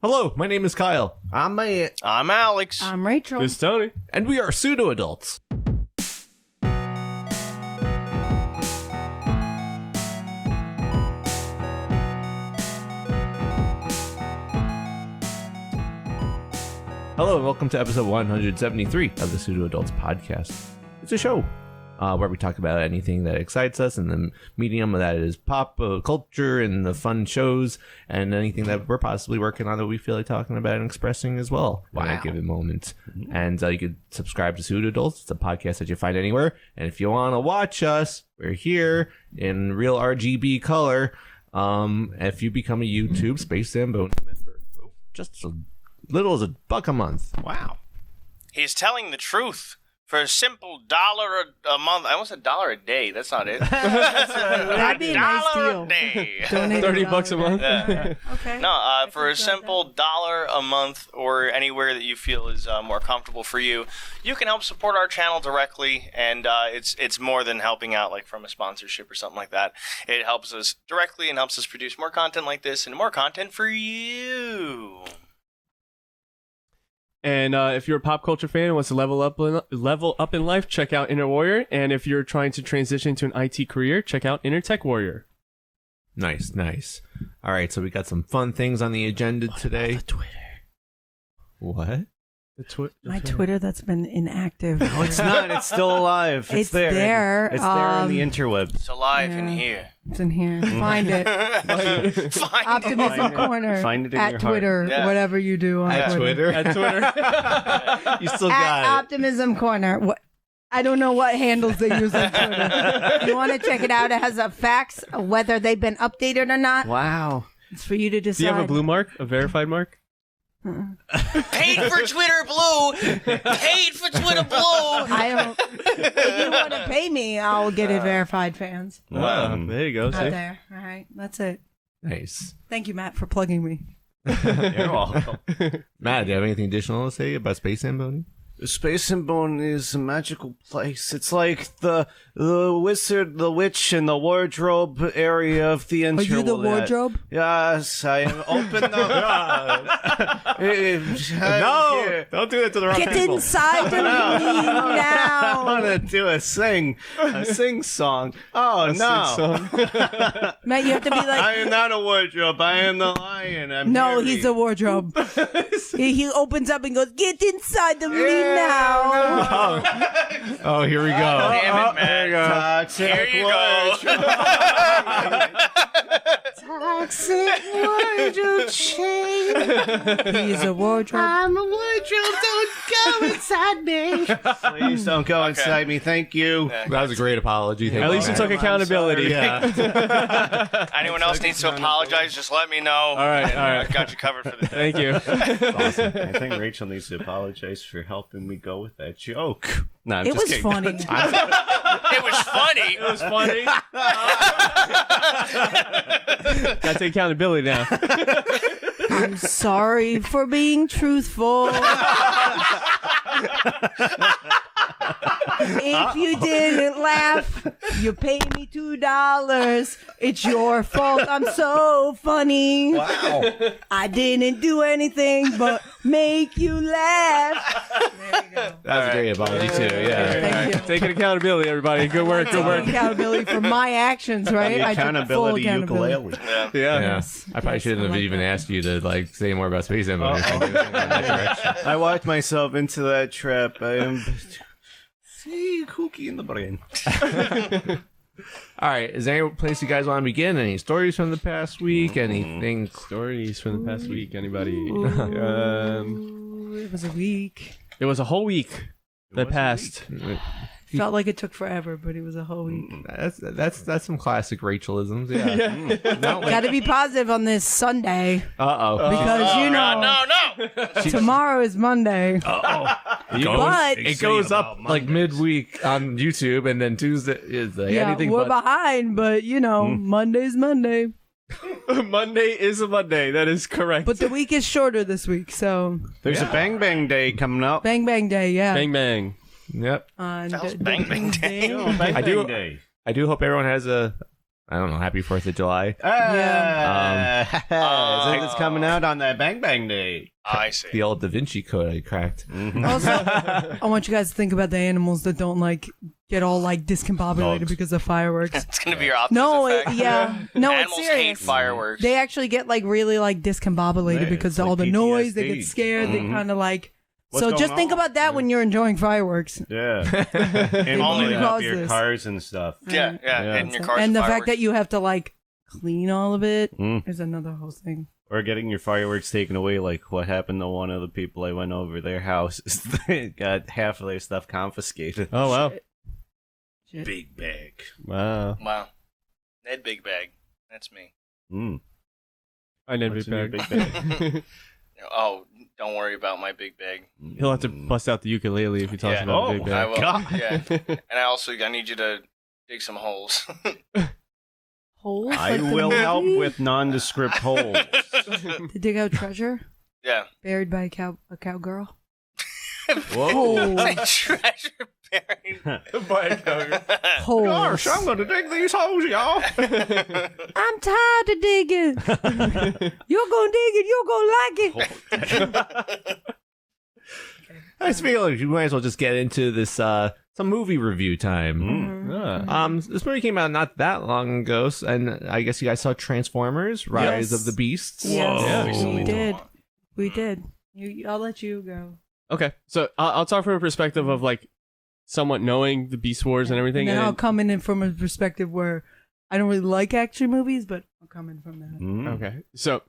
Hello, my name is Kyle. I'm Matt. I'm Alex. I'm Rachel. This is Tony. And we are Pseudo Adults. Hello, and welcome to episode 173 of the Pseudo Adults podcast. It's a show where we talk about anything that excites us in the medium that is pop culture and the fun shows and anything that we're possibly working on that we feel like talking about and expressing as well at a given moment. And you can subscribe to Pseudo Adults. It's a podcast that you find anywhere. And if you want to watch us, we're here in real RGB color. If you become a YouTube Space Zambonie member, just a little as $1 a month. Wow. He's telling the truth. For a simple $1 a month. I almost said $1 a day. That's not it. That'd be a nice $1 deal. a day. Donate $30 a month. Yeah. Okay. No, for a simple $1 a month or anywhere that you feel is more comfortable for you, you can help support our channel directly, and it's more than helping out like from a sponsorship or something like that. It helps us directly and helps us produce more content like this and more content for you. And if you're a pop culture fan and wants to level up in life, check out Inner Warrior. And if you're trying to transition to an IT career, check out Inner Tech Warrior. Nice. All right, so we got some fun things on the agenda today. The Twitter. What? My Twitter that's been inactive. No, it's not. It's still alive. It's there. there. It's there in the interwebs. It's alive in Yeah. here. It's in here. Find it. Find Optimism Find it. Corner. Find it in at your Twitter. heart. Yeah. Whatever you do on At Twitter? At Twitter. You still At got it. Optimism Corner. What? I don't know what handles they use on Twitter. You want to check it out? It has a facts whether they've been updated or not. Wow. It's for you to decide. Do you have a blue mark? A verified mark? Paid for Twitter Blue. Paid for Twitter Blue. I don't. If you want to pay me, I'll get it verified, fans. There you go. Out See? there. All right. That's it. Nice. Thank you, Matt, for plugging me. You're welcome. Matt, do you have anything additional to say about Space Zambonie? Space Zambonie is a magical place. It's like the wizard, the witch, and the wardrobe area of the interweb. Are you the wardrobe? Yes, I am. Open up. No! Don't do that to the wrong Get people. inside of me I now. want to do a sing song. Oh, no. Matt, you have to be I like, am not a wardrobe. I am the lion. I'm no, Harry. he's a wardrobe. he opens up and goes, get inside of me now. Oh, here we go. Damn it, man. Toxic Here you wardrobe. Toxic wardrobe change. He's a wardrobe. I'm a wardrobe. Don't go inside me. Please don't go inside me. Thank you. That was a great apology. Thank At least you Matt. took accountability. Yeah. Anyone else needs to apologize, just let me know. All right. I got you covered for the day. Thank you. Awesome. I think Rachel needs to apologize for helping me go with that joke. No, I'm It just was kidding. funny. It was funny. It was funny. Gotta take accountability now. I'm sorry for being truthful. If you didn't laugh, you pay me $2. It's your fault. I'm so funny. Wow. I didn't do anything but make you laugh. There you go. That was a great apology, too. Yeah. Thank you. Taking accountability, everybody. Good work. Good work. Accountability for my actions, right? The I took full accountability accountability. ukulele. Yeah. Yeah. Yeah. I probably shouldn't have like even that. asked you to say more about Space Zambonie or something in that direction. I walked myself into that trap. I am kooky in the brain. All right. Is there any place you guys want to begin? Any stories from the past week? Anything? Stories from the past week. Anybody? Ooh, it was a week. It was a whole week that passed. Felt like it took forever, but it was a whole week. That's some classic Rachelisms. Yeah. No, like, Got to be positive on this Sunday uh-oh. because you know No. tomorrow is Monday. But It goes up like midweek on YouTube, and then Tuesday is yeah, anything we're but. behind. But you know, Monday's Monday. Monday is a Monday. That is correct. But the week is shorter this week, so There's a Bang Bang Day coming up. Bang Bang Day, yeah. Bang bang. Yep. On That was Bang Bang Day. Bang I do- Day. I do hope everyone has a I don't know, happy 4th of July. Since it's coming out on that Bang Bang Day. I see. The old Da Vinci Code I cracked. Also, I want you guys to think about the animals that don't like get all like discombobulated Dogs. because of fireworks. It's gonna be your opposite No, effect. no, Animals it's hate serious. fireworks. They actually get like really like discombobulated Right, because it's of all like the noise. They PTSD. get scared. They kind of like. What's So going just think on? about that when you're enjoying fireworks. Yeah. And blowing up cause your this. cars and stuff. yeah, hitting your cars And with the fact fireworks. that you have to like clean all of it Mm. is another whole thing. Or getting your fireworks taken away, like what happened to one of the people I went over their house. They got half of their stuff confiscated. Oh wow. Shit. Big bag. Wow. Wow. Ned Big Bag. That's me. Mm. I need What's big in your bag. big bag? Oh, don't worry about my big bag. He'll have to bust out the ukulele if he talks Yeah. about Oh, the big I bag. will. God. Yeah. And I need you to dig some holes. Holes? I like the will help movie? with nondescript holes. To dig out treasure Yeah. buried by a cowgirl. Whoa. Treasure buried. Holes. I'm going to dig these holes, y'all. I'm tired of digging. You're gonna dig it. You're gonna like it. I just feel like you might as well just get into this some movie review time. Ah. This movie came out not that long ago, and I guess you guys saw Transformers: Rise Yes. of the Beasts. Yes, Yeah. we did. We did. I'll let you go. Okay, so I'll talk from a perspective of like somewhat knowing the Beast Wars and everything. And then and I'll come in from a perspective where I don't really like action movies, but I'll come in from that. Okay, so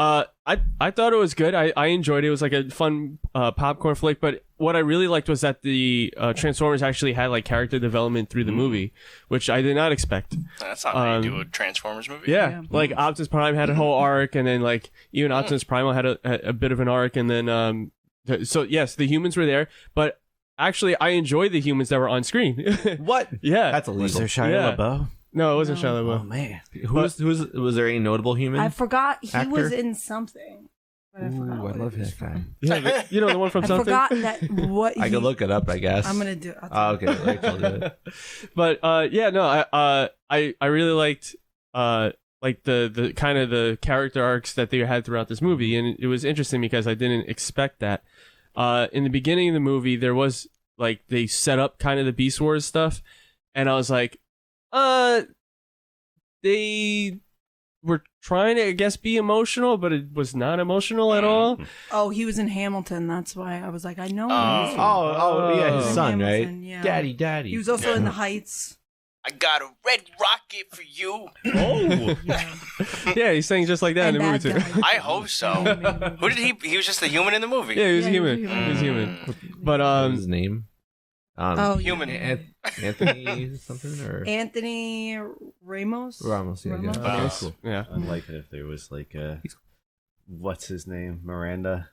I thought it was good. I enjoyed it. It was like a fun popcorn flick. But what I really liked was that the Transformers actually had like character development through the movie, which I did not expect. That's not how you do a Transformers movie. Yeah, like Optimus Prime had a whole arc, and then like even Optimus Primal had a bit of an arc, and then so yes, the humans were there, but actually I enjoyed the humans that were on screen. What? Yeah, That's illegal. Was there Shia Yeah. LaBeouf? no, it wasn't Shia Oh, LaBeouf. man. Was there any notable human? I forgot he Actor? was in something. But I forgot Ooh, I what love it was that guy. from. Yeah, you know the one from I something. forgot that what I he, could look it up, I guess. I'm gonna do. Oh, okay, Rachel did it. But yeah, no, I really liked like the kind of the character arcs that they had throughout this movie, and it was interesting because I didn't expect that. In the beginning of the movie, there was like they set up kind of the Beast Wars stuff, and I was like, they were trying to, I guess, be emotional, but it was not emotional at all. Oh, he was in Hamilton. That's why I was like, I know. him. Yeah, his Oh. son, right? Hamilton, yeah. Daddy. He was also in The Heights. I got a red rocket for you. Oh. Yeah. Yeah, he's saying just like that And in the that movie too. guy. I hope so. Who did he? He was just a human in the movie. Yeah, he was Yeah, he was human. human. He was human. But What was his name? Oh, Human. Anthony something or Anthony Ramos. Ramos? Yeah, Ramos? yeah. Okay. Cool. Yeah. I'd like it if there was like a... What's his name? Miranda?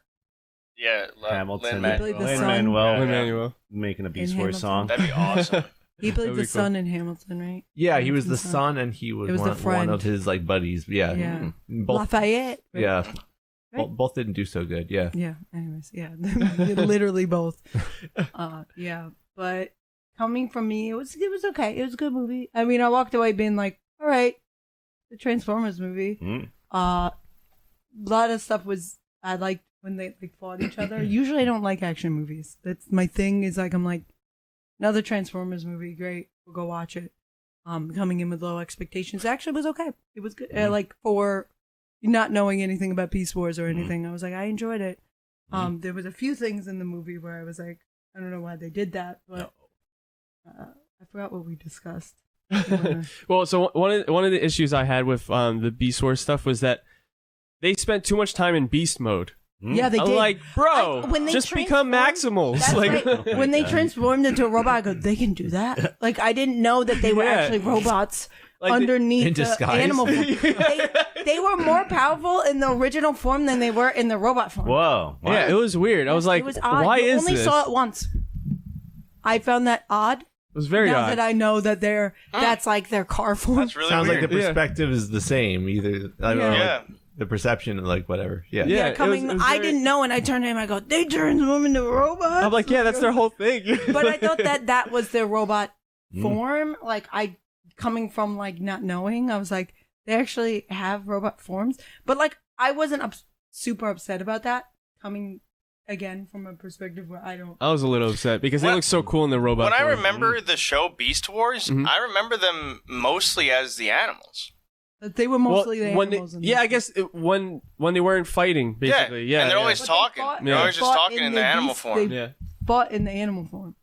Yeah, Hamilton. Lin-Manuel. Played the son. Lin-Manuel. Yeah. Emmanuel. Making a Beast In Wars song. That'd be awesome. He played That'd the be cool. son in Hamilton, right? Yeah, he was the Hamilton's son, and he was, It was the one friend. of his like buddies. Yeah, Yeah. both. Lafayette. right? Yeah, Right? both didn't do so good. Yeah, Yeah. Anyways, yeah, literally both. Yeah, but coming from me, it was okay. It was a good movie. I mean, I walked away being like, all right, the Transformers movie. Mm. A lot of stuff was I liked when they like fought each other. Usually, I don't like action movies. That's my thing. Is like I'm like another Transformers movie. Great, we'll go watch it. Coming in with low expectations. Actually, it was okay. It was good. Like for not knowing anything about Beast Wars or anything, I was like, I enjoyed it. There was a few things in the movie where I was like, I don't know why they did that, but I forgot what we discussed. Well, so one of the issues I had with the Beast Wars stuff was that they spent too much time in beast mode. Yeah, they I'm did. like, bro, When they just become transformed- Maximals. That's Like, right. When they transformed into a robot, I go, they can do that. Like I didn't know that they were Yeah. actually robots Like, underneath in the disguise. animal form. They were more powerful in the original form than they were in the robot form. Whoa. Wow. yeah, it was weird. I was like, it was odd. why you is only this? saw it once. I found that odd. It was very now odd. that I know that that's like their car form. That's really sounds weird. like the perspective is the same. Either I don't know, Yeah. the perception, like whatever. Yeah, Yeah. it coming. was I very- didn't know, and I turned to him. I go, they transform into robots. I'm like, yeah, that's their whole thing. But I thought that was their robot form. Like I coming from like not knowing, I was like, they actually have robot forms. But like, I wasn't super upset about that coming again from a perspective where I was a little upset because they look so cool in the robot. When I form. remember the show Beast Wars, I remember them mostly as the animals. They were mostly the animals. I guess when they weren't fighting, basically. Yeah, and they're always talking. They're always just talking in the animal form. They fought in the animal form.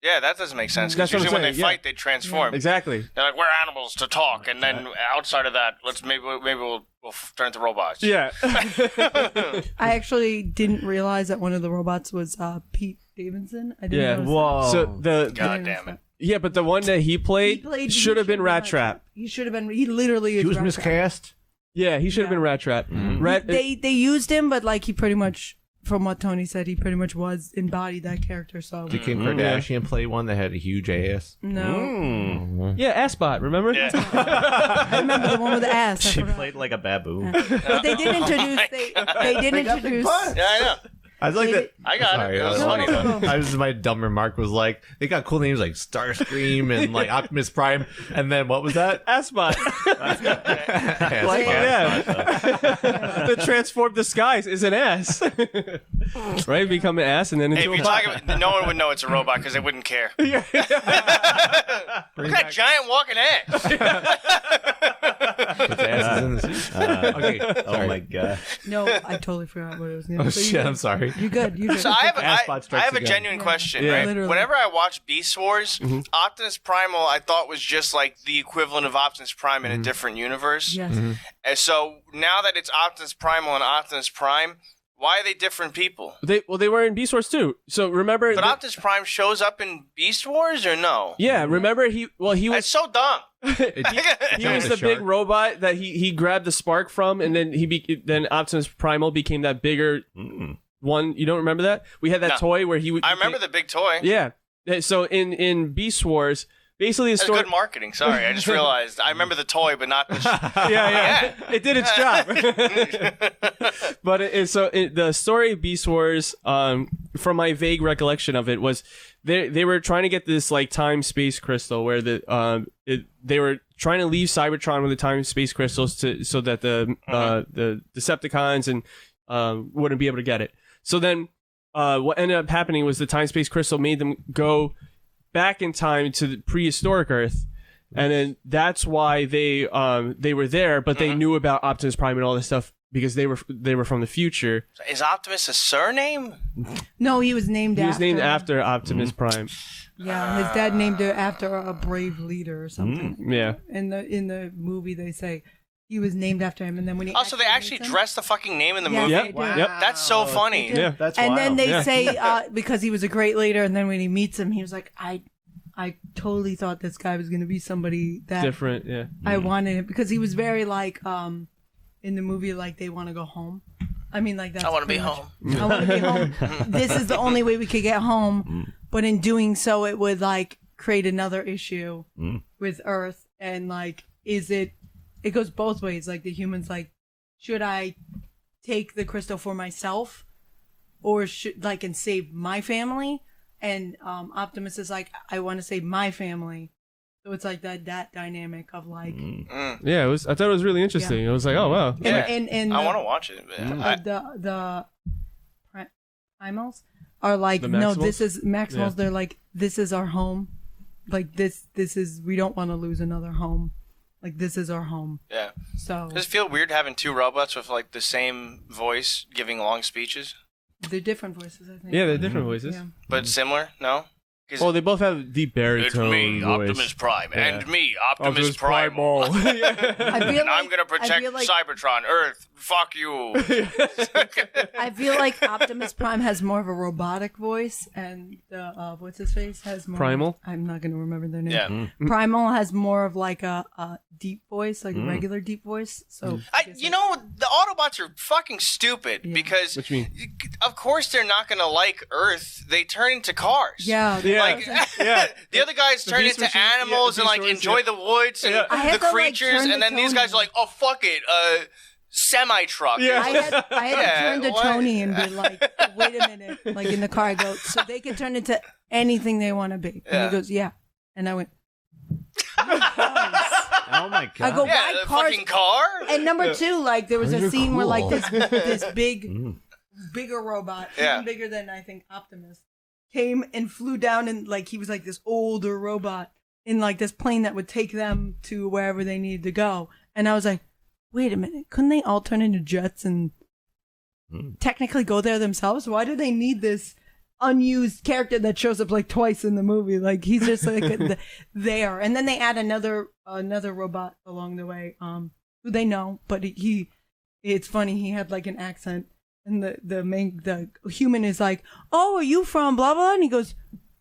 Yeah, that doesn't make sense. That's Because what usually I'm when they saying, fight, they transform. Exactly. They're like, we're animals to talk, and then outside of that, maybe we'll turn into robots. Yeah. I actually didn't realize that one of the robots was Pete Davidson. I didn't know. Whoa. So God damn it. Yeah, but the one that he played should have been Rat Trap. He should have been. He literally is. He was Rat miscast. Yeah, he should have been Rat Trap. They used him, but like he pretty much, from what Tony said, he pretty much was embodied that character. So Did Kim Kardashian play one that had a huge ass? no, Yeah, Assbot, remember? Yeah. I remember the one with the ass. I She forgot. played like a baboon. But they did introduce. They did introduce. Yeah, I know. I was like that. I got Sorry, it. That was No, funny, no, though. no. I was my dumb remark was like they got cool names like Starscream and like Optimus Prime, and then what was that? Assbot. Like Yeah. The transformed disguise is an ass. Right? Become an ass and then Hey, into if a you're bot. talking about, no one would know it's a robot because they wouldn't care. Look Bring at that giant walking ass. Put the asses in the suit. Okay, Oh sorry. my god. No, I totally forgot what it was. Gonna Oh say. shit! I'm sorry. You good? You good? So I Assbot have strikes a again. genuine question, Yeah. right? Literally. Whenever I watch Beast Wars, Optimus Primal I thought was just like the equivalent of Optimus Prime in a different universe. Yes. And so now that it's Optimus Primal and Optimus Prime, why are they different people? They were in Beast Wars too. So remember But Optimus Prime shows up in Beast Wars or no? yeah, remember he was That's so dumb. he was the big robot that he grabbed the spark from, and then then Optimus Primal became that bigger one. You don't remember that? We had that No. toy where he would. I remember the big toy. Yeah. So in Beast Wars, basically the That's story. good marketing. Sorry, I just realized. I remember the toy, but not the. Yeah, it did its job. But the story of Beast Wars, from my vague recollection of it, was they were trying to get this like time space crystal where they were trying to leave Cybertron with the time space crystals so that the Decepticons and wouldn't be able to get it. So then what ended up happening was the time space crystal made them go back in time to the prehistoric Earth. And then that's why they were there, but they knew about Optimus Prime and all this stuff because they were from the future. Is Optimus a surname? No, he was named. He was named after Optimus Prime. Yeah, his dad named it after a brave leader or something. Yeah. In the movie, they say he was named after him, and then when he Oh, so they actually meets him- dressed the fucking name in the Yes, movie? they did. Yep. That's so funny. Yeah. That's And wild. then they Yeah. say because he was a great leader, and then when he meets him, he was like, I totally thought this guy was going to be somebody that Different, yeah. I wanted him because he was very like in the movie like they want to go home. I mean like that's I want to be pretty much- home. I want to be home. This is the only way we could get home, but in doing so, it would like create another issue with Earth, and like it goes both ways. Like the humans like, should I take the crystal for myself, or should like and save my family? And Optimus is like, I want to save my family. So it's like that dynamic of like Yeah, I thought it was really interesting. I was like, oh wow. Yeah. and I want to watch it. But the primals are like, The no, Maximals? this is Maximals. Yeah. They're like, this is our home. Like this is, we don't want to lose another home. Like this is our home. yeah. So Does it feel weird having two robots with like the same voice giving long speeches, they're different voices, I think. Yeah, they're different voices. Yeah. but similar? No. 'Cause Well, they both have deep baritone voice. Optimus Prime, Yeah. and me, Optimus Primal. I feel And I'm like- gonna I protect feel like- Cybertron, Earth. Fuck you. I feel like Optimus Prime has more of a robotic voice, and the what's his face has more. Primal? I'm not gonna remember their name. Yeah. Primal has more of like a deep voice, like a regular deep voice. So You know, the Autobots are fucking stupid because, What you mean? of course, they're not gonna like Earth. They turn into cars. yeah, Yeah. Like, Yeah. the other guys turn Beast into Machine- yeah, animals the and like Beast enjoy Wars, the woods and Yeah. I had the to, like, creatures, turn and to then these guys are Tony. like, oh fuck it, semi truck. Yeah. I had to Yeah, turn to what? Tony and be like, wait a minute, like in the car, I go, so they can turn into anything they want to be. And Yeah. he goes, yeah, and I went, Oh my god. I go, Yeah, why the cars? fucking car. And number two, like there was a You're scene where like cool. this bigger robot, Yeah. even bigger than I think Optimus, came and flew down and like he was like this older robot in like this plane that would take them to wherever they needed to go. And I was like, wait a minute, couldn't they all turn into jets and technically go there themselves? Why do they need this unused character that shows up like twice in the movie? Like he's just like there. And then they add another robot along the way, who they know, but it's funny, he had like an accent, and the human is like, oh, are you from blah blah? And he goes,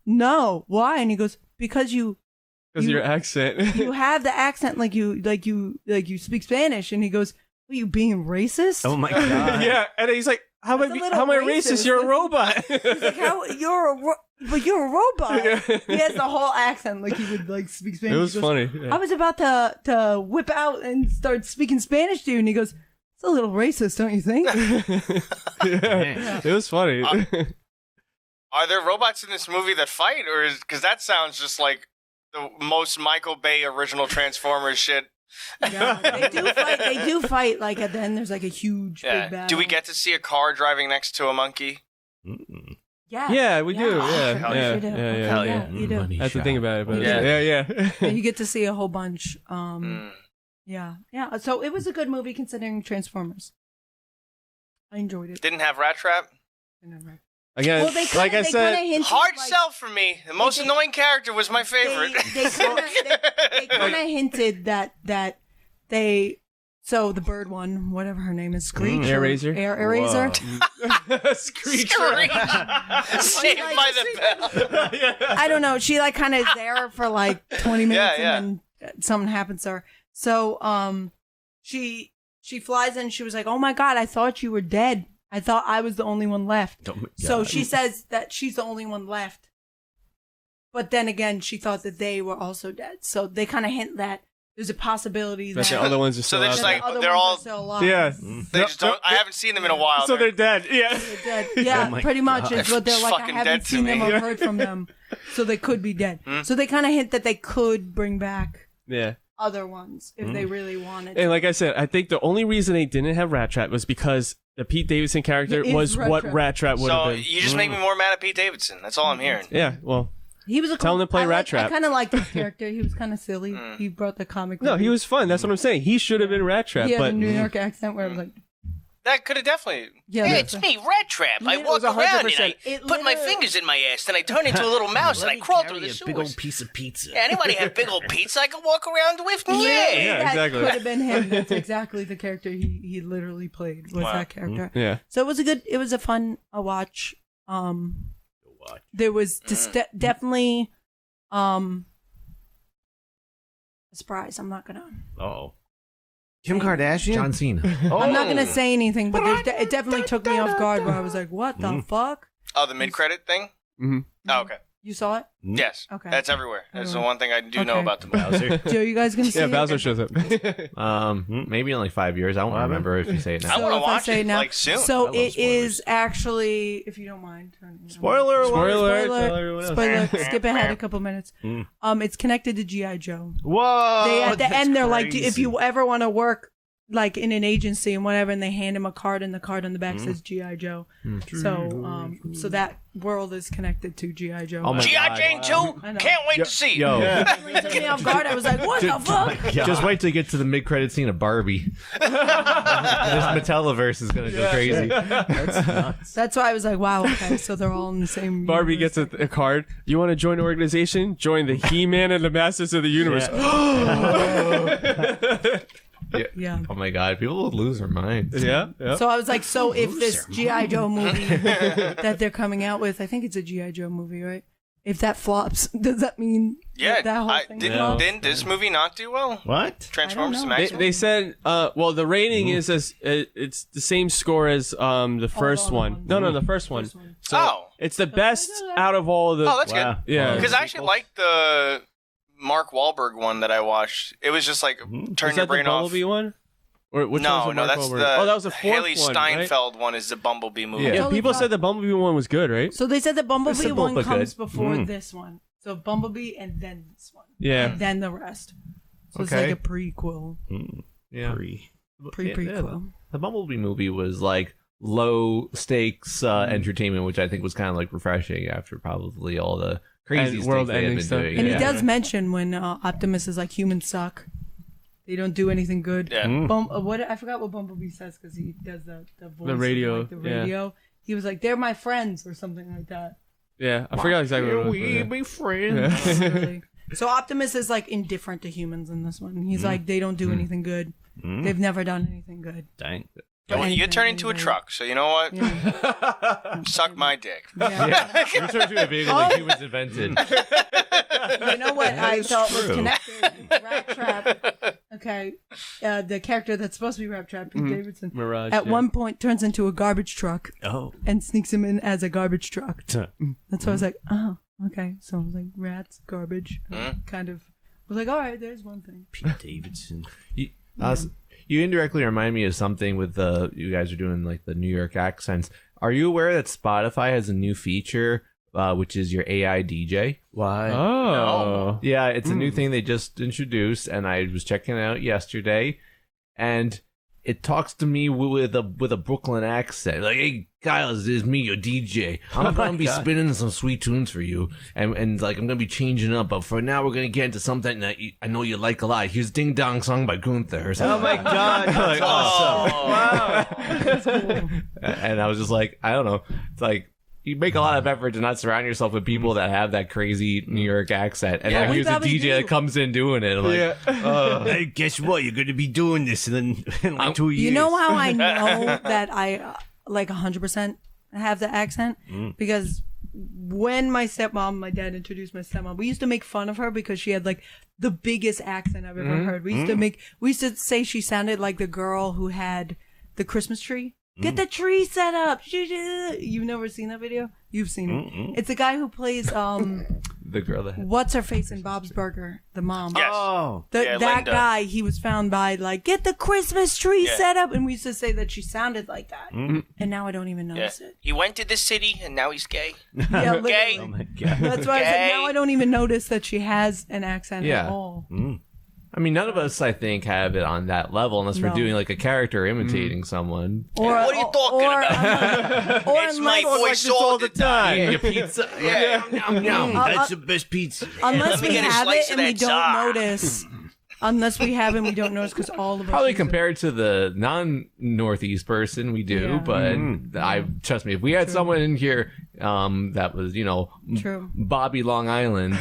no, why? And he goes, because Because of your accent. you have the accent like you speak Spanish. And he goes, are you being racist? Oh my god. Yeah, and he's like, how am That's a little I racist? racist. You're a robot. He's like, how but you're a robot. Yeah. He has the whole accent like he would like speak Spanish. It was He goes, funny. Yeah. I was about to whip out and start speaking Spanish to you, and he goes, it's a little racist, don't you think? Yeah. It was funny. Are there robots in this movie that fight, or is because that sounds just like the most Michael Bay original Transformers shit? Yeah, they do fight. Like at the end, there's like a huge big battle. Do we get to see a car driving next to a monkey? Yeah. Yeah, we do. Yeah, Hell yeah, You do. yeah, Okay, yeah. Hell yeah. You do. Money I have to shot. think about it, but Yeah. yeah. Yeah, you get to see a whole bunch. Mm. Yeah. So it was a good movie considering Transformers. I enjoyed it. Didn't have Rat Trap. Again, Well, they kinda, like I they said, kinda hinted, Hard like, sell for me. The most they- annoying character was my favorite. They kind of hinted that they. So the bird one, whatever her name is, Screech. Air or Razor? Air Razor. Screech. Saved by the Bell. I don't know. She like kind of is there for like 20 minutes Yeah, and then something happens to her. So she flies in. She was like, "Oh my god, I thought you were dead. I thought I was the only one left." Oh my So God. she says that she's the only one left. But then again, she thought that they were also dead. So they kind of hint that there's a possibility That that the other ones are So still they're out just there. like- the other they're ones all- are still alive. Yeah. They just don't. I haven't seen them in a while. So they're dead. Yeah. They're dead. Yeah, Oh my pretty much God. is what they're like. I Fucking haven't dead to seen them me. or heard from them, so they could be dead. So they kind of hint that they could bring back Yeah. other ones if they really wanted. And like I said, I think the only reason they didn't have Rat Trap was because the Pete Davidson character It is was Rat what Trap. Rat Trap would So have been. you just make me more mad at Pete Davidson. That's all I'm hearing. Yeah, well, He was a Tell cool, him to play I Rat like- Trap. I kind of liked his character. He was kind of silly. He brought the comic. no, he relief. was fun. That's what I'm saying. He should have been Rat Trap, He had but a New York accent where I was like, That could have definitely. Yeah, Hey, that's it's me, Rat Trap. I It walk was around and 100%. I It put my literally- fingers in my ass, and I turn into a little mouse, and I crawl through the big old sewers. piece of pizza. Yeah, anybody have big old pizza I can walk around with? Yeah. Yeah, that exactly. could have been him. That's exactly the character he literally played. Was Wow. that character? yeah. So it was a fun watch. There was definitely a surprise. I'm not gonna. Oh, Kim Kardashian? John Cena. I'm not gonna say anything, but it definitely took me off guard where I was like, "What the fuck?" Oh, the mid-credit thing? hmm Oh, okay. You saw it, Yes. Okay. That's everywhere. That's the Okay. one thing I do know Okay. about the movie. Bowser. Joe? You guys gonna see Yeah, it? Bowser shows up. Maybe in like 5 years. I won't remember if you say it I now. wanna if I watch say it, now- like, soon. So I love it is spoilers. actually, if you don't mind, turning it on. Spoiler alert. Spoiler. Tell everyone else. Spoiler. Skip ahead a couple minutes. It's connected to GI Joe. Whoa! They at the that's end they're like, crazy. if you ever want to work like in an agency and whatever, and they hand him a card, and the card on the back says GI Joe. So that world is connected to GI Joe. Oh my G.I. God. Jane 2? I know. Can't wait to see. Yo, It took me off guard. I was like, what the fuck? just wait till you get to the mid-credit scene of Barbie. This Metalliverse is gonna go crazy. That's why I was like, wow, okay, so they're all in the same. Barbie universe. gets a card. You want to join an organization? Join the He-Man and the Masters of the Universe. Yeah. Oh my God, people will lose their minds. Yeah, yeah. So I was like, so if this GI Joe movie that they're coming out with, I think it's a GI Joe movie, right? If that flops, does that mean Yeah, that whole thing flops? didn't this movie not do well? What? Transformers I the don't know. Maximum? They said, well, the rating is as it's the same score as the first other one. ones. No, the first one. First one. So Oh. it's the best out of all the. Oh, that's Wow. good. Yeah. Because I actually liked the Mark Wahlberg one that I watched. It was just like turn Is your that brain the off. Bumblebee one? Or which No, one's no, Mark that's Wahlberg? the Oh, that was the fourth Haley one, right? Steinfeld one is the Bumblebee movie. Yeah, Totally people forgot. said the Bumblebee one was good, right? So they said the Bumblebee Simple one but comes good. before this one. So Bumblebee and then this one. Yeah. And then the rest. So it's Okay. like a prequel. Yeah. Prequel. The Bumblebee movie was like low stakes entertainment, which I think was kind of like refreshing after probably all the crazy And stuff world they had ending been stuff. doing. And yeah. he does mention when Optimus is like, humans suck. They don't do anything good. Yeah. What I forgot what Bumblebee says because he does the voice of, radio, like, the radio. He was like, "They're my friends" or something like that. Yeah, I forgot exactly what it was. we but be friends. yeah. Literally. So Optimus is like indifferent to humans in this one. He's like, they don't do anything good. They've never done anything good. Dang. Well, you Anything, turn into a anybody. truck, so you know what? Yeah. Suck my dick. Yeah. You turn to a vehicle that humans invented. You know what I thought was true. connected? Rat Trap. Okay. The character that's supposed to be Rat Trap, Pete Davidson, Mirage. at yeah. one point turns into a garbage truck Oh. and sneaks him in as a garbage truck. That's why I was like, oh, okay. So I was like, rats, garbage. Kind of. I was like, all right, there's one thing. Pete Davidson. You indirectly remind me of something with the you guys are doing like the New York accents. Are you aware that Spotify has a new feature, which is your AI DJ? Why? Oh. Yeah, it's a new thing they just introduced, and I was checking it out yesterday, and it talks to me with a Brooklyn accent, like, "Hey, Giles, it's me, your DJ. I'm gonna be spinning some sweet tunes for you, and like I'm gonna be changing up. But for now, we're gonna get into something that I know you like a lot. Here's Ding Dong Song by Gunther." Or something. Oh my God! Like, Oh, Wow. and I was just like, I don't know. It's like you make a lot of effort to not surround yourself with people that have that crazy New York accent, and Yeah. then We here's a probably DJ do. that comes in doing it. I'm like, Hey, guess what? You're going to be doing this in like 2 years. You know how I know that I like 100% have the accent? Because when my dad introduced my stepmom, we used to make fun of her because she had like the biggest accent I've ever heard. We used to say she sounded like the girl who had the Christmas tree. Get the tree set up. You've never seen that video? You've seen it. It's the guy who plays the girl that what's her face in Bob's Burger, the mom. Yes. Oh. Yeah, That Linda. guy, he was found by like, get the Christmas tree set up, and we used to say that she sounded like that, and now I don't even Yeah. notice it. He went to the city and now he's gay. Yeah, literally. Gay. Oh my God. That's why I said Gay. now I don't even notice that she has an accent Yeah. at all. I mean, none of us, I think, have it on that level unless we're No. doing like a character imitating someone. Or What are you talking about? Or It's my unless, voice all the time. Eating your pizza. Yeah. That's the best pizza. unless Let me we get a have slice it of and we that don't czar. notice. Unless we have it and we don't notice because all of us Probably use it. compared to the non-Northeast person, we do. Yeah. But I trust me, if we had someone in here that was, True. Bobby Long Island,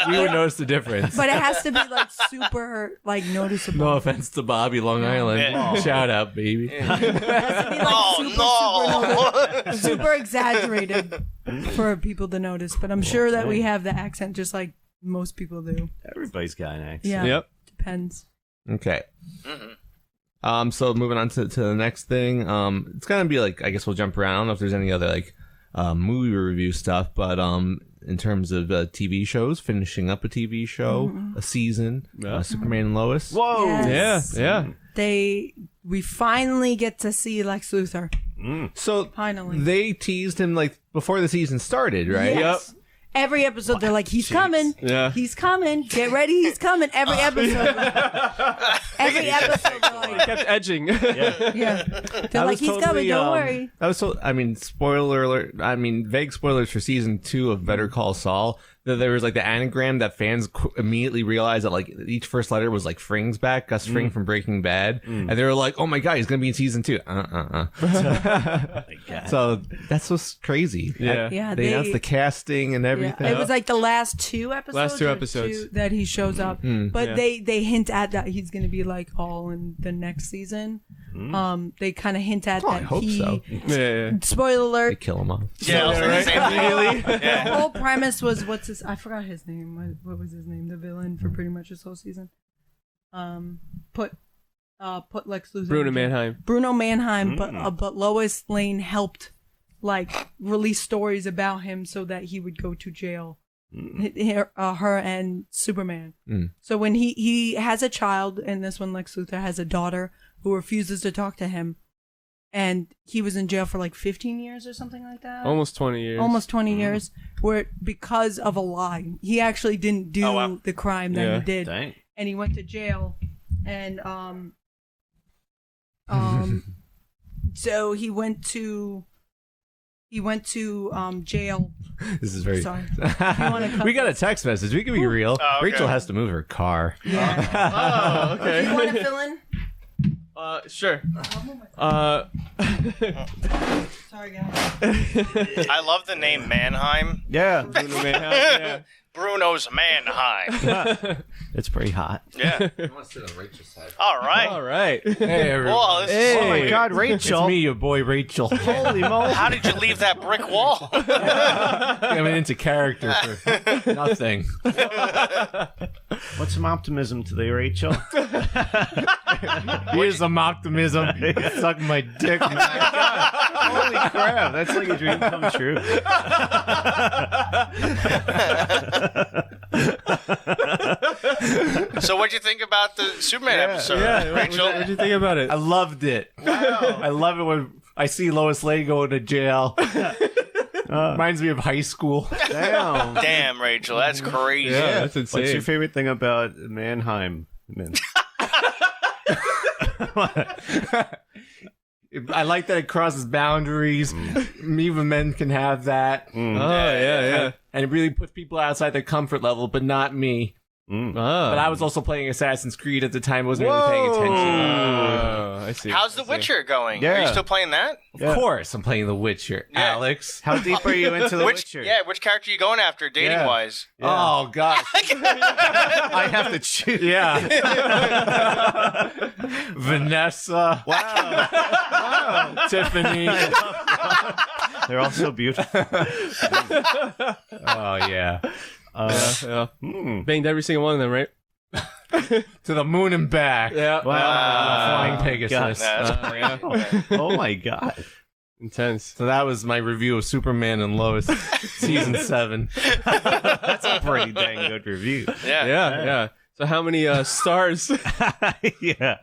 we would notice the difference. But it has to be like super like noticeable. No offense to Bobby Long Island. Yeah. Shout out, baby. It has to be like Oh, no. super exaggerated for people to notice. But I'm sure that we have the accent just like most people do. Everybody's got an accent. Yeah. Yep. Depends. Okay. So moving on to the next thing. It's gonna be like, I guess we'll jump around. I don't know if there's any other like movie review stuff, but in terms of TV shows, finishing up a TV show, a season, Superman and Lois. Whoa. Yes. Yeah. We finally get to see Lex Luthor. So Finally. they teased him like before the season started, right? Yes. Every episode, they're like, he's coming. Yeah. He's coming. Get ready. He's coming. Every episode. Every episode, they're like, Kept edging. yeah. They're like, he's coming. Don't worry. That was so. I mean, spoiler alert. I mean, vague spoilers for season 2 of Better Call Saul. That there was like the anagram that fans immediately realized that like each first letter was like Fring's back, Gus Fring from Breaking Bad, and they were like, "Oh my god, he's gonna be in season 2." So that's what's crazy. Yeah. Yeah. They announced the casting and Yeah, everything. it was like the last two episodes. Last two or episodes. that he shows up, but Yeah. they hint at that he's going to be like all in the next season. They kind of hint at Oh, that I hope he. so. Yeah. Spoiler They alert: kill him off. Yeah, I was thinking the same thing. the whole premise was I forgot his name. What was his name? The villain for pretty much this whole season. Put Lex Luthor. Bruno in jail. Mannheim. Bruno Mannheim, but Lois Lane helped like release stories about him so that he would go to jail. Her and Superman. So when he has a child, and this one Lex Luthor has a daughter who refuses to talk to him, and he was in jail for like 15 years or something like that. Almost 20 years. Almost 20 years, where because of a lie, he actually didn't do Oh, wow. the crime that Yeah. he did. Dang. and he went to jail, and so he went to jail. This is very. Sorry. If you wanna cut We got a text message. We can be real. Oh, okay. Rachel has to move her car. Yeah. Oh, okay. You want to fill in? Sure. Sorry, guys. I love the name Mannheim. Yeah. Yeah. Bruno's Mannheim. It's pretty hot. Yeah. I want to sit on Rachel's side. All right. All right. Hey, everyone. Well, this is Hey. Oh my sweet. God, It's Rachel. me, your boy Rachel. Holy moly. How did you leave that brick wall? Coming into character for nothing. What's some optimism today, Rachel? Here's some optimism. Suck my dick, man. Holy crap, that's like a dream come true. So, what'd you think about the Superman episode, Yeah. Rachel? What'd you think about it? I loved it. Wow. I love it when I see Lois Lane going to jail. Reminds me of high school. Damn. Damn, Rachel, that's crazy. Yeah, that's insane. What's your favorite thing about Mannheim? I like that it crosses boundaries. Even men can have that. Oh, yeah. And it really puts people outside their comfort level, but not me. Oh. But I was also playing Assassin's Creed at the time. I wasn't really paying attention. Oh, I see. How's The Witcher going? Are you Yeah. still playing that? Of course, I'm playing The Witcher. Yeah. Alex. How deep are you into The Witcher? Which character are you going after, dating-wise? Oh, gosh. I have to choose. Yeah. Vanessa. Wow. Tiffany. They're all so beautiful. Oh, yeah. Yeah. Banged every single one of them, right? To the moon and back. Yeah. Flying Pegasus. That's yeah. Oh my God. Intense. So that was my review of Superman and Lois, season 7. That's a pretty dang good review. Yeah. Yeah. So how many stars? Yeah.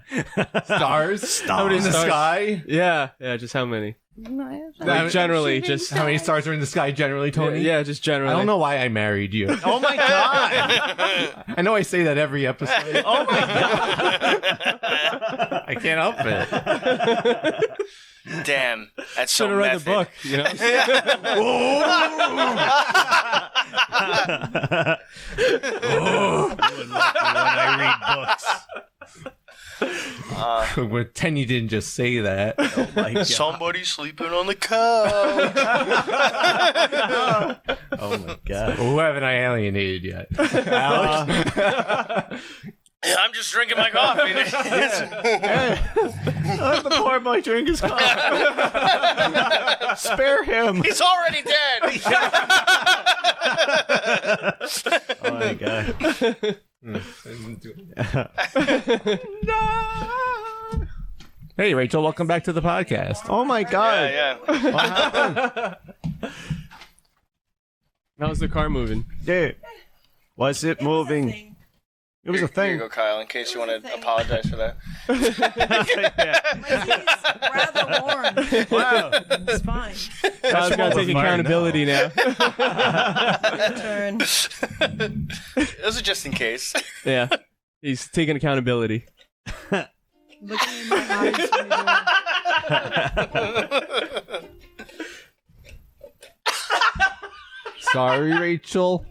Stars? How many in the stars? sky? Yeah, just how many? Like generally, just How many stars are in the sky generally, Tony? Yeah, just generally. I don't know why I married you. Oh my God. I know I say that every episode. Oh my God. I can't help it. Damn. That's so Should have read the method. book, you know? When I read books. With 10, you didn't just say that. Oh my God. Somebody sleeping on the couch. Oh my God. Who haven't I alienated yet? Alex? I'm just drinking my coffee. Let the poor boy drink his coffee. Spare him. He's already dead. Oh my God. Hey, Rachel, welcome back to the podcast. Oh my God. Yeah. What happened? How's the car moving? Dude, was it moving? It was a Here thing. you go, Kyle, in case you want to apologize for that. My teeth rather warm. Wow. It's fine. Kyle's got to take accountability now. Your turn. Those are just in case. Yeah. He's taking accountability. Look at me in my eyes when you do it. Sorry, Rachel,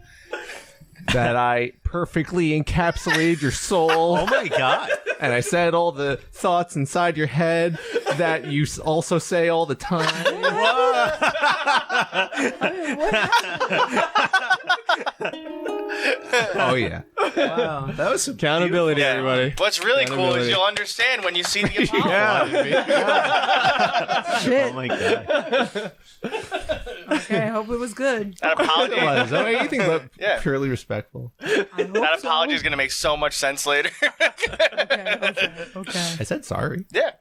that I perfectly encapsulated your soul. Oh my God. And I said all the thoughts inside your head that you also say all the time. Oh, yeah. Wow. That was some Accountability, everybody. What's really cool is Accountability. you'll understand when you see the apology. Yeah. Shit. Oh my God. Okay, I hope it was good. That apology, It was anything but Yeah. purely respectful. I hope that so. apology is going to make so much sense later. Okay. I said sorry. Yeah.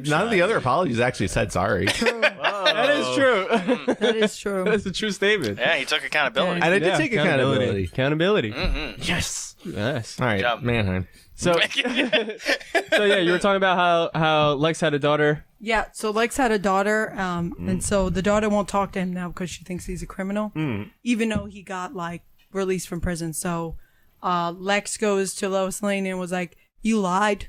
None of the other apologies actually said sorry. That is true. That is true. That's a true statement. Yeah, he took accountability. And I did take accountability. Accountability. Yes. Yes. All right, job. Mannheim. So yeah, you were talking about how Lex had a daughter. Yeah, so Lex had a daughter, and so the daughter won't talk to him now because she thinks he's a criminal, even though he got like released from prison. So Lex goes to Lois Lane and was like, "You lied.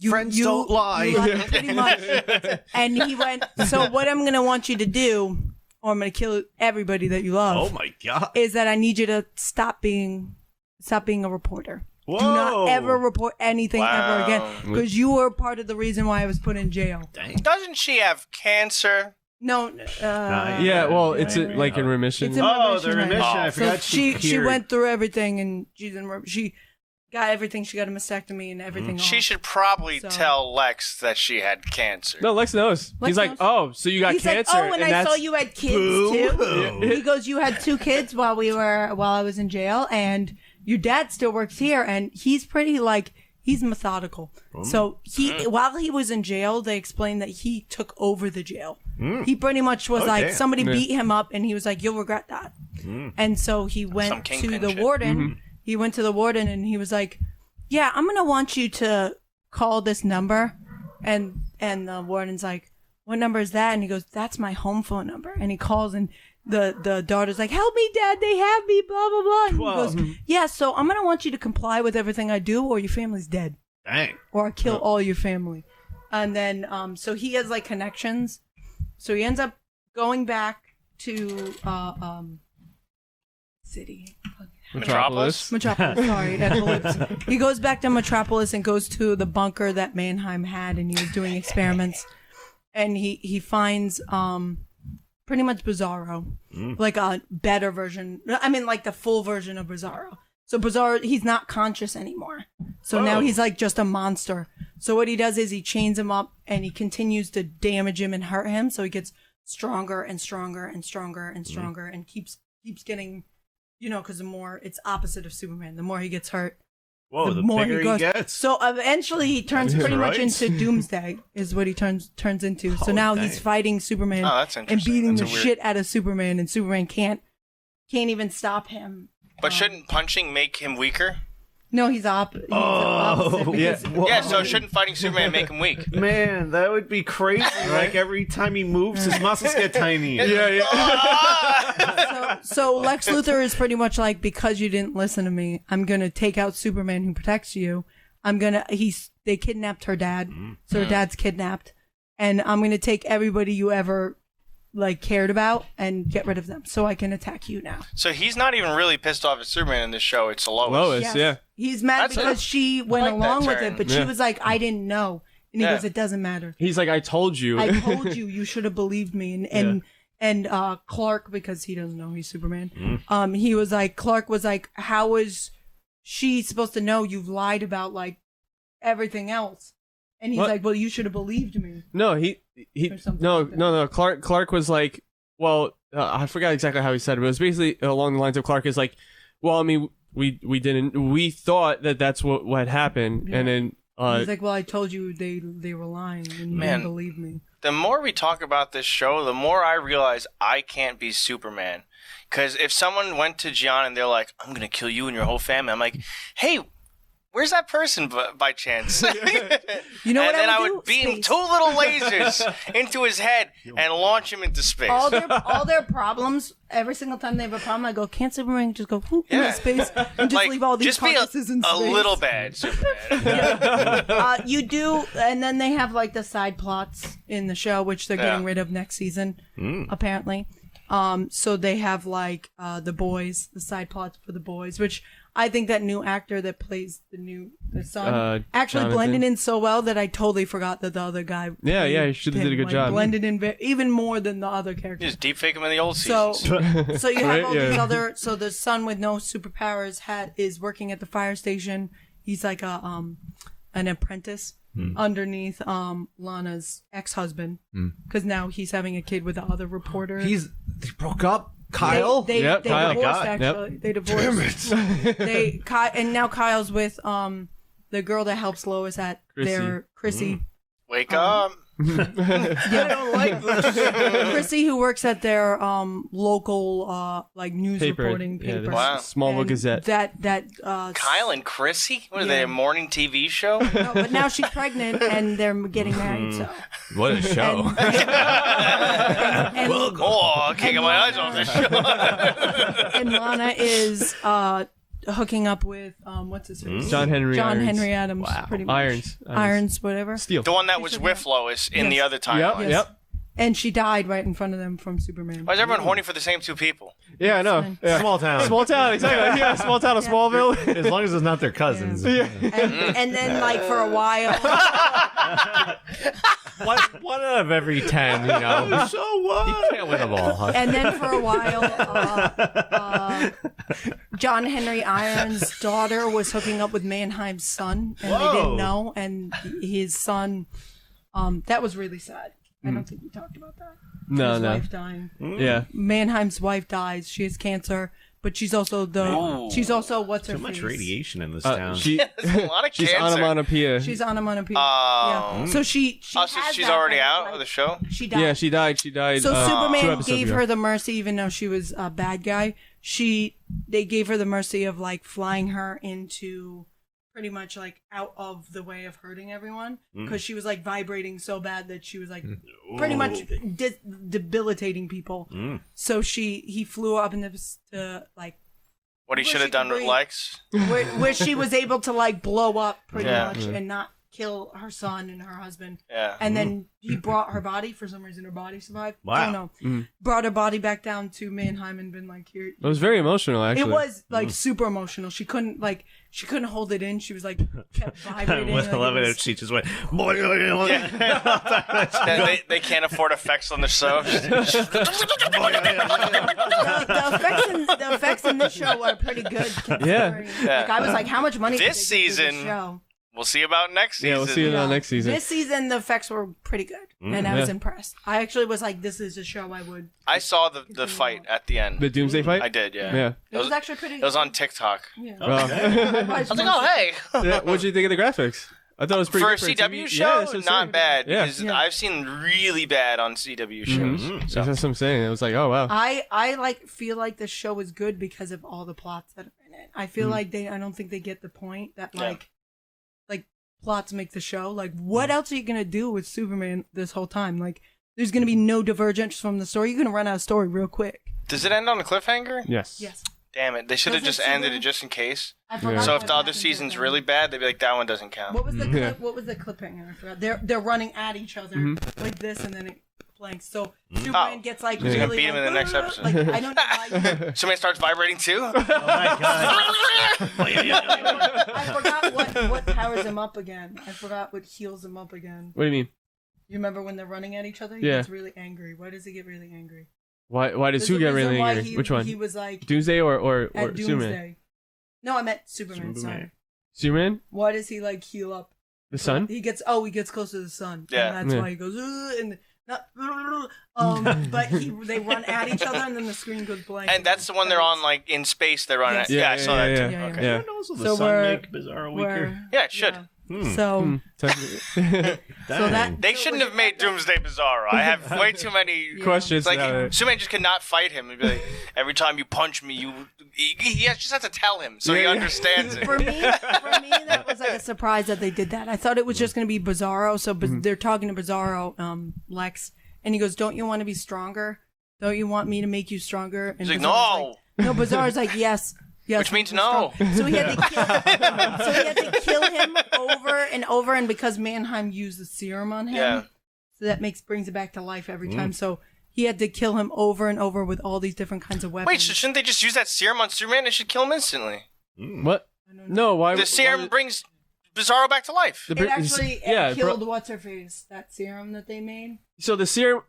Friends don't lie." You lied, pretty much. And he went, "So what I'm gonna want you to do, or I'm gonna kill everybody that you love, Oh my god. is that I need you to stop being a reporter. Whoa. Do not ever report anything ever Wow. again, because you were part of the reason why I was put in jail." Doesn't she have cancer? No, Yeah, well, it's like in remission. It's in Oh, the remission, remission. right? I So forgot she cured. went through everything, and she got everything. She got a mastectomy and everything. She off. should probably So- tell Lex that she had cancer. No, Lex knows. Lex He's like, knows. oh, so you got He's cancer. like, "Oh, and I that's... saw you had kids too." He goes, "You had 2 kids while I was in jail, and your dad still works here." And he's pretty he's methodical. So while he was in jail, they explained that he took over the jail. He pretty much was damn. somebody beat him up, and he was like, "You'll regret that." And so he Some went to kingpin the shit. warden. He went to the warden, and he was like, "Yeah, I'm gonna want you to call this number." And the warden's like, "What number is that?" And he goes, "That's my home phone number." And he calls, and the daughter's like, "Help me, Dad, they have me, blah blah blah." And he goes, "Yeah, so I'm gonna want you to comply with everything I do, or your family's dead, Dang. or I kill all your family." And then so he has connections, so he ends up going back to city. Metropolis. Metropolis, sorry. Eclipse. He goes back to Metropolis and goes to the bunker that Mannheim had, and he was doing experiments. And he finds pretty much Bizarro, like a better version. I mean, like the full version of Bizarro. So Bizarro, he's not conscious anymore. So now he's like just a monster. So what he does is he chains him up, and he continues to damage him and hurt him. So he gets stronger and stronger and stronger and stronger, and keeps getting. Because the more it's opposite of Superman, the more he gets hurt, Whoa, the more bigger he goes. he gets. So eventually, he turns pretty much Right. into Doomsday, is what he turns into. So now he's dang. fighting Superman Oh, that's and interesting. beating That's the a weird- shit out of Superman, and Superman can't even stop him. But shouldn't punching make him weaker? No, he's opposite. Because Yeah, so shouldn't fighting Superman make him weak? Man, that would be crazy. Like every time he moves, his muscles get tinier. so Lex Luthor is pretty much like, because you didn't listen to me, I'm gonna take out Superman who protects you. They kidnapped her dad, so her dad's kidnapped, and I'm gonna take everybody you ever cared about and get rid of them, so I can attack you now. So he's not even really pissed off at Superman in this show. It's Lois. Lois, Yes. yeah. He's mad That's because it. she went I like that along with turn. it, but she Yeah. was like, "I didn't know," and he Yeah. goes, "It doesn't matter. He's like, I told you. I told you. You should have believed me." And Clark, because he doesn't know he's Superman, he was like, Clark was like, "How was she supposed to know you've lied about everything else?" And he's What? like, "Well, you should have believed me." No, he Or something no like that. no. Clark was like, well, I forgot exactly how he said it, but it was basically along the lines of Clark is like, well, I mean, we thought that that's what happened, and then He's like, "Well, I told you they were lying, and you Man. didn't believe me." The more we talk about this show, the more I realize I can't be Superman. Because if someone went to John and they're like, "I'm going to kill you and your whole family," I'm like, "Hey, where's that person by chance?" You know and what then I would would do? beam Space. 2 little lasers into his head and launch him into space. all their problems, every single time they have a problem, I go, "Can't Superman just go whoop, Yeah. into space and just leave all these just be carcasses in a space?" little bad Superman. You do, and then they have the side plots in the show, which they're getting rid of next season, apparently. So they have the boys, the side plots for the boys, which I think that new actor that plays the son actually Jonathan. blended in so well that I totally forgot that the other guy. Yeah, played he should have did a him, good job. Blended in even more than the other You characters. just deep fake him in the old So, seasons. so you have Right, all yeah. these other. So the son with no superpowers is working at the fire station. He's like an apprentice underneath Lana's ex-husband, because now he's having a kid with the other reporter. They broke up. Kyle? They Yep, Kyle. divorced, God. actually. They divorced. And now Kyle's with the girl that helps Lois at Chrissy. Chrissy. Wake up. I don't like this. Chrissy, who works at their local news Paper. reporting Yeah, paper. the Wow. Smallville And Gazette. Kyle and Chrissy? What are they, Yeah. a morning TV show? No, but now she's pregnant and they're getting married. So What a show. and Oh, I can't get my eyes off this show. and Lana is hooking up with what's his name? John Henry Adams. Wow. Pretty much. Irons, whatever. Steel. The one that was with Lois in the other timeline. Yep. Yes. And she died right in front of them from Superman. Why is everyone horny for the same two people? Yeah, I know. Yeah. Small town. Small town, exactly. Yeah, small town of Smallville. As long as it's not their cousins. Yeah. And then, like, for a while, One out of every 10, you know. So what? You can't win them all. Huh? and then for a while, John Henry Irons' daughter was hooking up with Mannheim's son, and they didn't know. And his son, that was really sad. I don't think we talked about that. His wife dying. Yeah. Mannheim's wife dies. She has cancer, but she's also what's her Too much face? radiation in this town. There's a lot of She's cancer. onomatopoeia. She's onomatopoeia. Oh. Yeah. So she So has she's that, already but, out like, of the show? She died. Yeah, she died. She died. So 2 Superman episodes gave ago. her the mercy, even though she was a bad guy. They gave her the mercy of like flying her into pretty much like out of the way of hurting everyone because she was like vibrating so bad that she was like pretty much debilitating people. So he flew up in to like What he Where should she have done could with breathe. Lex? where she was able to like blow up pretty Yeah. much and not kill her son and her husband. Yeah. And then he brought her body. For some reason, her body survived. Wow. Oh no! Brought her body back down to Mannheim and been like, here. It was very emotional, actually. It was like super emotional. She couldn't hold it in. She was like kept vibrating. I love it was- if she just went. They can't afford effects on the show. the effects in this show are pretty good. Considering. Yeah. Like I was like, how much money did This they give to season- this show? We'll see about next season. Yeah, we'll see it on next season. This season, the effects were pretty good, and I was Yeah. impressed. I actually was like, this is a show I would. I saw the fight at the end. The Doomsday fight? I did, yeah. Yeah. It was actually pretty. It was on TikTok. Yeah. Well, I was like, oh, hey. yeah, what'd you think of the graphics? I thought it was pretty For a good for CW TV. show, Yeah, that's what I'm not saying. bad. Yeah. Because I've seen really bad on CW shows. So. That's what I'm saying. It was like, oh, wow. I like feel like the show is good because of all the plots that are in it. I feel like I don't think they get the point that like plots make the show. Like, what else are you gonna do with Superman this whole time? Like, there's gonna be no divergence from the story. You're gonna run out of story real quick. Does it end on a cliffhanger? Yes. Yes. Damn it. They should have Does it just ended Superman- it just in case. I forgot So what if the other happened to season's them. really bad, they'd be like, that one doesn't count. What was the Yeah. what was the cliffhanger? I forgot. They're running at each other like this, and then it blanks. So Superman Oh. gets like He's really gonna beat him in the next like, episode. Like, I don't know why. Somebody starts vibrating too? Oh my god. I forgot what powers him up again. I forgot what heals him up again. What do you mean? You remember when they're running at each other? He Yeah. gets really angry. Why does he get really angry? Why does There's who a get reason really why angry? Which one? He was like Doomsday or at Superman? Doomsday. No, I meant Superman. Superman. Sorry. Superman? Why does he like heal up? The sun? He gets close to the sun. Yeah. And that's Yeah. why he goes and not but they run at each other and then the screen goes blank. And that's the one they're on, like, in space. They're on Yes. it. Yeah, I saw that too. Yeah, Okay. Yeah. Also, the So sun we're- make Bizarro weaker. Yeah, it should. So Technically. so that They shouldn't have made Doomsday Bizarro. I have way too many Questions. It's like about it. Superman just could not fight him. He'd be like, every time you punch me, he just has to tell him so he Yeah, yeah. understands it. for me that was like a surprise that they did that. I thought it was just going to be Bizarro. So they're talking to Bizarro, Lex, and he goes, "Don't you want to be stronger? Don't you want me to make you stronger?" And He's like, Bizarro's no. no. Bizarro's like, yes. Yes, Which means I'm no. strong." So he had to kill him over and over, and because Mannheim used the serum on him, Yeah. so that brings it back to life every time. So he had to kill him over and over with all these different kinds of weapons. Wait, shouldn't they just use that serum on Superman? It should kill him instantly. What? No, why? The serum brings Bizarro back to life. the It Brit- actually yeah, killed what's her face, that serum that they made. So the serum,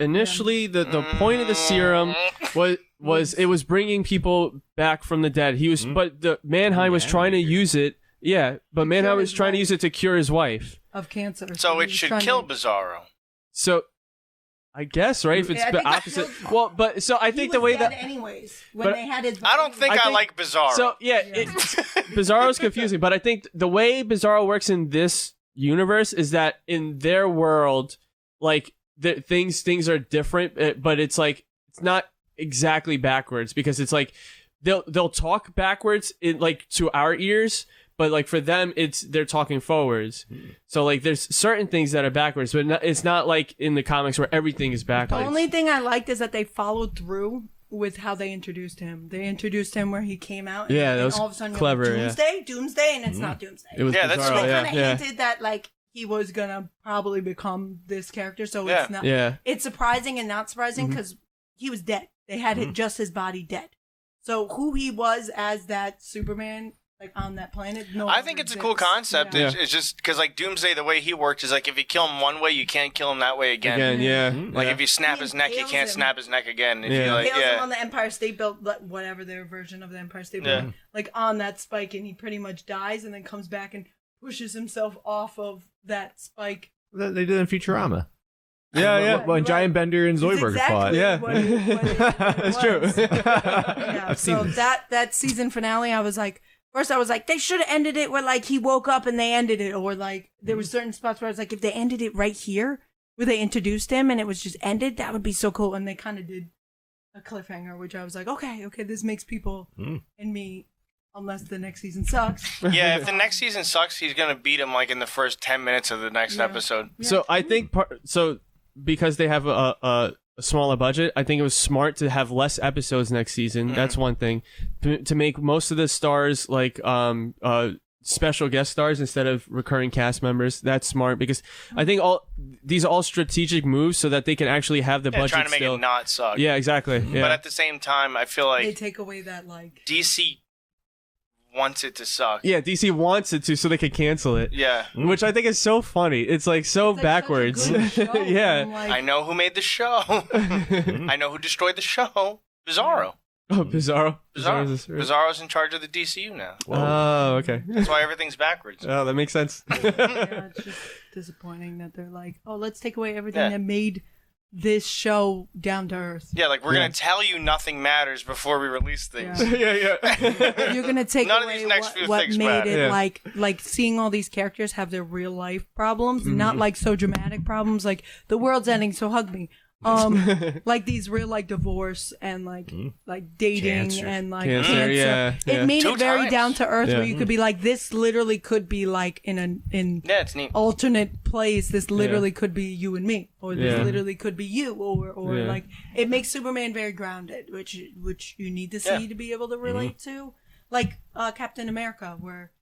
initially the point of the serum was it was bringing people back from the dead. He was, but the Mannheim was trying to use it. Yeah, but Mannheim was his trying to wife. use it to cure his wife. Of cancer. So he it was should trying kill to- Bizarro. So, I guess right if it's Yeah, I the think that opposite. killed- Well, but so I He think was the way dead that anyways when but they had his. I don't think I I, think- like Bizarro. so yeah, Bizarro's confusing. But I think the way Bizarro works in this universe is that in their world, like things are different, but it's like it's not exactly backwards because it's like they'll talk backwards in like to our ears, but like for them they're talking forwards. So like there's certain things that are backwards, but it's not like in the comics where everything is The backwards. only thing I liked is that they followed through with how they introduced him. They introduced him where he came out. And, Yeah, that was and all of a sudden clever, you're yeah. like, Doomsday, and it's not Doomsday. It was Yeah, that's bizarre, cool. They yeah, kind of yeah. hinted that like he was gonna probably become this character, so Yeah. it's not. Yeah. It's surprising and not surprising because he was dead. They had just his body dead. So who he was as that Superman, like on that planet, no. I think it's a cool concept. Yeah. It's just because like Doomsday, the way he worked is like if you kill him one way, you can't kill him that way again. Again, yeah. Like yeah. if you snap He his neck, you impales can't him. snap his neck again. If Yeah. you like, Impales him yeah. on the Empire State Building, whatever their version of the Empire State Yeah. Building, like on that spike, and he pretty much dies, and then comes back and pushes himself off of that spike. They did in Futurama. Yeah, yeah. When Right. Giant Bender and It's Zoidberg exactly fought. Yeah. what it That's was. true. Yeah, I've seen so this. that season finale, I was like, first I was like, they should have ended it where like he woke up and they ended it, or like there were certain spots where I was like, if they ended it right here where they introduced him and it was just ended, that would be so cool. And they kind of did a cliffhanger, which I was like, okay, this makes people and me, unless the next season sucks. Yeah, if the next season sucks, he's gonna beat him like in the first 10 minutes of the next Yeah. episode. So I think because they have a smaller budget, I think it was smart to have less episodes next season. That's one thing. To make most of the stars like special guest stars instead of recurring cast members. That's smart because I think these are all strategic moves so that they can actually have the Yeah, budget trying to make still. it not suck. Yeah, exactly. Yeah. But at the same time, I feel They like take away that like. DC wants it to suck. yeah, DC wants it to so they can cancel it. Yeah. Which I think is so funny. It's like so It's like backwards. such a good show, and yeah. I'm like, I know who made the show. I know who destroyed the show. Bizarro. Oh, Bizarro. Bizarro's in charge of the DCU now. Oh, okay. That's why everything's backwards. Oh, that makes sense. yeah, it's just disappointing that they're like, oh, let's take away everything Yeah. that made this show down to earth. Yeah, like we're gonna tell you nothing matters before we release things. yeah. You're gonna take None of away these next few what things made matter. it Yeah. like seeing all these characters have their real life problems, Mm-hmm. not like so dramatic problems like the world's ending, so hug me. Like these real like divorce and like dating Cancer. and like Cancer, cancer. yeah, It yeah. made 2 it very times. down to earth Yeah. where you could be like, this literally could be like in Yeah, it's neat. alternate place. This literally could be you and me, or this Yeah. literally could be you, or Yeah. like it makes Superman very grounded, which you need to see Yeah. to be able to relate to, like Captain America, where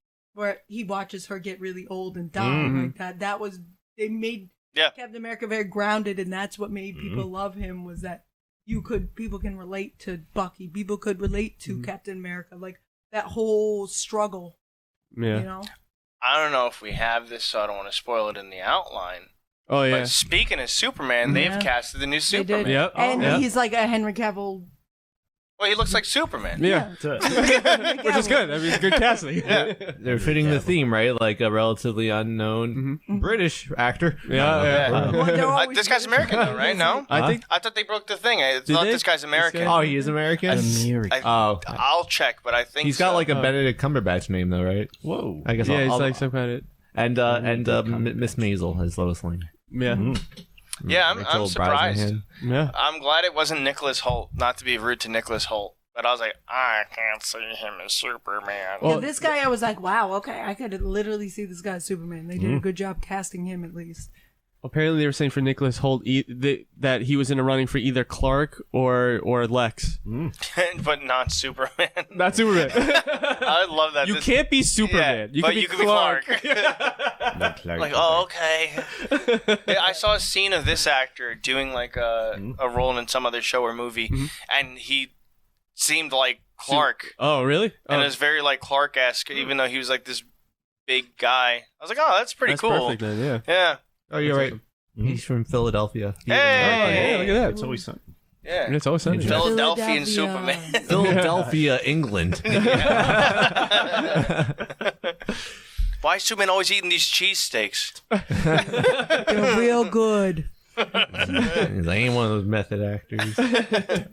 he watches her get really old and die like that. That was they made Yeah. Captain America very grounded, and that's what made people love him, was that people can relate to Bucky, people could relate to Captain America, like that whole struggle, Yeah. you know. I don't know if we have this, so I don't want to spoil it in the outline. Oh, yeah. But speaking of Superman, they've Yeah. casted the new They Superman. did, Yep. and Yep. he's like a Henry Cavill. Well, he looks like Superman. Yeah. Which is good. I mean, it's good casting. They're fitting the theme, right? Like a relatively unknown British actor. Yeah. Well, they're always This guy's British. American, though, right? No? I think. I thought they broke the thing. I Did thought they? this guy's American. Oh, he is American? Oh. I'll check, but I think He's got so. like a Benedict Cumberbatch name, though, right? Whoa. I guess Yeah, I'll, he's I'll- like some kind of. and Miss Maisel as Lois Lane. Yeah. Yeah, I'm Rachel surprised. Brosnahan. Yeah. I'm glad it wasn't Nicholas Hoult. Not to be rude to Nicholas Hoult, but I was like, I can't see him as Superman. Yeah, this guy, I was like, wow, okay, I could literally see this guy as Superman. They did a good job casting him, at least. Apparently, they were saying for Nicholas Hoult that he was in a running for either Clark or Lex. but not Superman. Not Superman. I love that. You This- can't be Superman. Yeah, but you could be Clark. Clark. Like, oh, okay. Yeah, I saw a scene of this actor doing like a role in some other show or movie, and he seemed like Clark, Oh, really? and Oh, it was very like Clark-esque, even though he was like this big guy. I was like, oh, that's pretty that's cool. perfect then. Yeah. Yeah, Oh, you're right. He's from Philadelphia. Hey! Oh, yeah, look at that. It's always something. yeah. And it's always sunny. Philadelphian Superman. Philadelphia, England. Why is Superman always eating these cheesesteaks? They're real good. I ain't one of those method actors.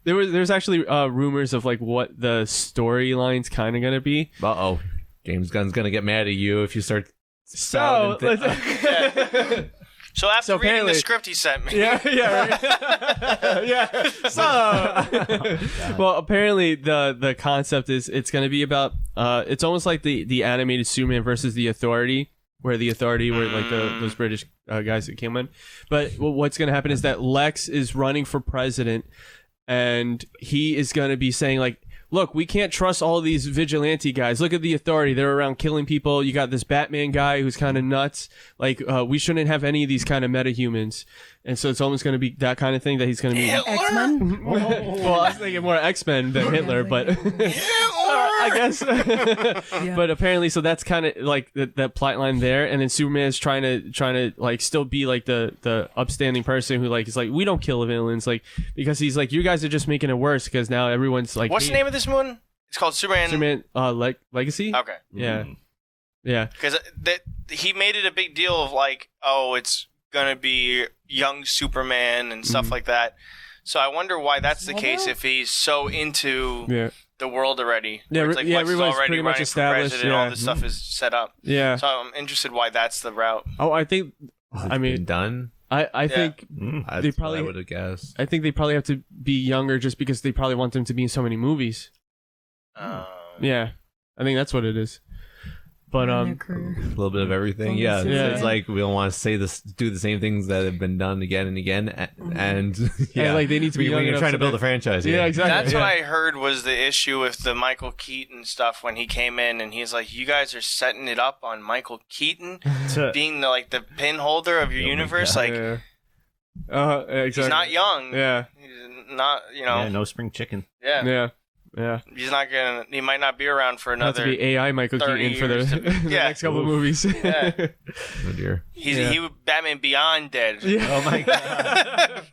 There's actually rumors of like what the storyline's kind of gonna be. Uh-oh. James Gunn's gonna get mad at you if you start So, spouting So after So reading the apparently- script he sent me, yeah, right. yeah. So, well, apparently the concept is it's going to be about it's almost like the animated Superman versus the Authority, where the Authority were like those British guys that came in. But what's going to happen is that Lex is running for president, and he is going to be saying like, look, we can't trust all these vigilante guys. Look at the authority. They're around killing people. You got this Batman guy who's kind of nuts. Like, we shouldn't have any of these kind of metahumans. And so it's almost going to be that kind of thing that he's going to be... X-Men? Well, I was thinking more X-Men than Hitler, but... I guess. Yeah. But apparently, so that's kind of like that plot line there. And then Superman is trying to like still be like the upstanding person who like is like, we don't kill villains, like, because he's like, you guys are just making it worse because now everyone's like... What's the name of this one? It's called Superman... Legacy? Okay. Yeah. Yeah. Because he made it a big deal of like, oh, it's gonna be young Superman and stuff like that. So I wonder why that's the case if he's so into the world already. Yeah, it's like everyone's already pretty much running for established. president, all this stuff is set up. Yeah. So I'm interested why that's the route. Oh, I think. I mean, done. I think they probably I would have guessed. I think they probably have to be younger just because they probably want them to be in so many movies. Yeah, I think that's what it is. But a little bit of everything. Yeah, it's like we don't want to do the same things that have been done again and again, and like they need to be young We're trying to build a franchise. Yeah, exactly. That's what I heard was the issue with the Michael Keaton stuff when he came in, and he's like, "You guys are setting it up on Michael Keaton being the pin holder of your universe." Like, exactly. he's not young. Yeah, he's not. Yeah, no spring chicken. Yeah. He's not gonna. He might not be around for another. Have to be AI Michael Keaton for the next couple of movies. Yeah. Oh dear. He was Batman Beyond dead. Yeah. Oh my god.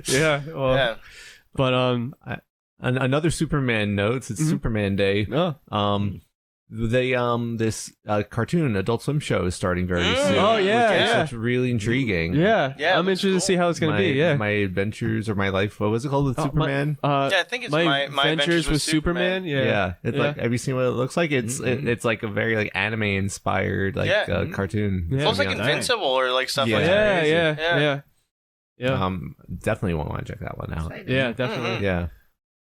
Yeah. Well, Yeah. But another Superman notes. It's Superman Day. Oh. This cartoon Adult Swim show is starting very soon. Oh yeah, which is really intriguing. Yeah, Yeah, I'm interested to see how it's gonna be. Yeah, my adventures or my life. What was it called with Superman? Yeah, I think it's my Adventures with Superman. Yeah, It's like, have you seen what it looks like? It's it's like a very like anime inspired cartoon. Yeah. It looks like Invincible or like stuff like Yeah. that. Yeah. Definitely won't want to check that one out. Yeah, definitely. Yeah,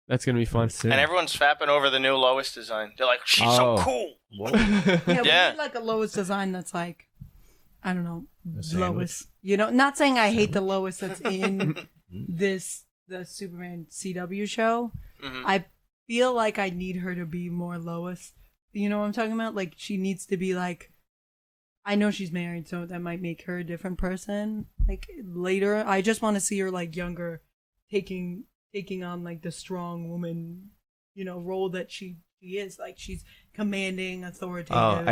That's gonna be fun. soon. And everyone's fapping over the new Lois design. They're like, she's so cool. Yeah, we Yeah. need like a Lois design that's like, I don't know, sandwich. Lois. You know, not saying I hate the Lois that's in the Superman CW show. I feel like I need her to be more Lois. You know what I'm talking about? Like she needs to be like, I know she's married, so that might make her a different person. Like later, I just want to see her like younger, taking on like the strong woman, you know, role that she is. Like she's commanding, authoritative.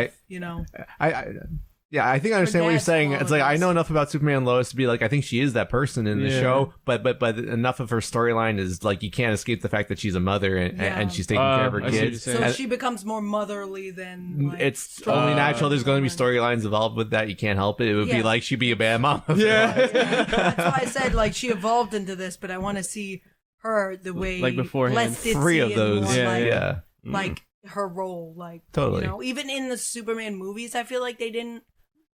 I think I understand what you're dad's saying. It's like I qualities. know enough about Superman and Lois to be like I think she is that person in the show, but enough of her storyline is like you can't escape the fact that she's a mother and she's taking care of her I see what kids. you're So saying. she becomes more motherly than like, It's strong. only natural. There's going to be storylines involved with that. You can't help it. It would be Yes. like she'd be a bad mom. Yeah. That's why I said like she evolved into this, but I want to see her the way Like beforehand. less ditzy Free of and those. more, Yeah, like, yeah. like her role, like Totally. You know, even in the Superman movies, I feel like they didn't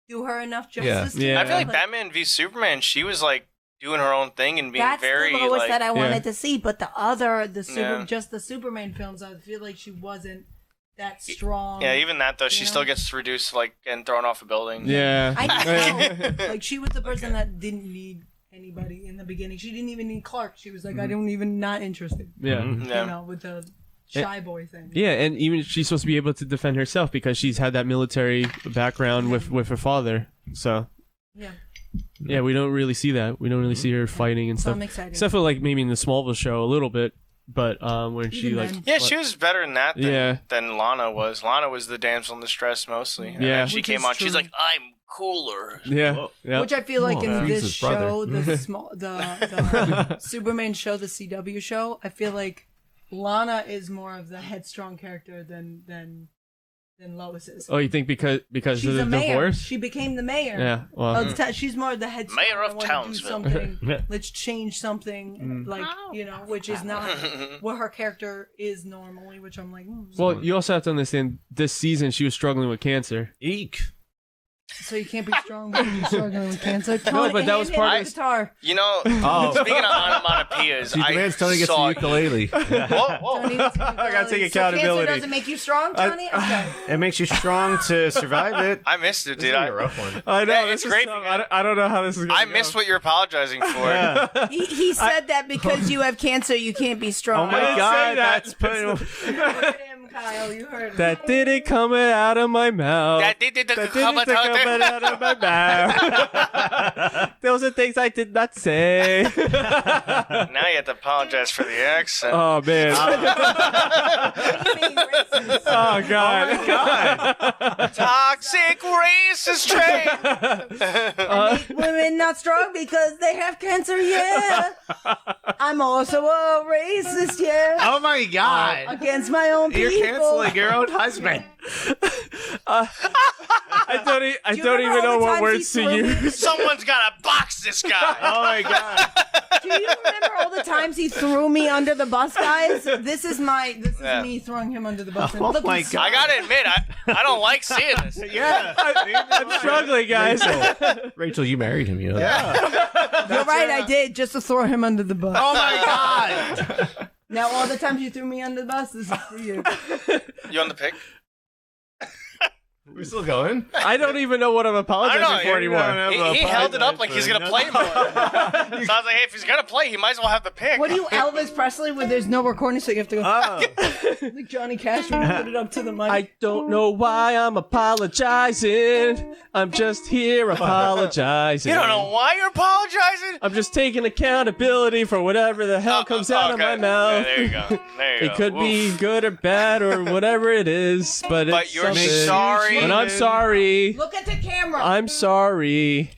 do her enough Yeah. justice. Yeah. I feel like Batman v Superman, she was like doing her own thing and being That's very the Lois like. that I wanted to see, but Yeah. just the Superman films, I feel like she wasn't that strong. Yeah, even that though, she You still know? gets reduced like and thrown off a building. Yeah. I know. Like she was the person that didn't need anybody in the beginning. She didn't even need Clark. She was like, I don't even not interested. Yeah. Yeah. You know, with the shy boy thing. Yeah, and even she's supposed to be able to defend herself because she's had that military background with her father. So Yeah. we don't really see that. We don't really see her fighting and So stuff. I'm excited. Except for like maybe in the Smallville show a little bit, but when she Even like then. Yeah, she was better than that Yeah. than Lana was. Lana was the damsel in distress mostly. And Yeah. then she Which came is on, she's true. like, I'm cooler. yeah. Which I feel like Oh, in Freeze's this brother. show, the Superman show, the CW show, I feel like Lana is more of the headstrong character than Lois is. Oh, you think because She's of the a mayor. divorce? She became the mayor. Yeah. Well, She's more the headstrong. Mayor of I wanna do Townsville. something. Let's change something, like you know, which is not what her character is normally. Which I'm like, well, you also have to understand this season she was struggling with cancer. Eek. So you can't be strong when you're struggling with cancer. No, but that was part of the guitar. You know, Oh. speaking of onomatopoeias, She demands Tony gets the saw ukulele. Whoa. Tony needs to I gotta take So accountability. cancer doesn't make you strong, Tony? Okay. It makes you strong to survive it. I missed it, dude. a rough one. I know. Yeah, this it's is great tough. because- I don't know how this is going I missed what you're apologizing for. Yeah. He said that because you have cancer, you can't be Oh strong. my didn't say God, that. that's putting. You heard him, Kyle. You heard him. That didn't come out of my mouth. That didn't That come didn't come out of my mouth. Those are things I did not say. Now you have to apologize for the accent. Oh man. Oh god. God. Toxic racist train. Women not strong because they have cancer, yeah. I'm also a racist, yeah. Oh my God. Against my own people. You're canceling your own husband. I don't you even remember know all the what times words he to threw me? use. Someone's got to box this guy. Oh my God. Do you remember all the times he threw me under the bus, guys? This is Yeah. Me throwing him under the bus. And Oh look, my he's- God. I gotta admit, I don't like seeing this. Yeah. I'm struggling, guys. Rachel, you married him, you know. You're right, I did, just to throw him under the bus. Oh my God. Now, all the times you threw me under the bus, this is for you. You on the pick? We're still going. I don't even know what I'm apologizing I don't know, for you anymore. He held it up like he's gonna play more. So I was like, hey, if he's gonna play, he might as well have the pick. What are you, Elvis Presley, where there's no recording, so you have to go like Johnny Cash when you put it up to the mic? I don't know why I'm apologizing. I'm just here apologizing. You don't know why you're apologizing? I'm just taking accountability for whatever the hell comes out of my Okay. mouth. Yeah, there you go. There you go. It could be Oof. good or bad or whatever it is, but it's you're something. sorry. And I'm sorry. Look at the camera. I'm sorry.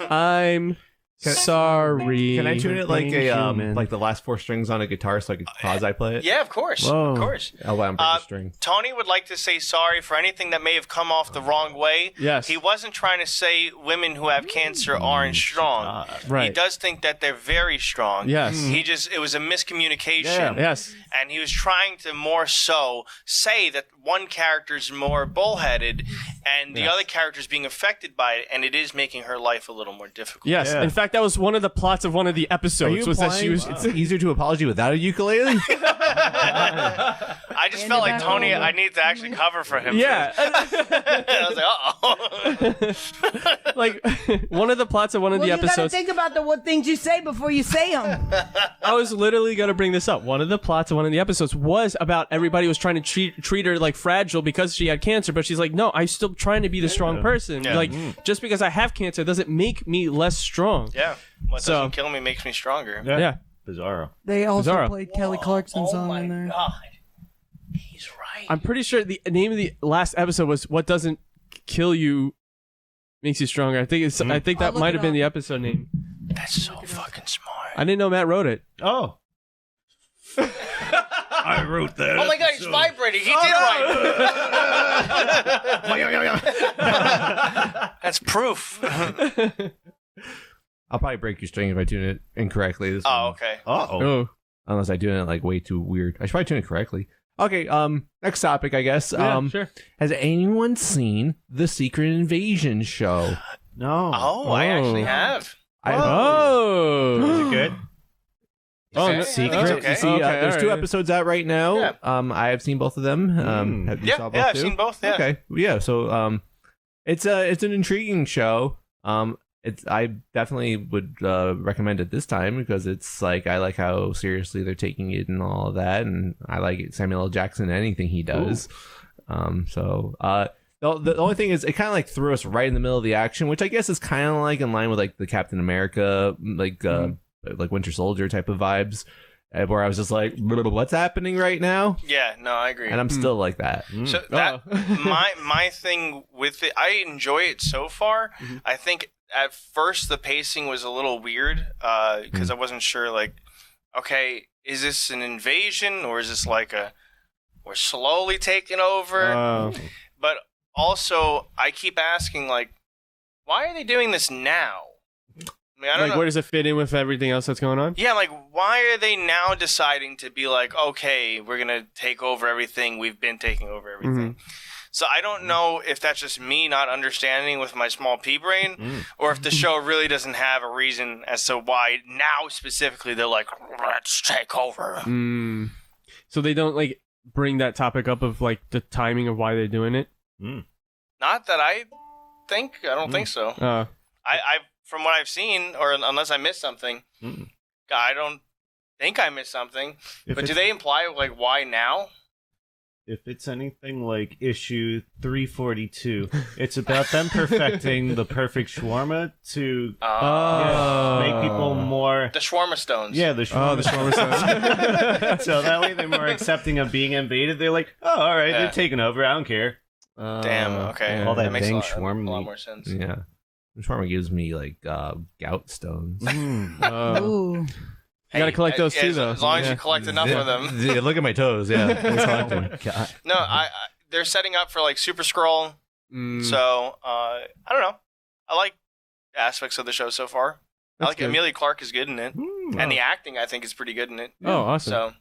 I'm sorry. Can I tune it like Being a human. like the last four strings on a guitar so I could quasi play it? Yeah, of course. Whoa. Of course. Oh, wow, I'm breaking the string. Tony would like to say sorry for anything that may have come off the wrong way. Yes. He wasn't trying to say women who have cancer aren't strong. Right. He does think that they're very strong. Yes. It was a miscommunication. Yeah. Yes. And he was trying to more so say that one character's more bullheaded and the other character's being affected by it, and it is making her life a little more difficult. Yes. Yeah. In fact, that was one of the plots of one of the Are episodes. you Was that she implying was? it's easier to apology without a ukulele? I just felt like Tony, I need to actually cover for him. Yeah. I was like, uh-oh. Like one of the plots of one of Well, the you gotta episodes. think about the what things you say before you say them. I was literally going to bring this up. One of the plots of one of the episodes was about everybody was trying to treat her like fragile because she had cancer, but she's like, no, I'm still trying to be the strong person. Yeah. Like, just because I have cancer doesn't make me less strong. Yeah. What So- doesn't kill me makes me stronger. Yeah. Bizarro. They also Bizarro. played Kelly Clarkson's Oh song my in there. god. He's right. I'm pretty sure the name of the last episode was "What Doesn't Kill You Makes You Stronger." I think I think I'll that look might it have been up. the episode name. That's so fucking smart. I didn't know Matt wrote it. Oh. I wrote that. Oh my god, he's vibrating. He did right. That's proof. I'll probably break your string if I tune it incorrectly. This Oh, one. okay. Uh-oh. Oh, Unless I tune it like way too weird. I should probably tune it correctly. Okay, next topic, I guess. yeah, sure. Has anyone seen the Secret Invasion show? No. Oh, I actually have. Oh, Is it good? Oh, Okay. no- Secret. That's okay. You see, Okay, there's all two right. episodes out right now. Yeah. I have seen both of them. Have you saw both Yeah, I've too? seen both. Yeah. Okay, yeah. So, it's an intriguing show. I definitely would recommend it this time because it's like I like how seriously they're taking it and all of that, and I like Samuel L. Jackson in anything he does. The only thing is it kind of like threw us right in the middle of the action, which I guess is kind of like in line with like the Captain America, like Winter Soldier type of vibes, where I was just like, what's happening right now? Yeah, no, I agree. And I'm still like that. So that my thing with it, I enjoy it so far. I think at first the pacing was a little weird because I wasn't sure. Like, okay, is this an invasion or is this like we're slowly taking over? But also, I keep asking like, why are they doing this now? I mean, I don't like know. where does it fit in with everything else that's going on? Yeah, like, why are they now deciding to be like, okay, we're going to take over everything. We've been taking over everything. So I don't know if that's just me not understanding with my small pea brain, or if the show really doesn't have a reason as to why now specifically they're like, let's take over. So they don't like bring that topic up of like the timing of why they're doing it. Not that I think. I don't think so. I from what I've seen, or unless I missed something, I don't think I missed something. But do they imply like why now? If it's anything like issue 342, it's about them perfecting the perfect shawarma to make people more... The shawarma stones. Yeah, the shawarma, stones. So that way they're more accepting of being invaded. They're like, oh, all right, they're taking over. I don't care. Damn, okay. All that makes dang a shawarma lot meat. more sense. Yeah. Shawarma gives me like gout stones. Ooh. You gotta collect those too, though. As long as you collect enough of them. Yeah, look at my toes. Yeah, I'm collecting. God. No, they're setting up for like Super Scroll. So I don't know. I like aspects of the show so far. I like good. Emilia Clarke is good in it, and the acting I think is pretty good in it. Oh, awesome. So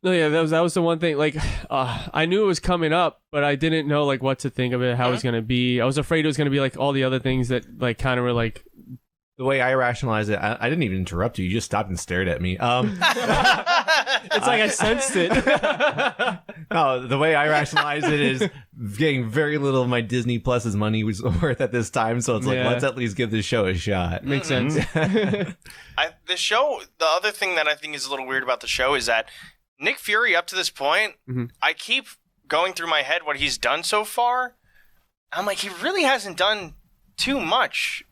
No, yeah, that was the one thing. Like, I knew it was coming up, but I didn't know like what to think of it, how it was gonna be. I was afraid it was gonna be like all the other things that like kind of were like. The way I rationalize it, I didn't even interrupt you. You just stopped and stared at me. It's like I sensed it. No, the way I rationalize it is getting very little of my Disney Plus's money was worth at this time. So it's like, let's at least give this show a shot. Makes sense. the show, the other thing that I think is a little weird about the show is that Nick Fury, up to this point, I keep going through my head what he's done so far. I'm like, he really hasn't done too much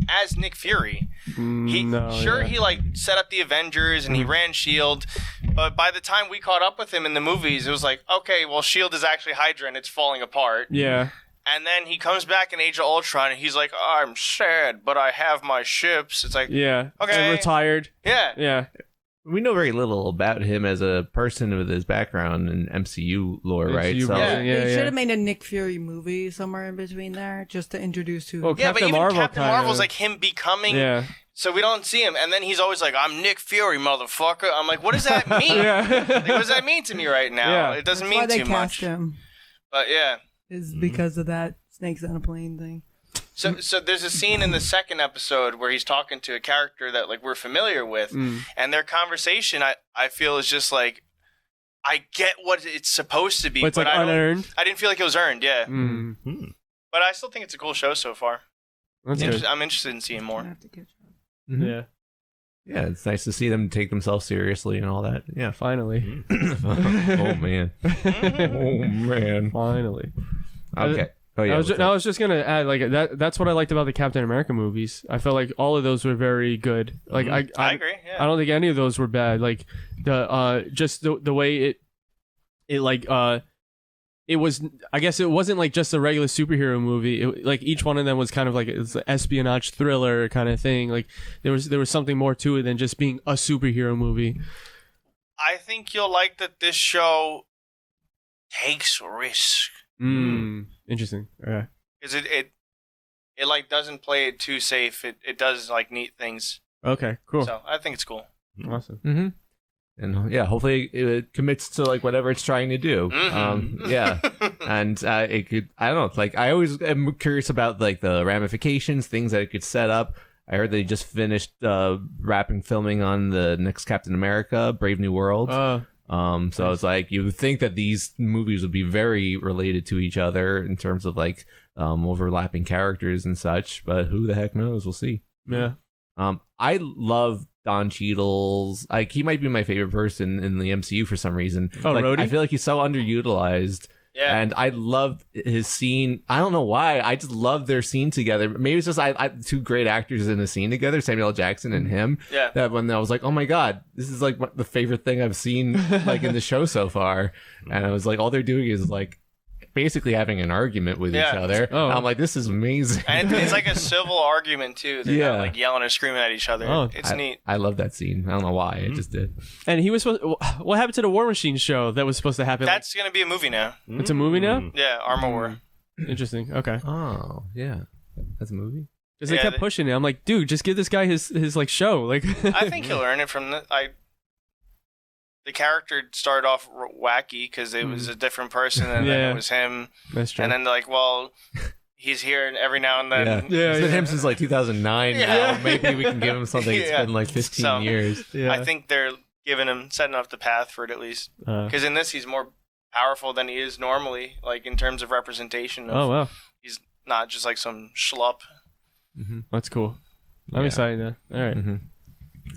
as Nick Fury. He like set up the Avengers and he ran SHIELD, but by the time we caught up with him in the movies, it was like, okay, well, SHIELD is actually Hydra and it's falling apart. Yeah. And then he comes back in Age of Ultron and he's like, I'm sad, but I have my ships. It's like, yeah, okay, and retired. Yeah. We know very little about him as a person with his background in MCU lore, right? MCU, So They should have made a Nick Fury movie somewhere in between there, just to introduce who. Well, Yeah, Captain but even Marvel Captain kinda- Marvel's like him becoming. Yeah. So we don't see him, and then he's always like, "I'm Nick Fury, motherfucker." I'm like, "What does that mean? Yeah. Like, what does that mean to me right now? Yeah. It doesn't That's why mean they too cast much." him But yeah. is because of that snakes on a plane thing. So there's a scene in the second episode where he's talking to a character that like we're familiar with, and their conversation I feel is just like, I get what it's supposed to be, But it's like unearned. I didn't feel like it was earned. Yeah. But I still think it's a cool show so far. That's good. I'm interested in seeing I more. have to catch up. Yeah. yeah, it's nice to see them take themselves seriously and all that. Yeah. Finally. Oh man. Oh man. Finally. Okay. Oh yeah. I was just gonna add like that's what I liked about the Captain America movies. I felt like all of those were very good. Like I agree. Yeah. I don't think any of those were bad. Like the just the way it like it was. I guess it wasn't like just a regular superhero movie. It, like each one of them was kind of like it's an espionage thriller kind of thing. Like there was something more to it than just being a superhero movie. I think you'll like that this show takes risk. Interesting. Okay. Because it like doesn't play it too safe. It does like neat things. Okay. Cool. So I think it's cool. Awesome. Mm-hmm. And yeah, hopefully it commits to like whatever it's trying to do. Yeah, and it could. I don't know. Like I always am curious about like the ramifications, things that it could set up. I heard they just finished wrapping filming on the next Captain America, Brave New World. So it's like you would think that these movies would be very related to each other in terms of like overlapping characters and such, but who the heck knows? We'll see. Yeah. I love Don Cheadle's. Like he might be my favorite person in the MCU for some reason. Oh, like, Rhodey? I feel like he's so underutilized. Yeah. And I loved his scene. I don't know why. I just love their scene together. Maybe it's just I two great actors in a scene together, Samuel L. Jackson and him. Yeah. That when I was like, oh my God, this is like the favorite thing I've seen like in the show so far. And I was like, all they're doing is like basically having an argument with each other. Oh. I'm like, this is amazing. And it's like a civil argument too. They're not like yelling or screaming at each other. Oh. It's neat. I love that scene. I don't know why. I just did. And he was supposed. What happened to the War Machine show that was supposed to happen? That's gonna be a movie now. It's a movie now. Yeah, Armor War. Interesting. Okay. Oh, yeah. That's a movie? Because they kept pushing it. I'm like, dude, just give this guy his like show. Like, I think he'll earn it from the. the character started off wacky because it was a different person, and then it was him. That's true. And then they're like, well, he's here every now and then. Yeah, it's been him since like 2009 now. Maybe we can give him something. It's been like 15 years. Yeah. I think they're setting up the path for it at least. Because in this, he's more powerful than he is normally, like in terms of representation. Oh, wow. He's not just like some schlup. That's cool. I'm excited now. All right.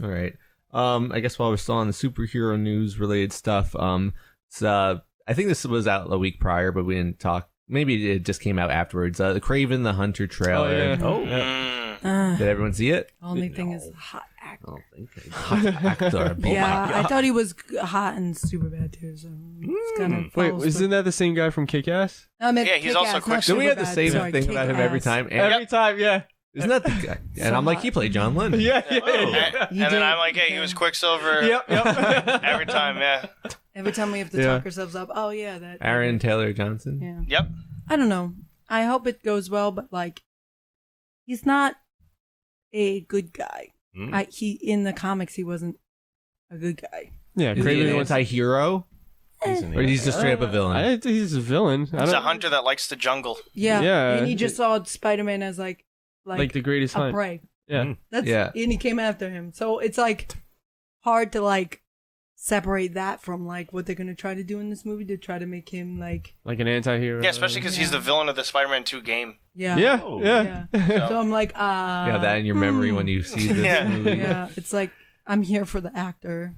All right. I guess while we're still on the superhero news related stuff, so I think this was out a week prior, but we didn't talk. Maybe it just came out afterwards. The Kraven the Hunter trailer. Oh, yeah. Did everyone see it? Only thing is hot actor. I don't think I did. Hot actor. Yeah, I thought he was hot and super bad too. So it's kind of Wait, isn't that the same guy from Kick-Ass? I mean, Yeah, he's also Kick-Ass, quick. not Don't we have the Superbad, same sorry, thing about him every Kick-Ass. time? Every time, yeah. Isn't that the guy? And I'm like, he played John Lennon. Yeah. And then did? I'm like, hey, he was Quicksilver Yep. every time, Every time we have to talk ourselves up, oh yeah, that Aaron Taylor Johnson. Yeah. Yep. I don't know. I hope it goes well, but like, he's not a good guy. He in the comics, he wasn't a good guy. Yeah, Is he an Kraven. anti-hero? Or he's just straight up a villain? He's a villain. He's a hunter that likes the jungle. Yeah, Yeah. and he just saw Spider-Man as like like the greatest a hunt. prey. Yeah. That's Yeah. and he came after him. So it's like hard to like separate that from like what they're gonna try to do in this movie to try to make him like Like an anti-hero. Yeah, especially because he's the villain of the Spider-Man 2 game. Yeah. Oh. Yeah. So I'm like, You have that in your memory when you see this Yeah. movie. yeah, it's like I'm here for the actor.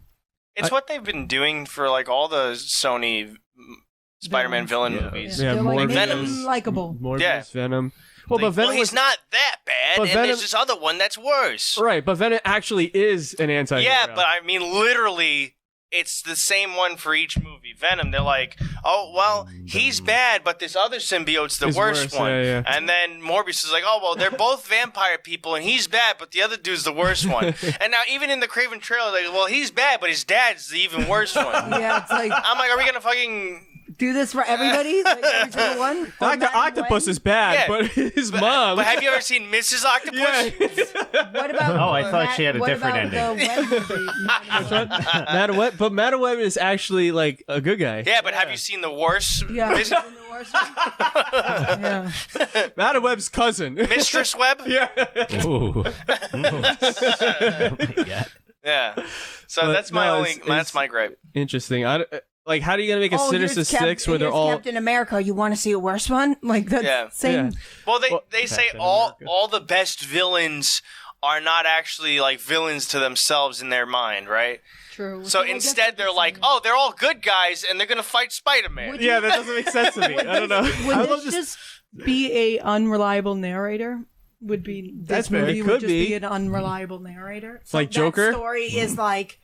It's what they've been doing for like all the Sony Spider-Man villain movies. Yeah, They're more like making Venom's- him likable. Morbius, Venom. Well, Like, but Venom he's was not that bad, but and Venom- there's this other one that's worse. right, but Venom actually is an anti-hero. Yeah, but I mean, literally, it's the same one for each movie. Venom, they're like, oh, well, he's bad, but this other symbiote's the Is worst worse, one. yeah. And then Morbius is like, oh, well, they're both vampire people, and he's bad, but the other dude's the worst one. And now, even in the Craven trailer, like, well, he's bad, but his dad's the even worse one. Yeah, it's like I'm like, are we going to fucking... do this for everybody, like every single one. Or Dr. Matt Octopus Wayne? is bad, Yeah. but his mom. But have you ever seen Mrs. Octopus? What about? Oh, I thought she had a what different about ending. The Web movie? Madaweb, but Madaweb is actually like a good guy. Yeah, but have you seen the worst? Yeah, Mis- the worst one. Yeah. Madaweb's cousin. Mistress Web? yeah. Ooh. Yeah. Yeah. So But that's my no, only. it's- That's my gripe. Interesting. Like, how are you gonna make a Oh, Sinister here's Cap- Six where they're here's all? Captain America. You want to see a worse one? Like that's Yeah. same. Yeah. Well, they Well, they say Captain all America. the best villains are not actually like villains to themselves in their mind, right? True. So I guess instead, they're that's like, the oh, they're all good guys, and they're gonna fight Spider-Man. Would Yeah, that doesn't make sense to me. I don't know. same. Would this just be a unreliable narrator? Would be this That's fair. movie It would could just be. be an unreliable narrator? Like That Joker. story is like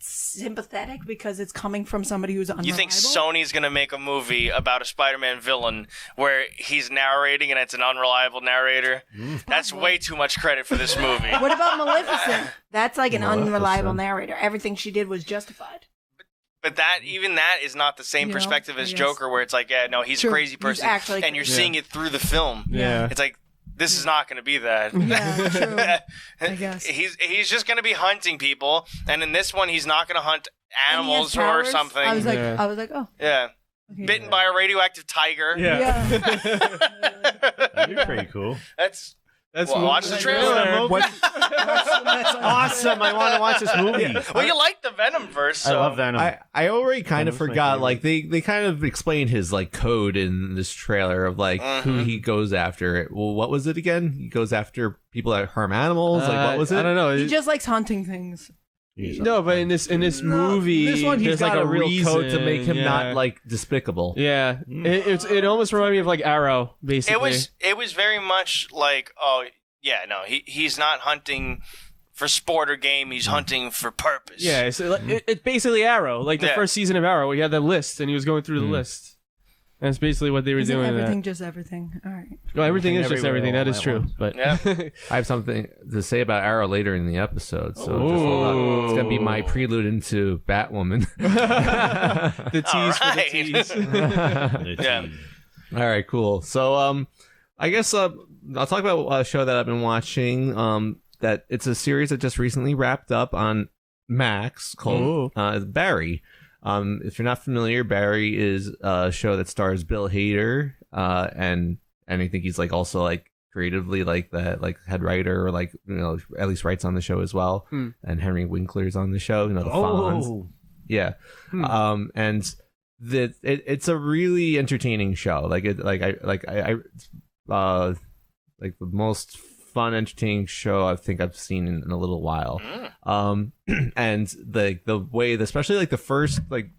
sympathetic Because it's coming from somebody who's unreliable. You think Sony's gonna make a movie about a Spider-Man villain where he's narrating and it's an unreliable narrator? That's way too much credit for this movie. What about Maleficent? That's like an Maleficent. unreliable narrator. Everything she did was justified. But even that is not the same You know, perspective I as guess. Joker, where it's like, yeah, no, he's True. a crazy He's person, actually and you're crazy. seeing it through the film. Yeah. It's like, this is not going to be that. Yeah, true. I guess. He's just going to be hunting people, and in this one, he's not going to hunt And he has animals or powers? something. I was like, Yeah. oh, yeah, okay. bitten by a radioactive tiger. Yeah. That'd be pretty cool. That's That's Well, watch the trailer. What? Awesome! I want to watch this movie. well, you like the Venom verse. I So. love Venom. I already kind of Venom's my forgot. favorite. Like they kind of explained his like code in this trailer of like who he goes after. Well, what was it again? He goes after people that harm animals. Like what was it? I don't know. He just likes hunting things. No, but in this movie, This one, he's there's got like a real reason, code to make him yeah. not like despicable. Yeah, it almost reminded me of like Arrow, basically. It was very much like, oh yeah, no, he's not hunting for sport or game. He's hunting for purpose. Yeah, so it's basically Arrow, like the Yeah. first season of Arrow. He had the list, and he was going through the list. That's basically what they were Isn't doing. in everything that. just everything? All right. Well, everything is just Everywhere everything. That all is at true. once. But Yeah. I have something to say about Arrow later in the episode, so just hold on. It's gonna be my prelude into Batwoman. the tease for the tease. Yeah. All right, cool. So, I guess I'll talk about a show that I've been watching. That it's a series that just recently wrapped up on Max called Barry. If you're not familiar, Barry is a show that stars Bill Hader, and I think he's like also like creatively like the like head writer or like at least writes on the show as well. And Henry Winkler's on the show. The Fonz. Yeah. And it's a really entertaining show. Like the most fun, entertaining show I think I've seen in a little while. And the way, especially like the first like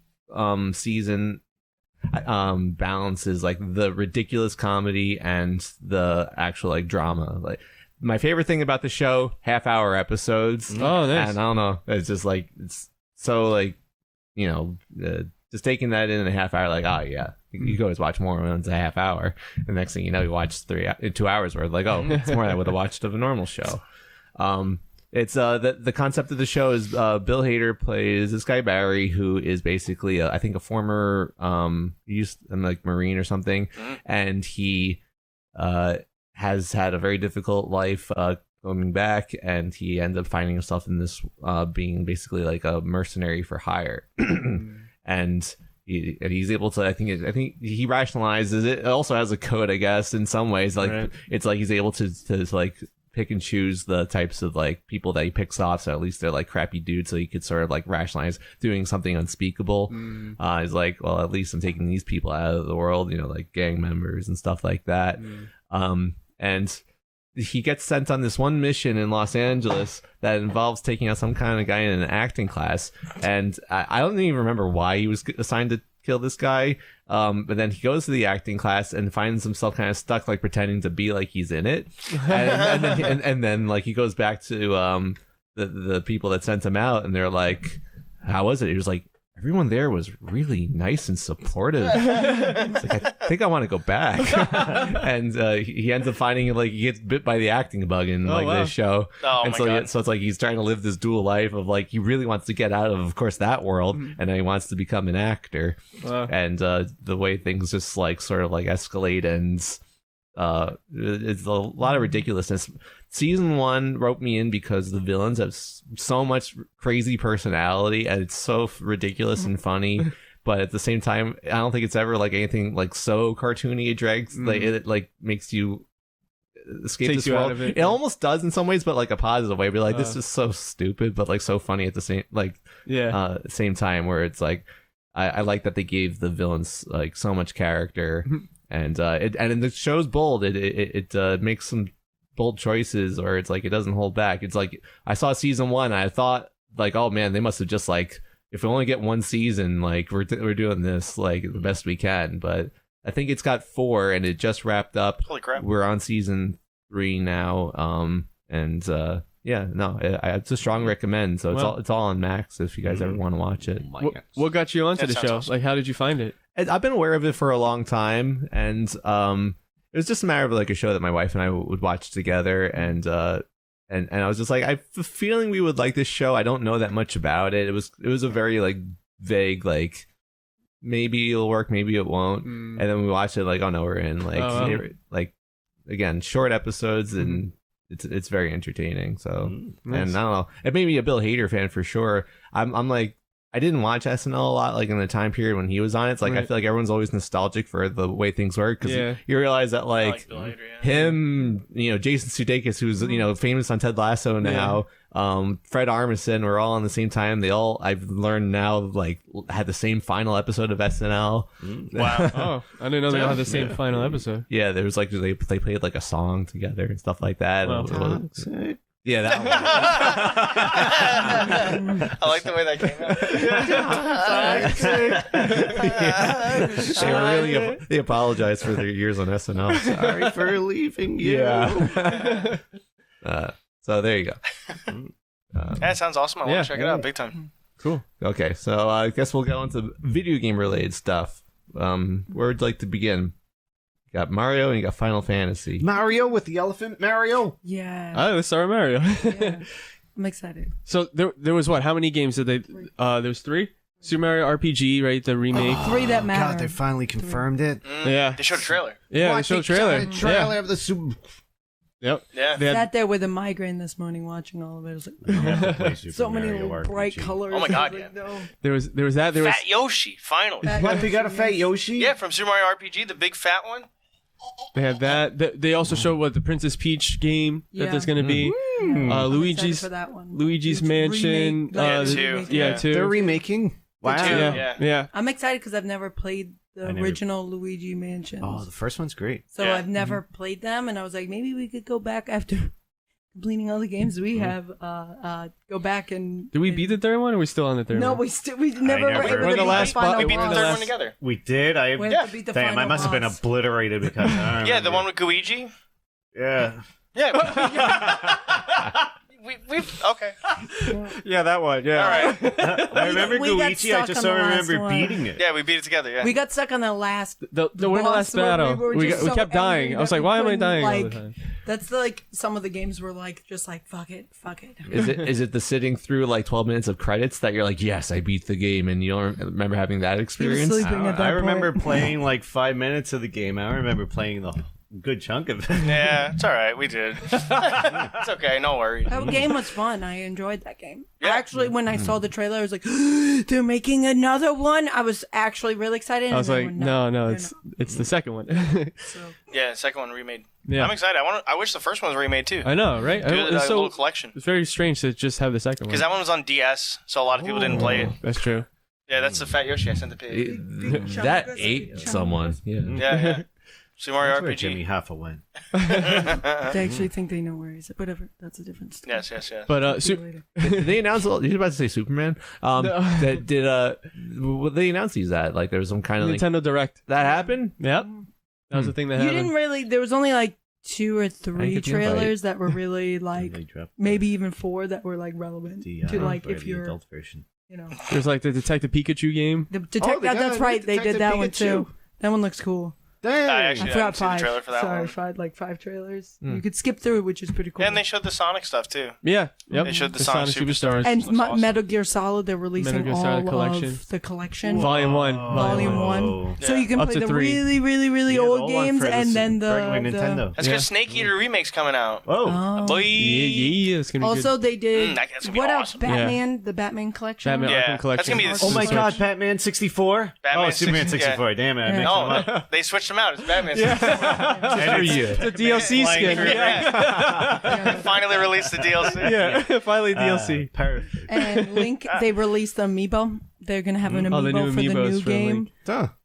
season, balances like the ridiculous comedy and the actual like drama. Like my favorite thing about the show, half-hour episodes. Oh, nice. And I don't know, it's just like it's so like just taking that in a half hour, like, oh yeah, you can always watch more when it's a half hour. The next thing you know, you watch 2 hours worth. Like, oh, it's more than I would have watched of a normal show. It's the concept of the show is Bill Hader plays this guy Barry, who is basically I think a former like Marine or something, and he has had a very difficult life coming back, and he ends up finding himself in this being basically like a mercenary for hire. And he's able to, I think he rationalizes it. It also has a code, I guess, in some ways. Like it's like he's able to like pick and choose the types of like people that he picks off, so at least they're like crappy dudes, so he could sort of like rationalize doing something unspeakable. He's like, well, at least I'm taking these people out of the world, like gang members and stuff like that. And he gets sent on this one mission in Los Angeles that involves taking out some kind of guy in an acting class. And I don't even remember why he was assigned to kill this guy. But then he goes to the acting class and finds himself kind of stuck, like pretending to be like he's in it. And then like he goes back to the people that sent him out, and they're like, how was it? He was like, everyone there was really nice and supportive. It's like, I think I want to go back. And he ends up finding like he gets bit by the acting bug in this show. And so it's like he's trying to live this dual life of like he really wants to get out of course that world, and then he wants to become an actor. And the way things just like sort of like escalate, and it's a lot of ridiculousness. Season 1 roped me in because the villains have so much crazy personality, and it's so ridiculous and funny. But at the same time, I don't think it's ever like anything like so cartoony. It drags like it like makes you escape this world. It almost does in some ways, but like a positive way. Be like, this is so stupid, but like so funny at the same time. Where it's like I like that they gave the villains like so much character. And the show's bold. It makes some bold choices, or it's like it doesn't hold back. It's like I saw season 1, and I thought like, oh man, they must have just like, if we only get one season, like we're doing this like the best we can. But I think it's got 4, and it just wrapped up. Holy crap! We're on season 3 now. It's a strong recommend. So it's all on Max if you guys ever want to watch it. What got you onto the show? Awesome. Like, how did you find it? I've been aware of it for a long time, and it was just a matter of like a show that my wife and I would watch together, and I was just like, I have a feeling we would like this show. I don't know that much about it. It was a very like vague, like maybe it'll work, maybe it won't, and then we watched it like, oh no, we're in. Like again, short episodes, and it's very entertaining. So nice. And I don't know, it made me a Bill Hader fan for sure. I'm like, I didn't watch SNL a lot, like in the time period when he was on it. It's like I feel like everyone's always nostalgic for the way things work, because you realize that like Bill Hader, him, Jason Sudeikis, who's famous on Ted Lasso now, Fred Armisen, were all on the same time. They all, I've learned now, like had the same final episode of SNL. Wow! Oh, I didn't know they all had the same final episode. Yeah, there was like they played like a song together and stuff like that. Toxic. Yeah, that one. I like the way that came out. They apologized for their years on SNL. Sorry for leaving you. Yeah. So there you go. That sounds awesome. I want to check it out big time. Cool. Okay, so I guess we'll go into video game related stuff. Where would you like to begin? You got Mario and you got Final Fantasy. Mario with the elephant Mario. Yeah. Oh, let's start with Mario. Yeah. I'm excited. So there was what? How many games did they? There was 3. Super Mario RPG, right? The remake. 3 that matter. God, they finally confirmed it. Yeah. They showed a trailer. Yeah, they showed a trailer. Trailer of the Super. Yep. Yeah. They had- Sat there with a migraine this morning watching all of it. I was You have to play like, Super so many Mario little RPG. bright colors. Oh my God, I was like, yeah. no. there was that. There was Fat Yoshi, finally. Fat What, they got a Yoshi, fat yes. Yoshi? Yeah, from Super Mario RPG, the big fat one. they had that. They also showed what the Princess Peach game Yeah. that there's gonna be. I'm excited Luigi's for that one. Luigi's Huge Mansion. remake, like, Yeah, the two. remake. Yeah, two. They're remaking. Wow. Two. Yeah. Yeah. I'm excited because I've never played the I never- original Luigi Mansions. Oh, the first one's great. So Yeah. I've never played them, and I was like, maybe we could go back after completing all the games we have. Go back and. Did we beat the third one, or are we still on the third No, one? we never never- were able We're to the beat last the final bo- We beat the boss. third last- one together. We did. We have to beat the Damn, I final must have been boss. obliterated because. I don't Yeah, the remember. one with Luigi. Yeah. Yeah. We've okay. Yeah, that one. Yeah. All right. I remember we got Luigi. I stuck just on don't the last remember one. beating it. Yeah, we beat it together. Yeah. We got stuck on the last. We're in the last boss where battle. were We just we so kept dying. angry I was that like, we why am I couldn't, dying all the like- time? That's like some of the games were like just like fuck it. Is it the sitting through like 12 minutes of credits that you're like, yes, I beat the game, and you don't remember having that experience? sleeping at that I remember point. playing like 5 minutes of the game. I remember playing the good chunk of it. Yeah, it's all right. We did. It's okay. No worries. That game was fun. I enjoyed that game. Yeah. Actually, when I saw the trailer, I was like, "They're making another one." I was actually really excited. I was and like, then we're no, they're it's the second one. not. So, Yeah, second one remade. Yeah. I'm excited. I wish the first one was remade too. I know, right? Do It's a so little collection. it's very strange to just have the second one. Because that one was on DS, so a lot of people didn't play it. That's true. Yeah, that's the Fat Yoshi I sent to pig. That ate someone. Yeah. Yeah, yeah. Super Mario That's where Jimmy RPG. Hoffa went. they actually think they know where he's at. Whatever. That's a different story. Yes, yes, yes. But See you later. Did they announce? You were about to say Superman. That did. What they announced these at? Like there was some kind of like, Nintendo Direct. that happened. Yep. That was the thing that You happened. didn't really. There was only like 2 or 3 get the trailers that were really like, They dropped maybe even 4 that were like relevant the, to like for if the you're, adult version. you know, There's like the Detective Pikachu game. the detect. they got That's a right. They did Detective that one Pikachu. too. That one looks cool. Dang. I actually I forgot haven't seen the 5. trailer for that Sorry, one. 5 like 5 trailers. You could skip through it, which is pretty cool. Yeah, and they showed the Sonic stuff too. Yeah. Yep. They showed the Sonic Superstars. And Looks awesome. Metal Gear Solid, they're releasing Metal Gear all Solid collection. of the collection. Volume 1. Volume 1. So Yeah. you can Up play to the 3. really, really, really Yeah, the old old one games for the and then the regular Nintendo. That's because Snake Eater remake's coming out. Oh. Oh. Boy. Yeah, it's gonna be Also, they did that's gonna be what else? awesome. Batman, the Batman collection. Batman Yeah, Arkham that's Collection. gonna be the Oh my Switch. God, Batman 64? Batman oh, Superman 60, yeah. 64. Damn it. I Yeah. mixed them up. No, they switched them out. It's Batman. 64. And it's- The DLC skin. Yeah. Finally released the DLC. Yeah. Finally DLC. Perfect. And Link, they released the amiibo. They're gonna have an Oh, the amiibo new for the amiibos new for game.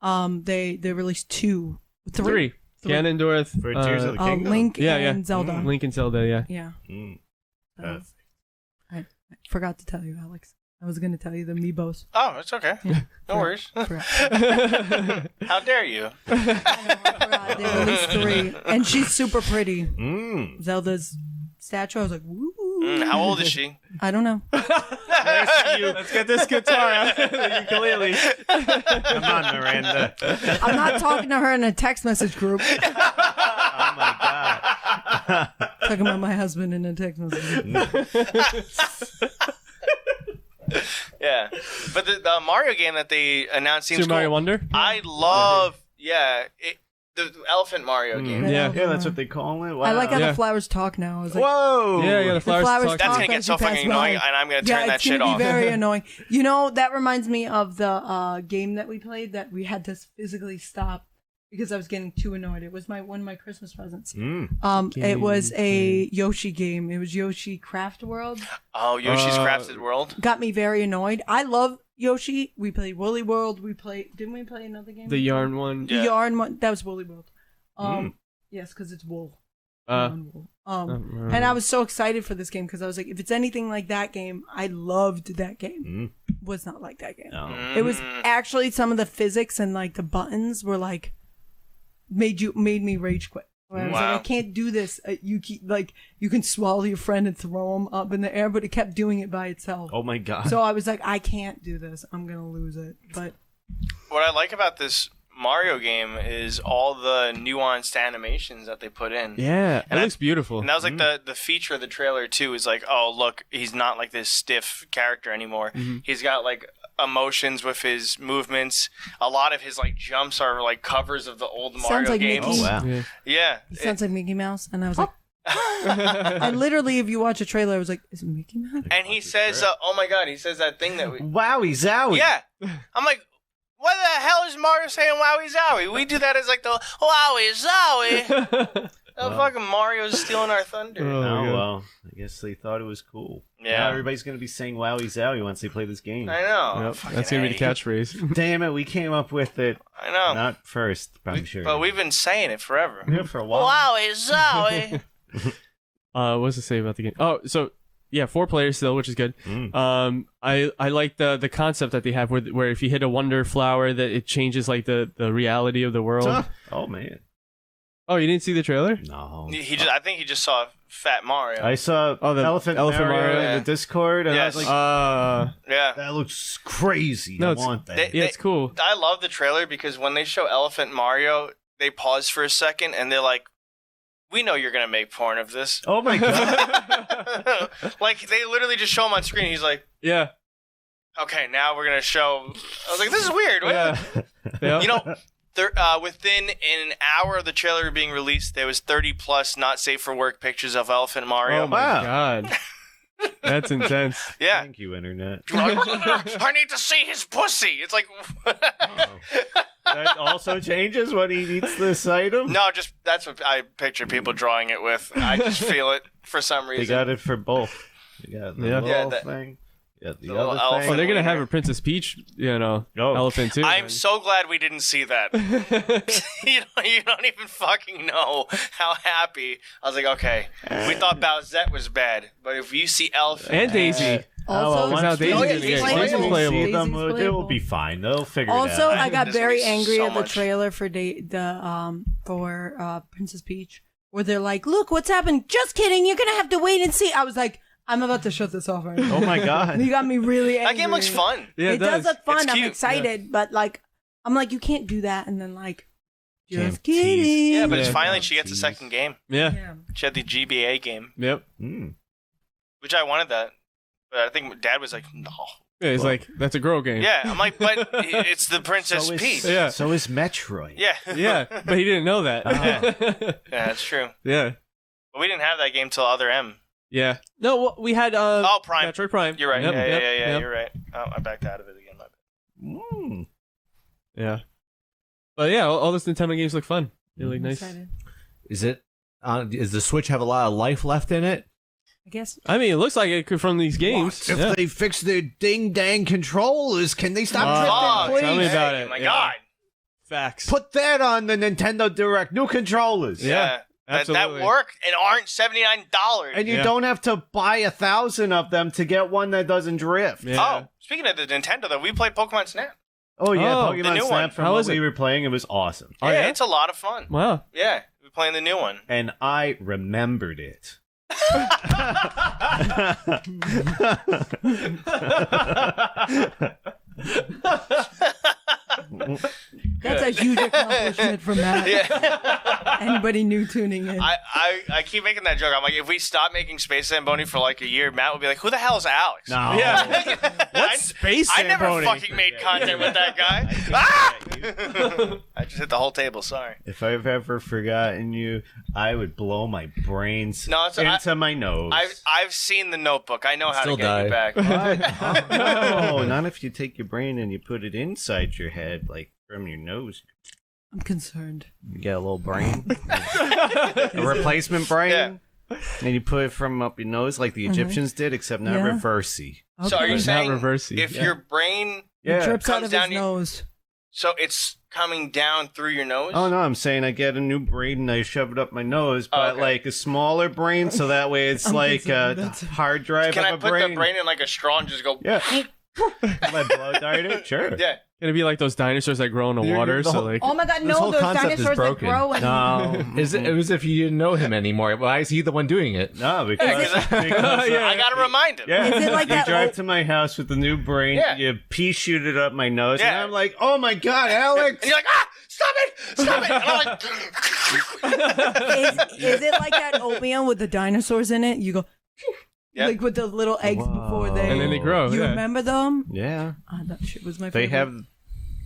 Link. They released 2, 3. Ganondorf. For Tears of the Kingdom. Link Yeah, yeah. and Zelda. Link and Zelda, yeah. Yeah. Mm. I forgot to tell you, Alex. I was gonna tell you the amiibos. Oh, it's okay. Yeah. No worries. Forgot. How dare you? I forgot. They released 3, and she's super pretty. Mm. Zelda's statue. I was like, woo. How old is she? I don't know. Let's get this guitar out. The ukulele. Come on, Miranda. I'm not talking to her in a text message group. Oh my God. Talking about my husband in a text message group. Yeah, but the Mario game that they announced seems Super Mario cool. Wonder? I love, the Elephant Mario game. Yeah. Yeah, that's what they call it. Wow. I like how Yeah. the flowers talk now. I was like, Whoa. Yeah, the flowers, flowers talk. That's talk gonna get as so you pass fucking annoying, by. and I'm gonna turn that it's shit gonna off. be very annoying. You know, that reminds me of the game that we played that we had to physically stop because I was getting too annoyed. It was one of my Christmas presents. Mm. It was a Yoshi game. It was Yoshi Craft World. Oh, Yoshi's Crafted World. Got me very annoyed. I love Yoshi. We played Woolly World. Didn't we play another game? The yarn one. The Yeah. yarn one. That was Woolly World. Yes, because it's wool. Yarn wool. And I was so excited for this game because I was like, if it's anything like that game, I loved that game. Was not like that game. No. It was actually some of the physics and like the buttons were like made me rage quit. Where I was Wow. like, I can't do this. You keep like you can swallow your friend and throw him up in the air, but it kept doing it by itself. Oh my God. So I was like, I can't do this. I'm gonna lose it. But What I like about this Mario game is all the nuanced animations that they put in. Yeah, And it looks beautiful. And that was like the feature of the trailer too. Is like, oh look, he's not like this stiff character anymore. He's got like emotions with his movements. A lot of his like jumps are like covers of the old Mario like games. Mickey. Oh wow. Yeah. Yeah, it sounds like Mickey Mouse, and I was like, I literally, if you watch a trailer, I was like, is it Mickey Mouse? And he says, "Oh my God!" He says that thing that we. Wowie zowie. Yeah, I'm like, what the hell is Mario saying? Wowie zowie. We do that as like the wowie zowie. Fucking Mario's stealing our thunder. Oh, well. I guess they thought it was cool. Yeah. Now everybody's going to be saying wowie zowie once they play this game. I know. Yep, Fucking that's gonna be the A. catchphrase. Damn it, we came up with it. I know. Not first, I'm sure. But we've been saying it forever. Yeah, for a while. Wowie zowie. What was to say about the game? Oh, so yeah, 4 players still, which is good. Mm. I like the concept that they have where if you hit a wonder flower, that it changes like the reality of the world. Oh, man. Oh, you didn't see the trailer? No. I think he just saw Fat Mario. I saw the Elephant Elephant Mario Mario, in the Discord, and Yes. I was like, Yeah. that looks crazy. No, I it's- want that. Yeah, it's cool. I love the trailer because when they show Elephant Mario, they pause for a second and they're like, "We know you're gonna make porn of this." Oh, my God. Like they literally just show him on screen. He's like, Yeah. "Okay, now we're gonna show." I was like, "This is weird." What? Yeah. Yeah. You know, within an hour of the trailer being released, there was 30 plus not safe for work pictures of Elephant Mario. Oh my Wow. God. That's intense. Yeah. Thank you, Internet. I need to see his pussy. It's like, That also changes when he eats this item? no, just that's what I picture people drawing it with. I just feel it for some They reason. got it for both. They got the Yeah. little Yeah, that- thing. Yeah, the the little other elephant. thing. Oh, they're gonna have a Princess Peach, elephant too. I'm so glad we didn't see that. you don't even fucking know how happy. I was like, okay, we thought Bowsette was bad, but if you see Elephant, and Daisy. Also, once now we Daisy's gonna see get- them, Daisy's playable. see them, Daisy's it will be fine. They'll figure Also, it out. I got This very movie's angry so at the much. trailer for Princess Peach, where they're like, "Look, what's happened?" Just kidding. You're gonna have to wait and see. I was like, I'm about to shut this off right now. Oh, my God. You got me really angry. that game looks fun. Yeah, It does look fun. It's I'm cute. excited, but like, I'm like, you can't do that, and then like, Can't just tease. kidding. Yeah, but it's Yeah. finally she gets a second game. Yeah. Yeah. She had the GBA game, Yep. Mm. which I wanted that, but I think Dad was like, no. Yeah, he's like, that's a girl game. Yeah, I'm like, but it's the Princess So is, Peach. Yeah. So is Metroid. Yeah, Yeah, but he didn't know that. yeah, that's true. Yeah. But we didn't have that game till Other M. Yeah. No, well, we had Prime. Metroid Prime. You're right. Yep, yeah, yep, yeah, yep. you're right. Oh, I backed out of it again. My bad. Mm. Yeah. But yeah, all those Nintendo games look fun. They look I'm nice. excited. Is the Switch have a lot of life left in it? I guess. I mean, it looks like it could from these games. If Yeah. they fix their ding-dang controllers, can they stop Oh, drifting, tell me please? about hey, it. My Yeah. God. Facts. Put that on the Nintendo Direct. New controllers. Yeah, That absolutely. work and aren't $79. And you Yeah. don't have to buy 1,000 of them to get one that doesn't drift. Yeah. Oh, speaking of the Nintendo, though, we played Pokemon Snap. Oh, yeah. Oh, the Pokemon new Snap one. from How what is we it? were playing. It was awesome. Oh, yeah, yeah? it's a lot of fun. Wow. Yeah, we're playing the new one. And I remembered it. That's a huge accomplishment for Matt. Yeah. Anybody new tuning in? I keep making that joke. I'm like, if we stop making Space Zamboni for like a year, Matt would be like, who the hell is Alex? No. Yeah. What's Space I never Zamboni? fucking made content with that guy. Ah! I just hit the whole table. Sorry. If I've ever forgotten you, I would blow my brains No, it's- into my nose. I've seen the Notebook. I know how Still to get die. you back. What? No, not if you take your brain and you put it inside your head, like from your nose. I'm concerned. You get a little brain, a replacement brain, Yeah. and you put it from up your nose like the Egyptians did, except not Yeah. reversey. So are you Not saying reversey. if Yeah. your brain, Yeah. Drips out Comes of his down your- nose. so it's coming down through your nose? Oh no, I'm saying I get a new brain and I shove it up my nose, but okay. like a smaller brain, so that way it's I'm like a concerned. That's- hard drive Can of I a put brain. the brain in like a straw and just go? Yeah. Let blow dart it? Sure. Yeah. It'd be like those dinosaurs that grow in the You're- water. the So whole- like, Oh my god, This no, whole those concept is dinosaurs that broken. grow and No. It was if you didn't know him anymore. Why is he the one doing it? No, because, Yeah. I gotta remind him. yeah. Is it like you that drive old- to my house with the new brain, Yeah. you pea shoot it up my nose, and Yeah. I'm like, oh my god, Alex! And you're like, stop it, stop it. And I'm like, is it like that oatmeal with the dinosaurs in it? You go Yeah. like with the little eggs before they. and then they grow. You yeah. remember them? Yeah. That shit was my They favorite. have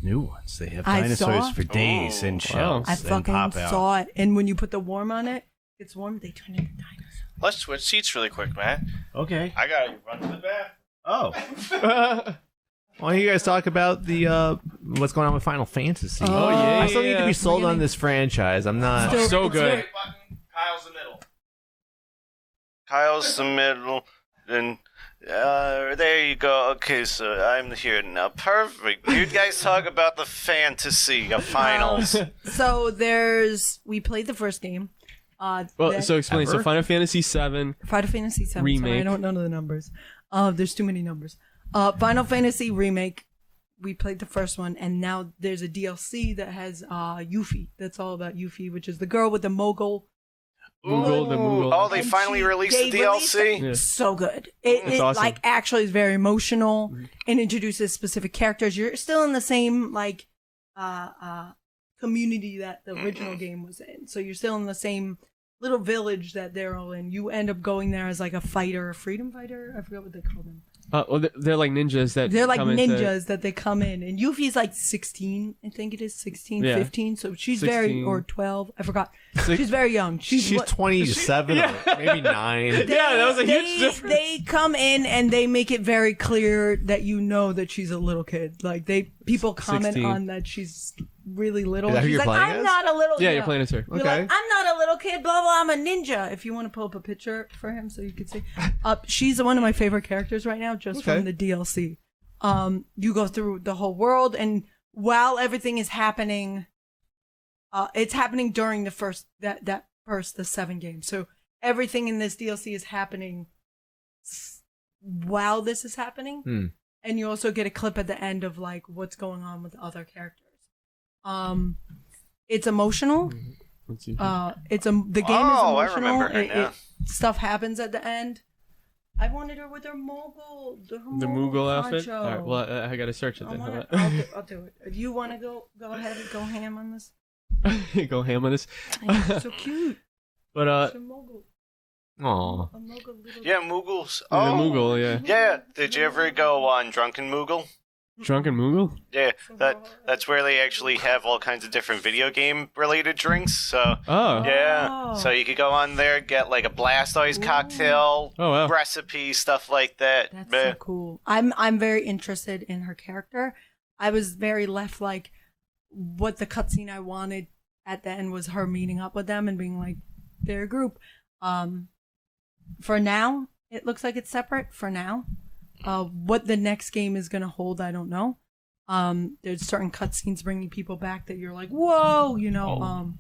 new ones. They have I dinosaurs saw- for days Oh, and shells. I and fucking pop out. saw it, and when you put the worm on it, gets warm, they turn into dinosaurs. Let's switch seats really quick, man. Okay. I gotta run to the bath. Oh. Why don't you guys talk about the what's going on with Final Fantasy? Oh, yeah, I still need to be sold We're on getting- this franchise. I'm not. Still- So good. Kyle's the middle. Kyle's the middle. And there you go. Okay, so I'm here now. Perfect. You guys talk about the fantasy of finals. So we played the first game. Well, that- so explain. So Ever? Final Fantasy 7. Final Fantasy 7. Remake. Sorry, I don't know the numbers. There's too many numbers. Final Fantasy Remake. We played the first one, and now there's a DLC that has Yuffie. That's all about Yuffie, which is the girl with the mogul. Moogle, the Moogle. Oh, they And finally released the they released DLC? it. Yeah. So good. It awesome. like actually is very emotional and introduces specific characters. You're still in the same like community that the original game was in. So you're still in the same little village that they're all in. You end up going there as like a fighter, a freedom fighter. I forgot what they call them. Well, they're like ninjas that They're like come into- ninjas that they come in. And Yuffie's like 16, I think it is 16, Yeah. 15. So she's 16. very, or 12. I forgot. Six- She's very young. She's what- 27, or maybe 9. Yeah, that was a huge difference. They come in and they make it very clear that you know that she's a little kid. Like people comment 16. on that she's really little. Is that who She's you're like, playing I'm as? not a little. Yeah, you're playing as her. You're Okay. like, I'm not a little kid. Blah blah. I'm a ninja. If you want to pull up a picture for him so you can see, she's one of my favorite characters right now, just Okay. from the DLC. You go through the whole world, and while everything is happening, it's happening during the first the 7 games. So everything in this DLC is happening while this is happening. Hmm. And you also get a clip at the end of like what's going on with the other characters. It's emotional. Let's see. The game Oh, I is emotional. remember her now. Stuff happens at the end. I wanted her with her mogul, The Moogle outfit? poncho. All right, well, I gotta search it then. I'll do it. Do you want to go ahead and go ham on this? Go ham on this. It's so cute. But, She's a mogul. Aw. A mogul little. Yeah, Moogles. the Oh, Moogle, yeah. yeah. Did you ever go on Drunken Moogle? Drunken Moogle? Yeah, that's where they actually have all kinds of different video game related drinks. So Oh. yeah, Oh. so you could go on there, get like a Blastoise cocktail Oh, wow. recipe, stuff like that. That's Meh. so cool. I'm very interested in her character. I was very left like what the cutscene I wanted at the end was her meeting up with them and being like they're a group. For now, it looks like it's separate. For now, what the next game is gonna hold, I don't know. There's certain cutscenes bringing people back that you're like, whoa, you know.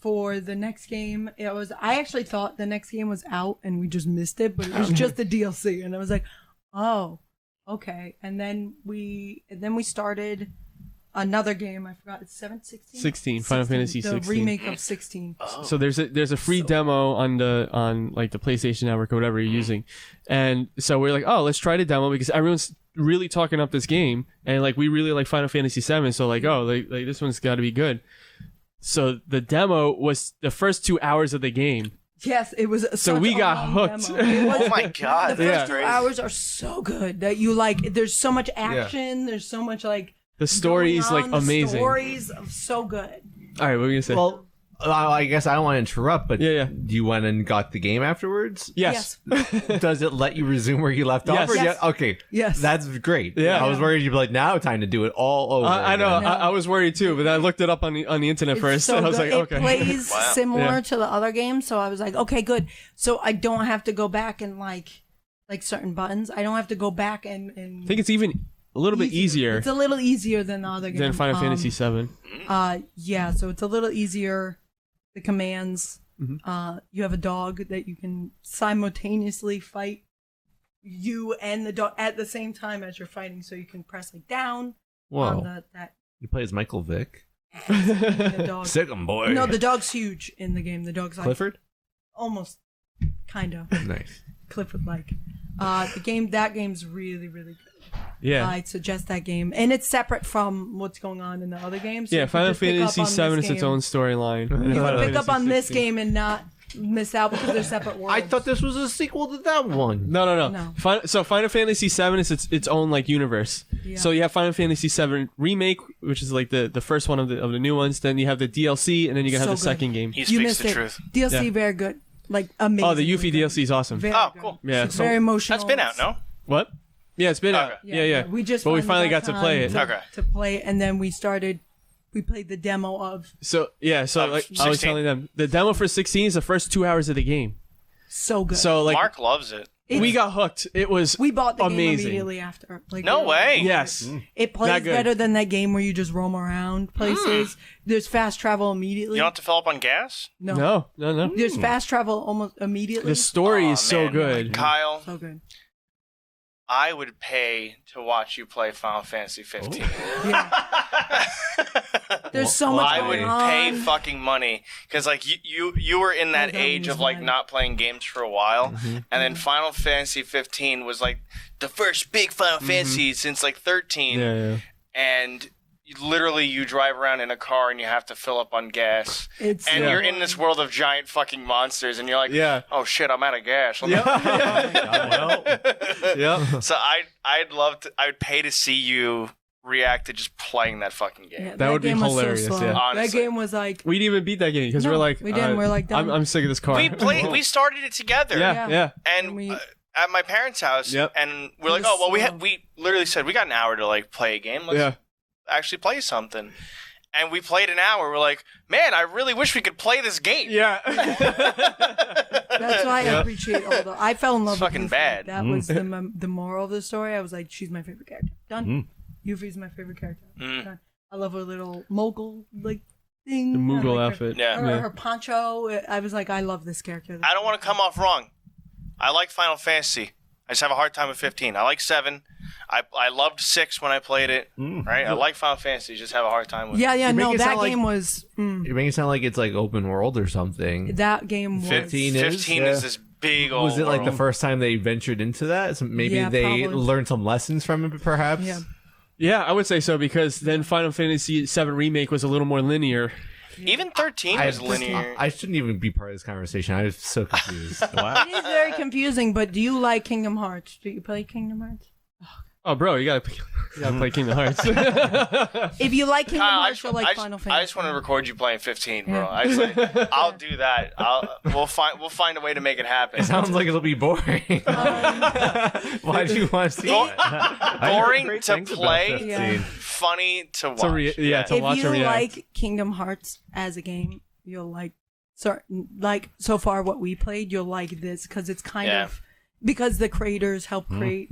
For the next game, I actually thought the next game was out and we just missed it, but it was just the DLC, and I was like, oh, okay. And then we started another game. I forgot. It's 16? 16, Final Fantasy the 16. remake of 16. So there's a free demo on like the PlayStation Network or whatever you're using, and so we're like, oh, let's try the demo because everyone's really talking up this game, and like we really like Final Fantasy 7, so like like this one's got to be good. So the demo was the first 2 hours of the game. Yes, it was. So we got hooked. Oh my god, The that's first 2 crazy. hours are so good that you like. There's so much action. There's so much like. The story's going like on. The amazing. stories are so good. All right, what were you gonna say? Well, I guess I don't want to interrupt, but Yeah. you went and got the game afterwards? yes. Does it let you resume where you left off? Yes. Or Yes. Okay. Yes. That's great. Yeah. I was worried you'd be like, now time to do it all over. I know. again. I was worried too, but I looked it up on the internet It's first. so and I was good. like, okay. It plays Wow. similar Yeah. to the other games, so I was like, okay, good. So I don't have to go back and like certain buttons. I don't have to go back and I think it's even a little bit easier It's a little easier than the other game. than Final Fantasy 7. Yeah, so it's a little easier. The commands. Mm-hmm. You have a dog that you can simultaneously fight you and the dog at the same time as you're fighting. So you can press like down on Whoa. that. You play as Michael Vick? The dog. Sick 'em, boy. No, the dog's huge in the game. The dog's like Clifford? almost kind of Nice. Clifford like. That game's really, really good. Yeah. I'd suggest that game, and it's separate from what's going on in the other games. So Yeah, you can Final just pick up Fantasy on 7 this is its game. own storyline. You Final can pick up Fantasy on this 16. game and not miss out because they're separate worlds. I thought this was a sequel to that one. No. No. So Final Fantasy 7 is its own like universe. Yeah. So you have Final Fantasy VII Remake, which is like the first one of the new ones. Then you have the DLC, and then you can have So the good. second game. He You speaks missed the it. truth. DLC Yeah. very good, like amazing. Oh, the Yuffie DLC is awesome. Very Oh, good. cool. Yeah. It's very emotional. That's been out, no? What? Yeah, it's been Okay. out. Yeah. We just But we finally got to play it. Okay. To play it, and then we played the demo of So yeah, so Of like I was 16? telling them, the demo for 16 is the first 2 hours of the game. so good. So like Mark loves it. we got hooked. It was we bought the game amazing. immediately after. Like, No way. Yes. It Not plays good. better than that game where you just roam around places. There's fast travel immediately. You don't have to fill up on gas? No. There's fast travel almost immediately. The story is so man. good. Kyle, so good. I would pay to watch you play Final Fantasy 15. Yeah. There's so much I would going on. pay fucking money because like you were in that that age was of like mad. not playing games for a while, and then Final Fantasy 15 was like the first big Final Fantasy since like 13, Yeah. and you drive around in a car and you have to fill up on gas, It's and Yeah. you're in this world of giant fucking monsters, and you're like, Yeah. oh shit, I'm out of gas. Yep. So I'd pay to see you react to just playing that fucking game. Yeah, That would be game was so hilarious, slow. yeah. That Honestly. game was like We didn't even beat that game because No, we're like, we didn't. We're like, done. I'm sick of this car. We started it together. yeah. Yeah. And We- at my parents' house, Yep. and we're like, was oh well, slow. we literally said we got an hour to like play a game. Let's Yeah. actually play something. And we played an hour. We're like, man, I really wish we could play this game. Yeah. that's why I appreciate all the. I fell in love It's with fucking Yuffie. bad. That was the moral of the story. I was like, she's my favorite character. Done. Yuffie's my favorite character. Done. I love her little mogul like thing. The I Moogle like outfit. Yeah. Her poncho. I was like, I love this character. I don't want to come off wrong. I like Final Fantasy. I just have a hard time with 15. I like 7. I loved 6 when I played it. Right? I like Final Fantasy. Just have a hard time with it. Yeah, make no, it that sound like- game was. You're making it sound like it's like open world or something. That game was. 15 is? 15 Yeah. is this big old Was it like the world. first time they ventured into that? So maybe Yeah, they probably. learned some lessons from it, perhaps. Yeah. Yeah, I would say so because then Final Fantasy VII Remake was a little more linear. Even 13 was linear. I shouldn't even be part of this conversation. I was so confused. Wow. It is very confusing, but do you like Kingdom Hearts? Do you play Kingdom Hearts? Oh, bro, you gotta play Kingdom Hearts. If you like Kingdom Kyle, Hearts, you'll like Final Fantasy. I just want to record you playing 15, bro. Yeah. I'll do that. We'll find a way to make it happen. It sounds like it'll be boring. Why do you want to see that? Boring Great to things about play, 15. Yeah. funny to watch. To If watch you and react. like Kingdom Hearts as a game, you'll like certain like so far what we played. You'll like this because it's kind Yeah. of because the creators help create.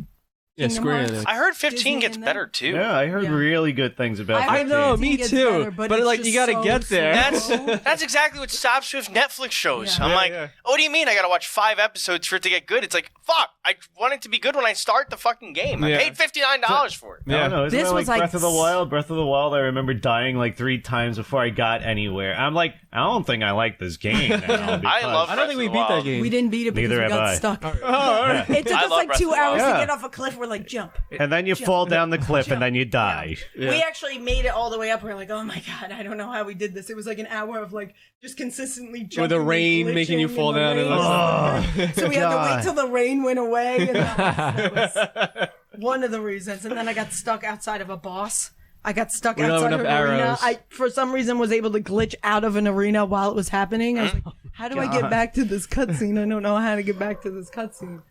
Yeah, Kingdom Square Hearts. Enix. I heard 15 Disney gets in better that. too. Yeah, I heard Yeah. really good things about I 15. know, 15 me gets too. better, But, it's like, you just gotta so get there. slow. That's exactly what stops with Netflix shows. Yeah. I'm Yeah, like, yeah. what do you mean I gotta watch 5 episodes for it to get good? It's like, fuck, I want it to be good when I start the fucking game. I Yeah. paid $59 for it. I don't know. Isn't This that like was like Breath of the Wild? Breath of the Wild, I remember dying like 3 times before I got anywhere. I'm like, I don't think I like this game now. I love I don't think we Breath of the beat that Wild. game. We didn't beat it because Neither we have got I. stuck. Oh, all right. It took I us love like Breath 2 of the hours Wild. to get off a cliff. We're like, jump. And then you fall down the cliff and then you die. Yeah. We actually made it all the way up. We're like, oh my god, I don't know how we did this. It was like an hour of like just consistently jumping. With the rain and making you glitching fall and the down and rain like- was- so we had to wait till the rain went away. And that was one of the reasons. And then I got stuck outside of a boss. I got stuck We don't have outside of an enough arena. arrows. I, for some reason, was able to glitch out of an arena while it was happening. I was like, how do I get back to this cutscene? I don't know how to get back to this cutscene.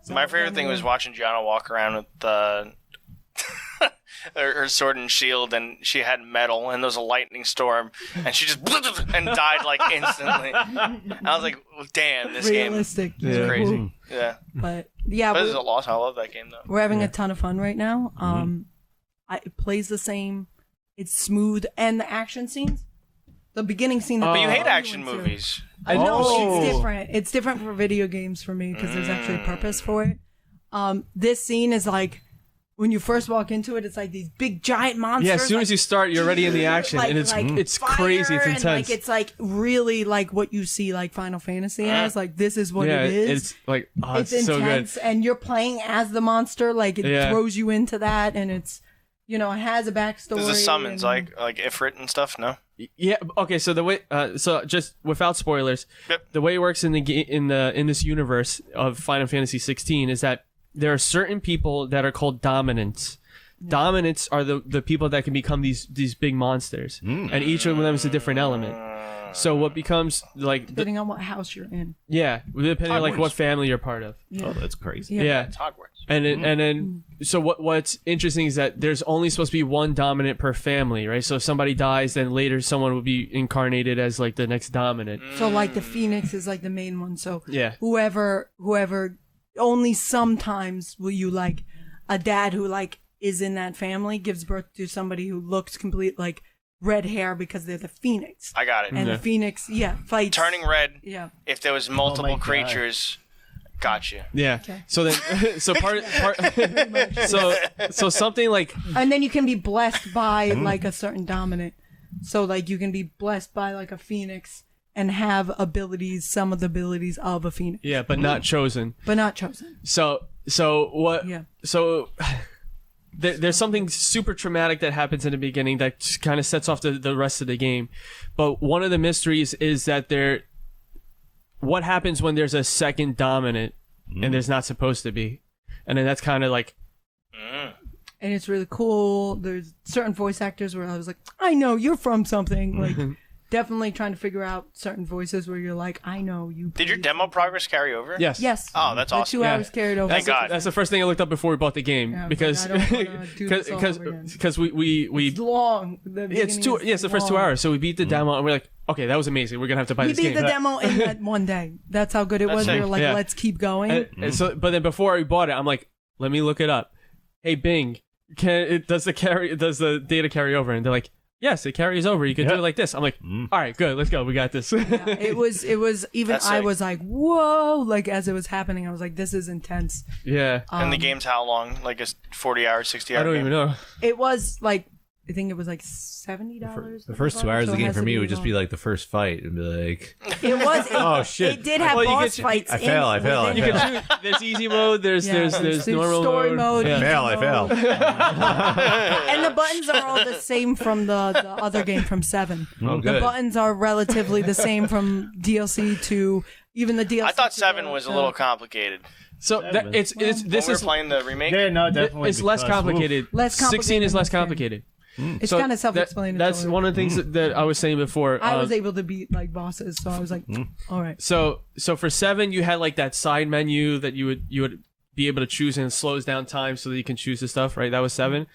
So My favorite thing was watching Gianna walk around with the her sword and shield, and she had metal, and there was a lightning storm, and she just and died like instantly. I was like, well, "Damn, this realistic. game is crazy." Yeah, But yeah, but it's a loss. I love that game though. we're having a ton of fun right now. It plays the same. It's smooth, and the action scenes. The beginning scene. But you hate Oh, action went to. movies. I No, know. it's different. It's different for video games for me because there's actually a purpose for it. This scene is like when you first walk into it, it's like these big giant monsters. Yeah, as soon like, as you start, you're already in the action, like- and it's like fire, crazy, it's and, intense. like it's like really like what you see like Final Fantasy as. Like this is what yeah, it is. it's like It's it's so good. intense, and you're playing as the monster. Like it Yeah. throws you into that, and it's it has a backstory. There's the summons and- like Ifrit and stuff. No, Yeah. Okay. So the way, so just without spoilers, Yep. the way it works in the in this universe of Final Fantasy 16 is that there are certain people that are called dominants Dominants are the people that can become these big monsters, and each of them is a different element. So what becomes like depending on what house you're in. Yeah, depending on like what family you're part of. Yeah. Oh, that's crazy. Yeah. It's Hogwarts. And then so what's interesting is that there's only supposed to be one dominant per family, right? So if somebody dies, then later someone will be incarnated as like the next dominant. So like the Phoenix is like the main one. So Yeah. whoever only sometimes will you like a dad who like is in that family gives birth to somebody who looks complete like red hair because they're the Phoenix. I got it. And the Phoenix, fights. Turning red. Yeah. If there was multiple God. creatures, got you. Yeah. Okay. So then so part so something like And then you can be blessed by like a certain dominant. So like you can be blessed by like a Phoenix and have abilities, some of the abilities of a Phoenix, yeah, but not chosen. but not chosen. So what? Yeah. So there's something super traumatic that happens in the beginning that kind of sets off the rest of the game. But one of the mysteries is that what happens when there's a second dominant and there's not supposed to be, and then that's kind of like. And it's really cool. There's certain voice actors where I was like, I know you're from something. Like, definitely trying to figure out certain voices where you're like, I know you. Did your demo progress carry over? Yes. Yes. Oh, that's The awesome. 2 hours carried over. Thank God. That's the first thing I looked up before we bought the game Yeah, I was because like, I don't wanna do this all over again. because we It's long. The it's the first 2 hours. So we beat the demo and we're like, okay, that was amazing. We're gonna have to buy We this beat game. the demo in that one day. That's how good it was. That's We were it. like, Yeah. let's keep going. And so, but then before I bought it, I'm like, let me look it up. Hey Bing, does the data carry over? And they're like, yes, it carries over. You can do it like this. I'm like, all right, good, let's go. We got this. Yeah, it was even That's I sick. was like, whoa, like as it was happening, I was like, this is intense. Yeah, And the game's how long? Like a 40-hour, 60-hour I don't game? even know. It was like, I think it was like $70. The first 2 hours of the game for me would just be like the first fight and be like, It was. Oh, shit. It did have Well, you boss get- fights. I fail. within You it. can choose. There's easy mode. There's normal story mode. Yeah. easy I fail. mode. And the buttons are all the same from the other game from 7. Oh, The good. buttons are relatively the same from DLC to even the DLC. I thought to 7 the- was a the- little complicated. So that, it's When this we were is playing the remake? Yeah, no, definitely. it's less because- complicated. Less 16 is complicated less than complicated. It's So kind of self-explanatory. That's one of the things that I was saying before. I was able to beat like bosses, so I was like, all right. So for 7, you had like that side menu that you would be able to choose, and it slows down time so that you can choose the stuff. Right, that was 7.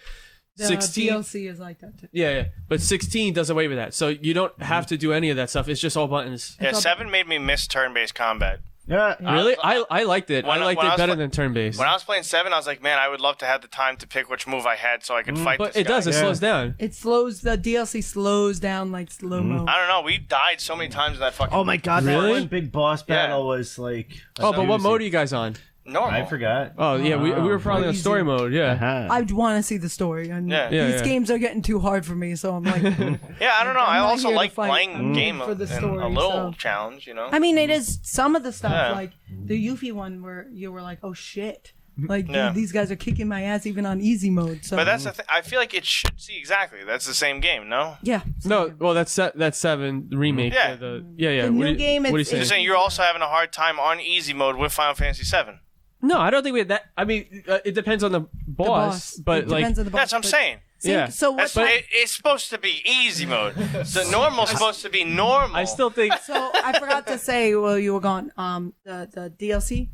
The 16. DLC is like that too. Yeah, but 16 does away with that. So you don't have to do any of that stuff. It's just all buttons. Yeah, all- 7 made me miss turn-based combat. Yeah. Really? I liked it. When- I liked when I it was better pla- than turn-based. When I was playing 7, I was like, man, I would love to have the time to pick which move I had so I could fight But this it guy. does. It Yeah. slows down. It slows the DLC slows down like slow mo. I don't know. We died so many times in that fucking Oh my god, Really? that one big boss battle Yeah. was like. Oh, but what doozy. mode are you guys on? normal. I forgot. Oh, yeah, we were probably on Easy. story mode. Yeah. Uh-huh. I want to see the story. And Yeah. Yeah, these yeah. games are getting too hard for me, so I'm like, Yeah, I don't know. I I'm not also here to like fight. playing I'm game for the and a story, little so. challenge, you know? I mean, it is some of the stuff Yeah. like the Yuffie one where you were like, oh shit, like Yeah. these guys are kicking my ass even on easy mode. So, But that's the thing. I feel like it should see exactly. That's the same game, no? yeah. No, well, that's 7 remake. Yeah. Yeah. The new game, What are you it's- saying? You're saying you're also having a hard time on easy mode with Final Fantasy VII. No, I don't think we had that. I mean, it depends on the The boss, but it like, depends on the boss. That's what I'm but- saying. See, Yeah. So what? That's it's supposed to be easy mode. So normal's supposed to be normal. I still think. So I forgot to say while you were gone, the DLC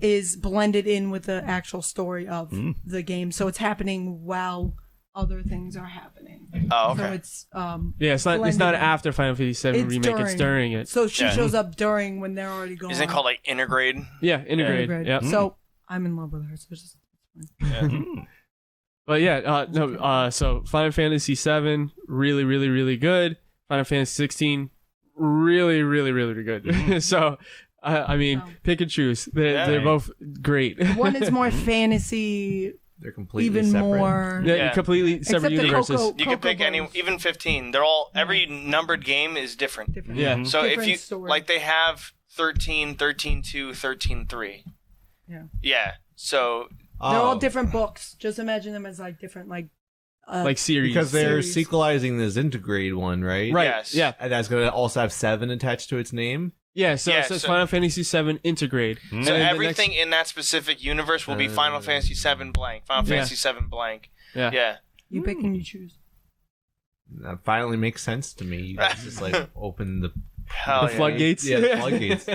is blended in with the actual story of the game, so it's happening while other things are happening. Oh, So okay. it's Yeah, it's not blended in. after Final Fantasy VII remake. It's during it. So she Yeah. shows up during when they're already going. Isn't it called like Intergrade? Yeah, integrate. Integrate. Yeah. So I'm in love with her. So it's just But yeah, no. So Final Fantasy VII, really, really, really good. Final Fantasy 16, really, really, really good. So, I mean, Oh. pick and choose. They're both great. one is more fantasy, They're completely even separate. more. They're Yeah. completely separate Except the universes. Coco- You can pick any, Cocobos. even 15. They're all every numbered game is different. Different. Yeah. So if Different you story. like, they have 13, 13.2, 13.3. Yeah. Yeah. So They're all Oh, different books. Just imagine them as like different, like Like series. because they're series. sequelizing this Intergrade one, right? right. Yes. Yeah. And that's going to also have 7 attached to its name. Yeah, so Yeah, it says so- Final Fantasy VII Intergrade. So And then the everything in that specific universe will be Final Fantasy VII blank. Final Yeah. Fantasy VII blank. Yeah. Yeah. You pick and you choose. That finally makes sense to me. You guys just like open the Hell The yeah. floodgates. Yeah, the floodgates.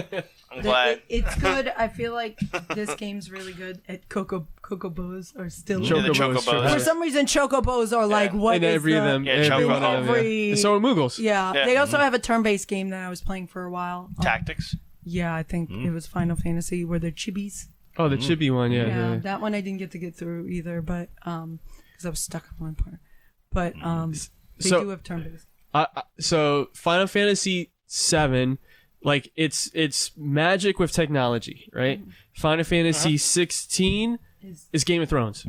I'm glad. It's good. I feel like this game's really good at Chocobos are still. Yeah, the Chocobos. For some reason, Chocobos are like what In is every the, of them. Yeah, every Chocobo. one of them, yeah. Every- And so are Moogles. Yeah. Yeah. They also have a turn-based game that I was playing for a while. Tactics. Yeah, I think it was Final Fantasy where they're chibis. Oh, the chibi one, yeah. Yeah, that one I didn't get through either, but because I was stuck on one part. But they So- do have turn-based. So Final Fantasy VII, like it's magic with technology, right? Final Fantasy 16 is Game of Thrones.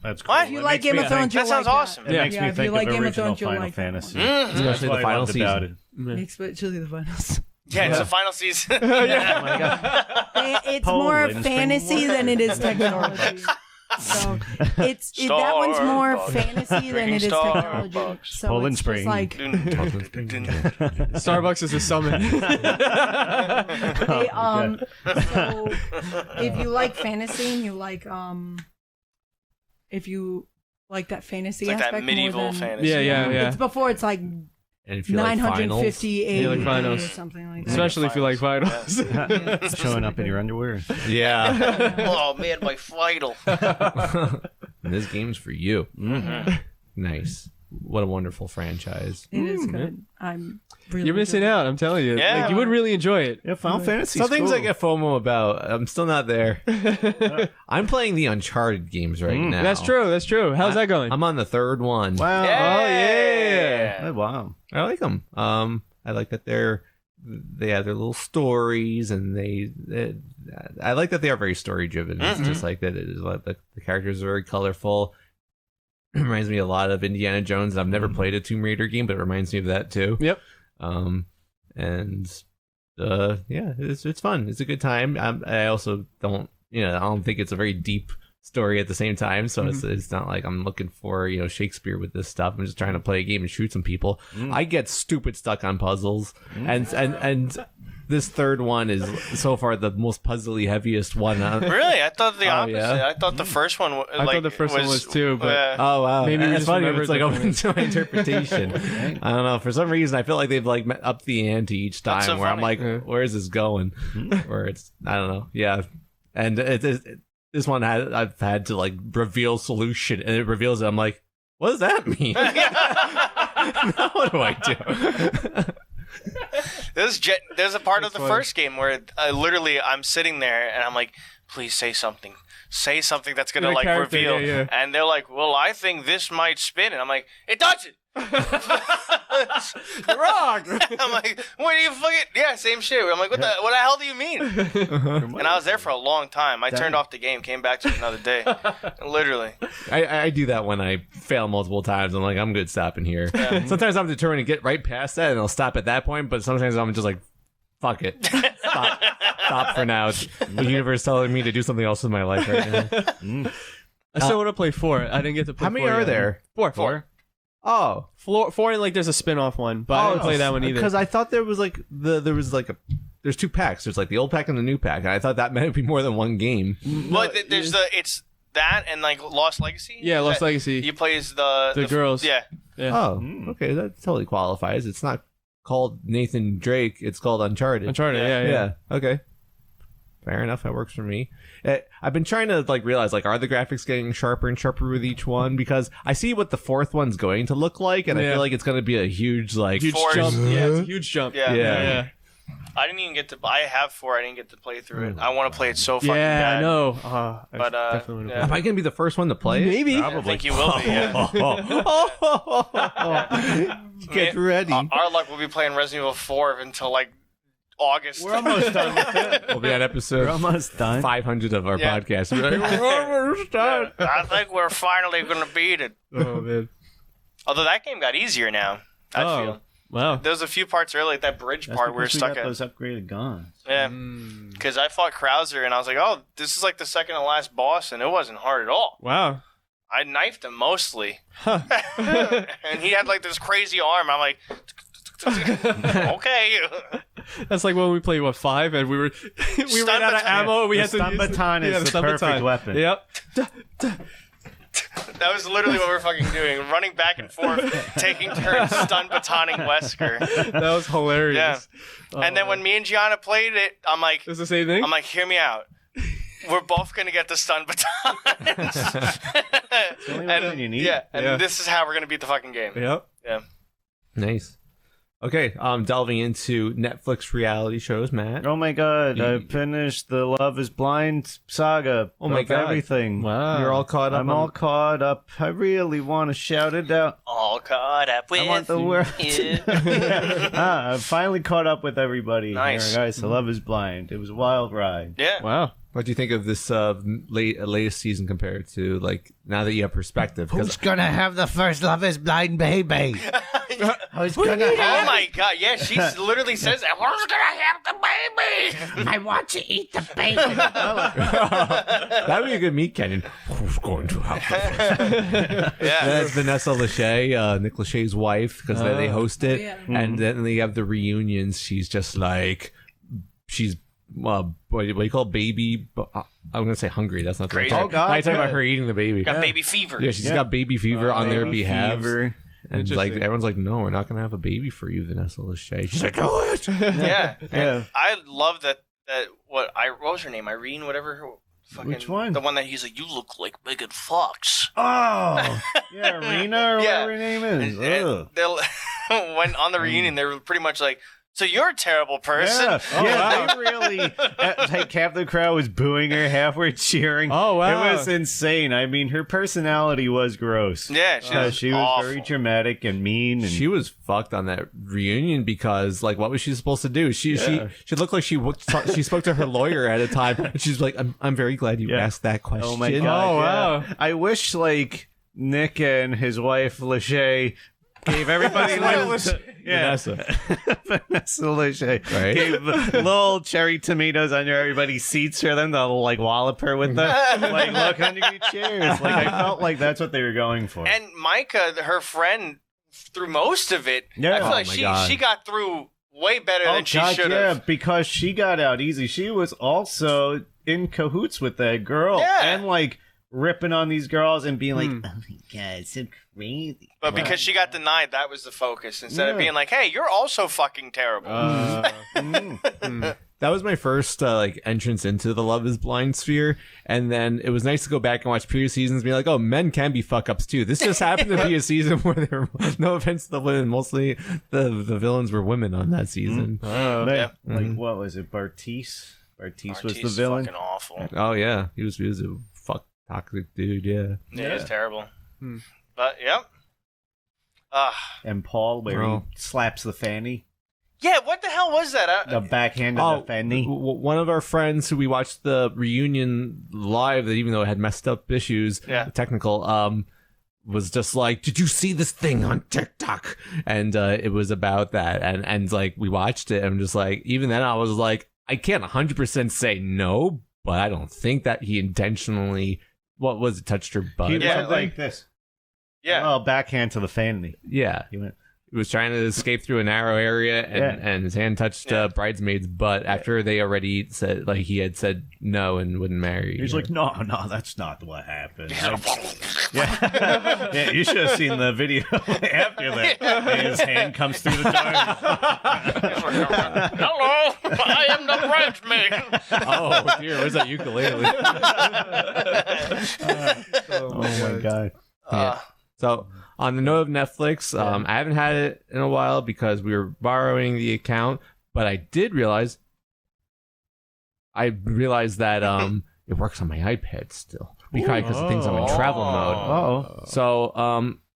That's cool. What? If you It like makes Game me of Thrones, think- you'll That sounds like awesome. It That. makes Yeah, me if you think like of Game of original Thrones, you'll Final like that Fantasy. one. That's Especially what the I final loved about season. it. Especially the finals. Yeah, it's the final season. It's more Poland, spring fantasy than it is technology. So that one's more fantasy than it is technology. Starbucks. So Poland it's Spring. just like Starbucks is a summon. they, so if you like fantasy and you like if you like that fantasy It's like aspect that medieval more than, fantasy. Yeah. It's before it's like And if you like finals, 950 AD You like finals. or something like that. Especially if you like finals. Showing up in your underwear. yeah, Oh man, my vital. this game's for you. Mm-hmm. Nice. What a wonderful franchise. It is good. I'm really You're missing enjoying out, I'm telling you. Yeah. Like, you would really enjoy it. Yeah, Final Fantasy. Some things I get FOMO about. I'm still not there. I'm playing the Uncharted games right now. That's true. How's that going? I'm on the third one. Wow. Yeah. Oh, wow. I like them. I like that they have their little stories, and I like that they are very story driven. It's just like that. It is like the characters are very colorful. It reminds me a lot of Indiana Jones. I've never played a Tomb Raider game, but it reminds me of that too. Yep. Yeah, it's fun. It's a good time. I also don't, I don't think it's a very deep story at the same time. So it's not like I'm looking for, Shakespeare with this stuff. I'm just trying to play a game and shoot some people. I get stupid stuck on puzzles, and this third one is so far the most puzzly heaviest one. Really? I thought the Oh, opposite. yeah? I thought the first one. I thought the first one was too, but Oh wow! Maybe we it's just funny. remembered It's like different. open to my interpretation. I don't know. For some reason, I feel like they've like upped the ante each time. That's so where I'm funny. like, where is this going? Where it's I don't know. Yeah, and this one I've had to like reveal solution, and it reveals it. I'm like, what does that mean? Now what do I do? There's a part of the funny. first game where literally I'm sitting there and I'm like, please say something. Say something that's gonna The like character, reveal. yeah. And they're like, well, I think this might spin. And I'm like, it doesn't. You're wrong. I'm like, what do you fucking? Yeah, same shit. I'm like, what the hell do you mean? And I was there for a long time. I turned off the game, came back to it another day. Literally. I do that when I fail multiple times. I'm like, I'm good stopping here. Sometimes I'm determined to get right past that, and I'll stop at that point. But sometimes I'm just like, fuck it, stop for now. The universe is telling me to do something else with my life right now. I still want to play 4. I didn't get to play 4. How many are yet. there? 4. Oh, 4 and like there's a spin-off one, but I didn't play that one either. Because I thought there was like there's 2 packs. There's like the old pack and the new pack, and I thought that might be more than one game. Well, it's that and like Lost Legacy. Yeah, Lost Legacy. You play as the girls. Yeah. Oh, okay, that totally qualifies. It's not called Nathan Drake. It's called Uncharted. Uncharted, yeah. Yeah. Okay. Fair enough. That works for me. I've been trying to like realize like are the graphics getting sharper and sharper with each one, because I see what the 4th one's going to look like, and I feel like it's going to be a huge like Huge Force. jump. Yeah, it's a huge jump. Yeah. Yeah. I didn't even get to. I have 4. I didn't get to play through it. I want to play it so fucking Yeah, bad. I know. But, definitely wanna yeah. play Am I going to be the first one to play it? Maybe. I think you will be. Yeah. Get ready. Our luck will be playing Resident Evil 4 until like August. We're almost done with it. We'll be at episode We're almost done. 500 of our Yeah. podcast. We're like, we're almost done. I think we're finally gonna beat it. Oh man. Although that game got easier now. I feel. Wow. There's a few parts early, like that bridge That's part we were because we stuck got at. those upgraded guns. Yeah, because I fought Krauser and I was like, oh, this is like the second to last boss, and it wasn't hard at all. Wow. I knifed him mostly, Huh. and he had like this crazy arm. I'm like, okay. That's like when we played 5 and we ran out of ammo. And we had to stun use baton is the stun perfect baton. weapon. Yep. That was literally what we're fucking doing. Running back and forth, taking turns stun batoning Wesker. That was hilarious. Yeah. And then when me and Gianna played it, I'm like, It's the same thing? I'm like, hear me out. We're both gonna get the stun batons. The only weapon you need. Yeah, and Yeah. this is how we're gonna beat the fucking game. Yep. Yeah. Nice. Okay, delving into Netflix reality shows, Matt. Oh my god, I finished the Love is Blind saga. Oh my of God. everything. Wow. You're all caught up. I'm all caught up. I really want to shout it out. All caught up with I want the world. you. I'm finally caught up with everybody. Nice. Here, guys, the Love is Blind. It was a wild ride. Yeah. Wow. What do you think of this latest season compared to, like, now that you have perspective? Who's gonna have the first Love is Blind baby? Who's gonna Oh have? my god, yeah, she literally says that. Who's gonna have the baby? I want to eat the baby. that would be a good meat canyon. Who's going to have the Yeah. That's Vanessa Lachey, Nick Lachey's wife, because they host it. Yeah. And then they have the reunions. She's just like, she's, what do you call it? Baby? I'm going to say hungry. That's not the right Crazy. term. Oh, God, I talking yeah. about her eating the baby. Got baby fever. Yeah, she's got baby fever on their Baby behalf. fever. And like Interesting. everyone's like, no, we're not going to have a baby for you, Vanessa Lachey. She's like, do it. Yeah. Yeah. I love that what was her name? Irene, whatever her fucking Which one? The one that he's like, you look like Megan Fox. Oh, yeah, Rena or Yeah. whatever her name is. And Ugh. they'll when on the reunion they were pretty much like, so you're a terrible person. Yeah, they really. Like half the crowd was booing her, half were cheering. Oh, wow. It was insane. I mean, her personality was gross. Yeah, She was awful. very dramatic and mean. And She was fucked on that reunion because, like, what was she supposed to do? She looked like she spoke to her lawyer at a time. And she's like, I'm very glad you Yeah. asked that question. oh my god! Oh, wow. yeah. I wish like Nick and his wife Lachey gave everybody Vanessa. Vanessa Lachey Right. gave little cherry tomatoes under everybody's seats for them to like wallop her with them. Like, look under your chairs. Like, I felt like that's what they were going for. And Micah, her friend, through most of it, Yeah. I feel Oh like my God. she got through way better than she should yeah, have. because she got out easy. She was also in cahoots with that girl. Yeah. And like ripping on these girls and being like, Oh my god, it's so crazy. But because she got denied, that was the focus. Instead of Yeah. being like, hey, you're also fucking terrible. That was my first like entrance into the Love is Blind sphere, and then it was nice to go back and watch previous seasons and be like, oh, men can be fuck ups too. This just happened to be a season where there were, no offense to the women, mostly the villains were women on that season. Yeah. Like, what was it? Bartice was the Artie's villain. fucking awful. Oh yeah, he was a fuck toxic dude. Yeah. Yeah, it's terrible. Hmm. But yep. And Paul, where Oh. he slaps the fanny, Yeah, what the hell was that? the backhand of the fanny. One of our friends who we watched the reunion live, that even though it had messed up issues, Yeah. technical, was just like, did you see this thing on TikTok? And it was about that, and like we watched it, and I'm just like, even then I was like, I can't 100% say no, but I don't think that he intentionally, what was it, touched her butt? He Yeah, went like this. Yeah. Oh, backhand to the fanny. Yeah. He went. He was trying to escape through a narrow area, and his hand touched Yeah. bridesmaid's butt after they already said, like, he had said no and wouldn't marry He's her. like, no, that's not what happened. Yeah, you should have seen the video after that. And his hand comes through the door. Hello, I am the bridesmaid. Oh dear, where's that ukulele? Oh my god. Yeah. So on the note of Netflix, I haven't had it in a while because we were borrowing the account, but I did realize that it works on my iPad still because of things I'm in travel mode. Oh. So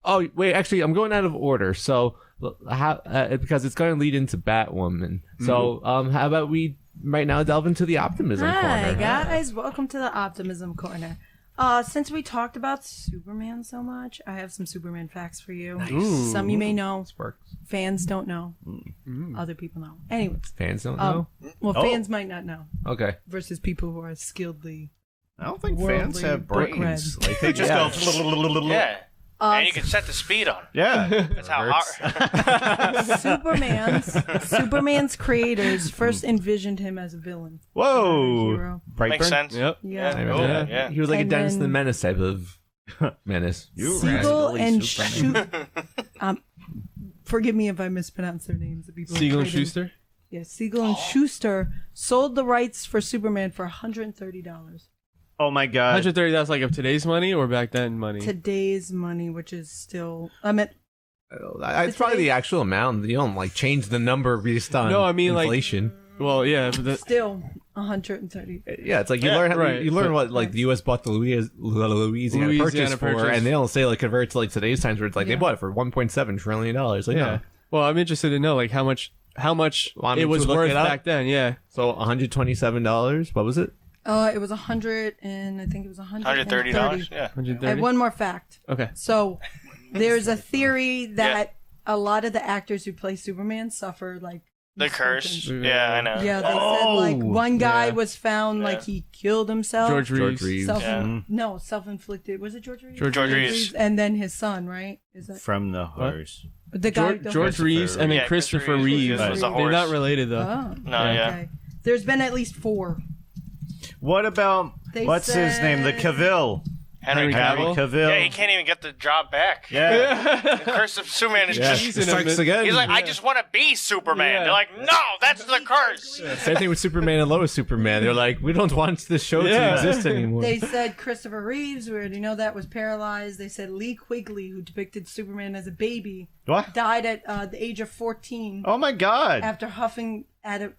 oh wait, actually I'm going out of order. So because it's going to lead into Batwoman. So how about we right now delve into the Optimism Hi corner? guys, welcome to the Optimism Corner. Since we talked about Superman so much, I have some Superman facts for you. Some you may know, This works. fans don't know. Other people know. Anyways, Fans don't know. well, fans might not know Okay. versus people who are skilledly. I don't think Worldly fans have book brains. read. Like they just go. Yeah. And you can set the speed on. Yeah. That's how hard. Superman's creators first envisioned him as a villain. Whoa. Hero. Makes Brightburn? sense. Yep. Yeah. I remember that. Yeah. He was like And a Dennis then- the Menace type of menace. Siegel and forgive me if I mispronounce their names. The people who Siegel and created- Schuster. Yes, Siegel and Schuster sold the rights for Superman for $130. Oh my god. 130. That's like of today's money or back then money. Today's money, which is still, I mean, It's probably the actual amount. You don't like change the number based on No, I mean, like- inflation. Well, yeah. But still 130. Yeah, it's like you Yeah, learn right. you learn what like the U.S. bought the Louisiana purchase for, purchase. and they don't say like convert to like today's times where it's like they Yeah. bought it for $1.7 trillion. Like, yeah. no. Well, I'm interested to know like how much Want me it was to look worth it up? back then. Yeah. So $127. What was it? It was 100 and I think it was $130. Yeah. 130. I have one more fact. Okay. So there's a theory that a lot of the actors who play Superman suffer like The curse. misfortune. Yeah, I know. Yeah, they said like one guy Yeah. was found like he killed himself. George Reeves. Yeah. No, self-inflicted. Was it George Reeves? George Reeves. And then his son, right? Is that From the horse. the guy? George Reeves and then Yeah, Christopher Christopher Reeves. Reeves was a They're horse. not related though. Oh, No, yeah. okay. There's been at least 4. What about They what's his name? The said- Cavill. Henry Henry Cavill. Cavill. Yeah, he can't even get the job back. Yeah. The curse of Superman is just. He's in Strikes a- again. He's like, I just want to be Superman. Yeah. They're like, no, that's the curse. Same thing with Superman and Lois Superman. They're like, we don't want this show Yeah. to exist anymore. They said Christopher Reeves, we already know that, was paralyzed. They said Lee Quigley, who depicted Superman as a baby, What? died at the age of 14 Oh my god. after huffing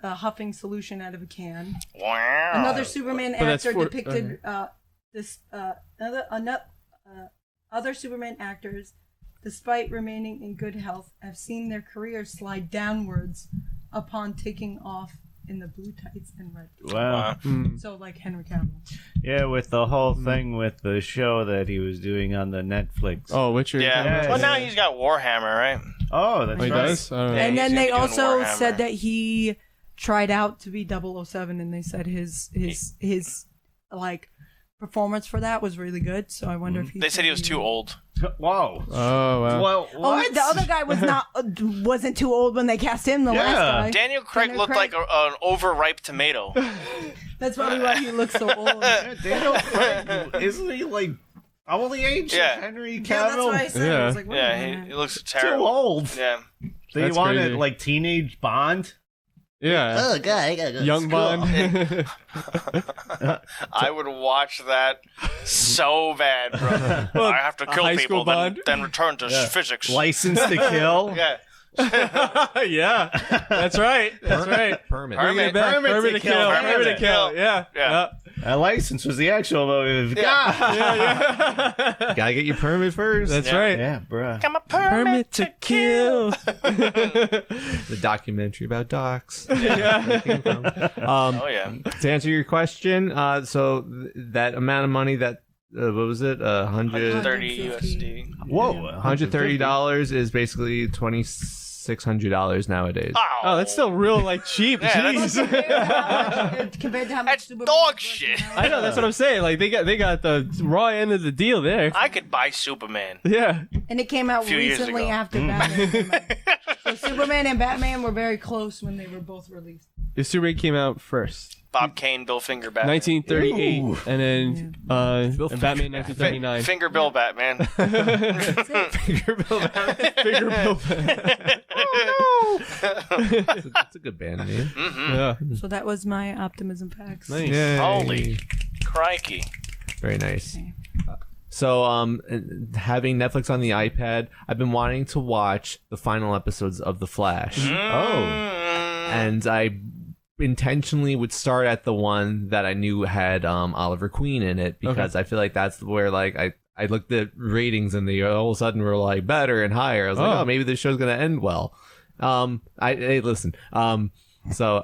huffing solution out of a can. Wow. Another Superman But that's actor for- depicted other Superman actors, despite remaining in good health, have seen their careers slide downwards upon taking off in the blue tights and red. Wow. So like Henry Cavill. Yeah, with the whole thing with the show that he was doing on the Netflix. Oh, Witcher. Yeah. Yeah, Well, yeah. now he's got Warhammer, right? Oh, that's Oh, he right. does. I don't know. Yeah. And he's then gonna they be doing also Warhammer. said that he tried out to be 007 and they said his like performance for that was really good. So I wonder if They said he was too old. Whoa. Oh wow. Well, Oh, what? the other guy was wasn't too old when they cast him. The Yeah. last guy. Daniel Craig Daniel looked Craig. like an overripe tomato. That's probably why he looks so old. Yeah, Daniel Craig, isn't he like how the age Yeah. of Henry Yeah, that's Cavill? what I said. I was like, wait a Yeah, minute. he looks Too terrible. old. Yeah. So you That's wanted crazy. like teenage Bond? Yeah. Oh, God, I gotta go. to Young school. Bond. I would watch that so bad, bro. I have to kill high people, school Bond? then return to physics. License to Kill? Yeah. yeah. That's right. That's right. Permit. Permit. Bring it back. Permit Permit to to kill. kill. Permit to kill. Yeah. Yeah. A license was the actual motive. Yeah. Yeah. Gotta get your permit first. That's Yeah. right. Yeah, bruh. I'm a permit to kill. The documentary about docs. Oh, yeah. To answer your question, so that amount of money that what was it? 100 30 USD. Whoa. $130 is basically $2,600 nowadays. Oh, that's still real like cheap. Yeah, that's- Jeez. Compared to how much That's Superman dog was shit. now. I know. That's what I'm saying. Like they got the raw end of the deal there. I could buy Superman. Yeah. And it came out Few years recently ago. after Batman came out. So Superman and Batman were very close when they were both released. The Superman came out first. Bob Kane, Bill Finger Batman. 1938, Ooh. and then and Batman 1939. Finger Bill Batman. Finger Bill Batman. Finger Bill Batman. That's a good band name. Yeah. So that was my optimism facts. Nice. Yay. Holy crikey. Very nice. So, having Netflix on the iPad, I've been wanting to watch the final episodes of The Flash. Oh. And I intentionally would start at the one that I knew had Oliver Queen in it because I feel like that's where like I looked at ratings and they all of a sudden were like better and higher. I was like, oh, maybe this show's gonna end well. Hey, listen. So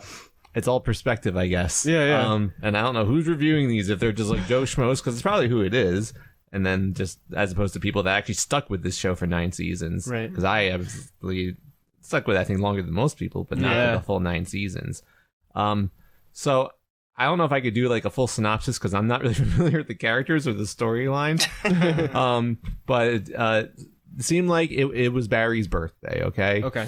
it's all perspective, I guess. Yeah. And I don't know who's reviewing these if they're just like Joe Schmoes because it's probably who it is. And then just as opposed to people that actually stuck with this show for 9 seasons. Right. Because I absolutely stuck with that thing longer than most people, but not Yeah. for the full 9 seasons. So I don't know if I could do like a full synopsis because I'm not really familiar with the characters or the storyline. But it seemed like it was Barry's birthday. Okay. Okay.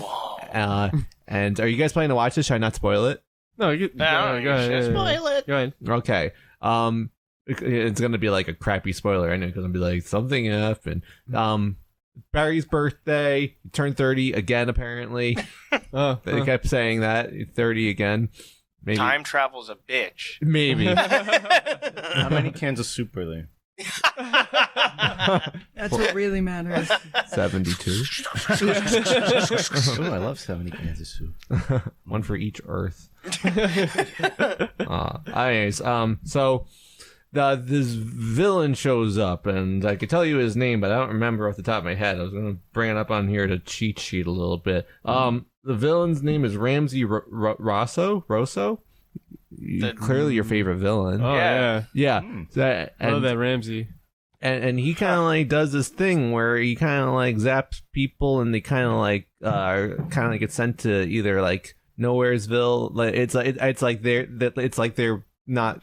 And are you guys planning to watch this? Should I not spoil it? No, go ahead. Spoil it. Go ahead. Okay. It's gonna be like a crappy spoiler, I know, because I'm gonna be like something happened. Barry's birthday, he turned 30 again. Apparently, they kept saying that 30 again. Maybe Time travel's a bitch. maybe. How many cans of soup are there? That's what really matters. 72. Ooh, I love 70 cans of soup. One for each Earth. Anyways, so this villain shows up, and I could tell you his name, but I don't remember off the top of my head. I was going to bring it up on here to cheat sheet a little bit. The villain's name is Ramsey Rosso. Clearly your favorite villain. Oh yeah. Yeah. I love that Ramsey. And he kind of like does this thing where he kind of like zaps people, and they kind of like get sent to either like Nowheresville. Like it's like they're not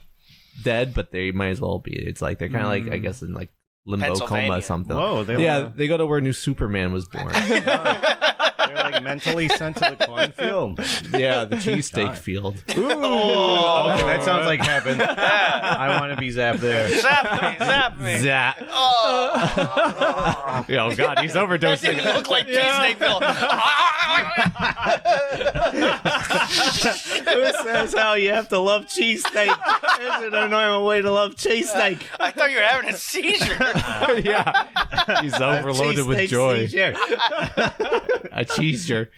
dead, but they might as well be. It's like they're kind of like, I guess, in like limbo coma or something. Whoa, they go to where New Superman was born. They're like mentally sent to the cornfield. Yeah, the cheesesteak field. Ooh, okay, that sounds like heaven. I want to be zapped there. Zap me. Zap. Oh. Oh God, he's That overdosing. didn't look like cheesesteak, Who says how you have to love cheesesteak? Isn't a normal way to love cheesesteak? I thought you were having a seizure. Yeah, he's overloaded with Cheesesteak joy. seizure. A cheeser.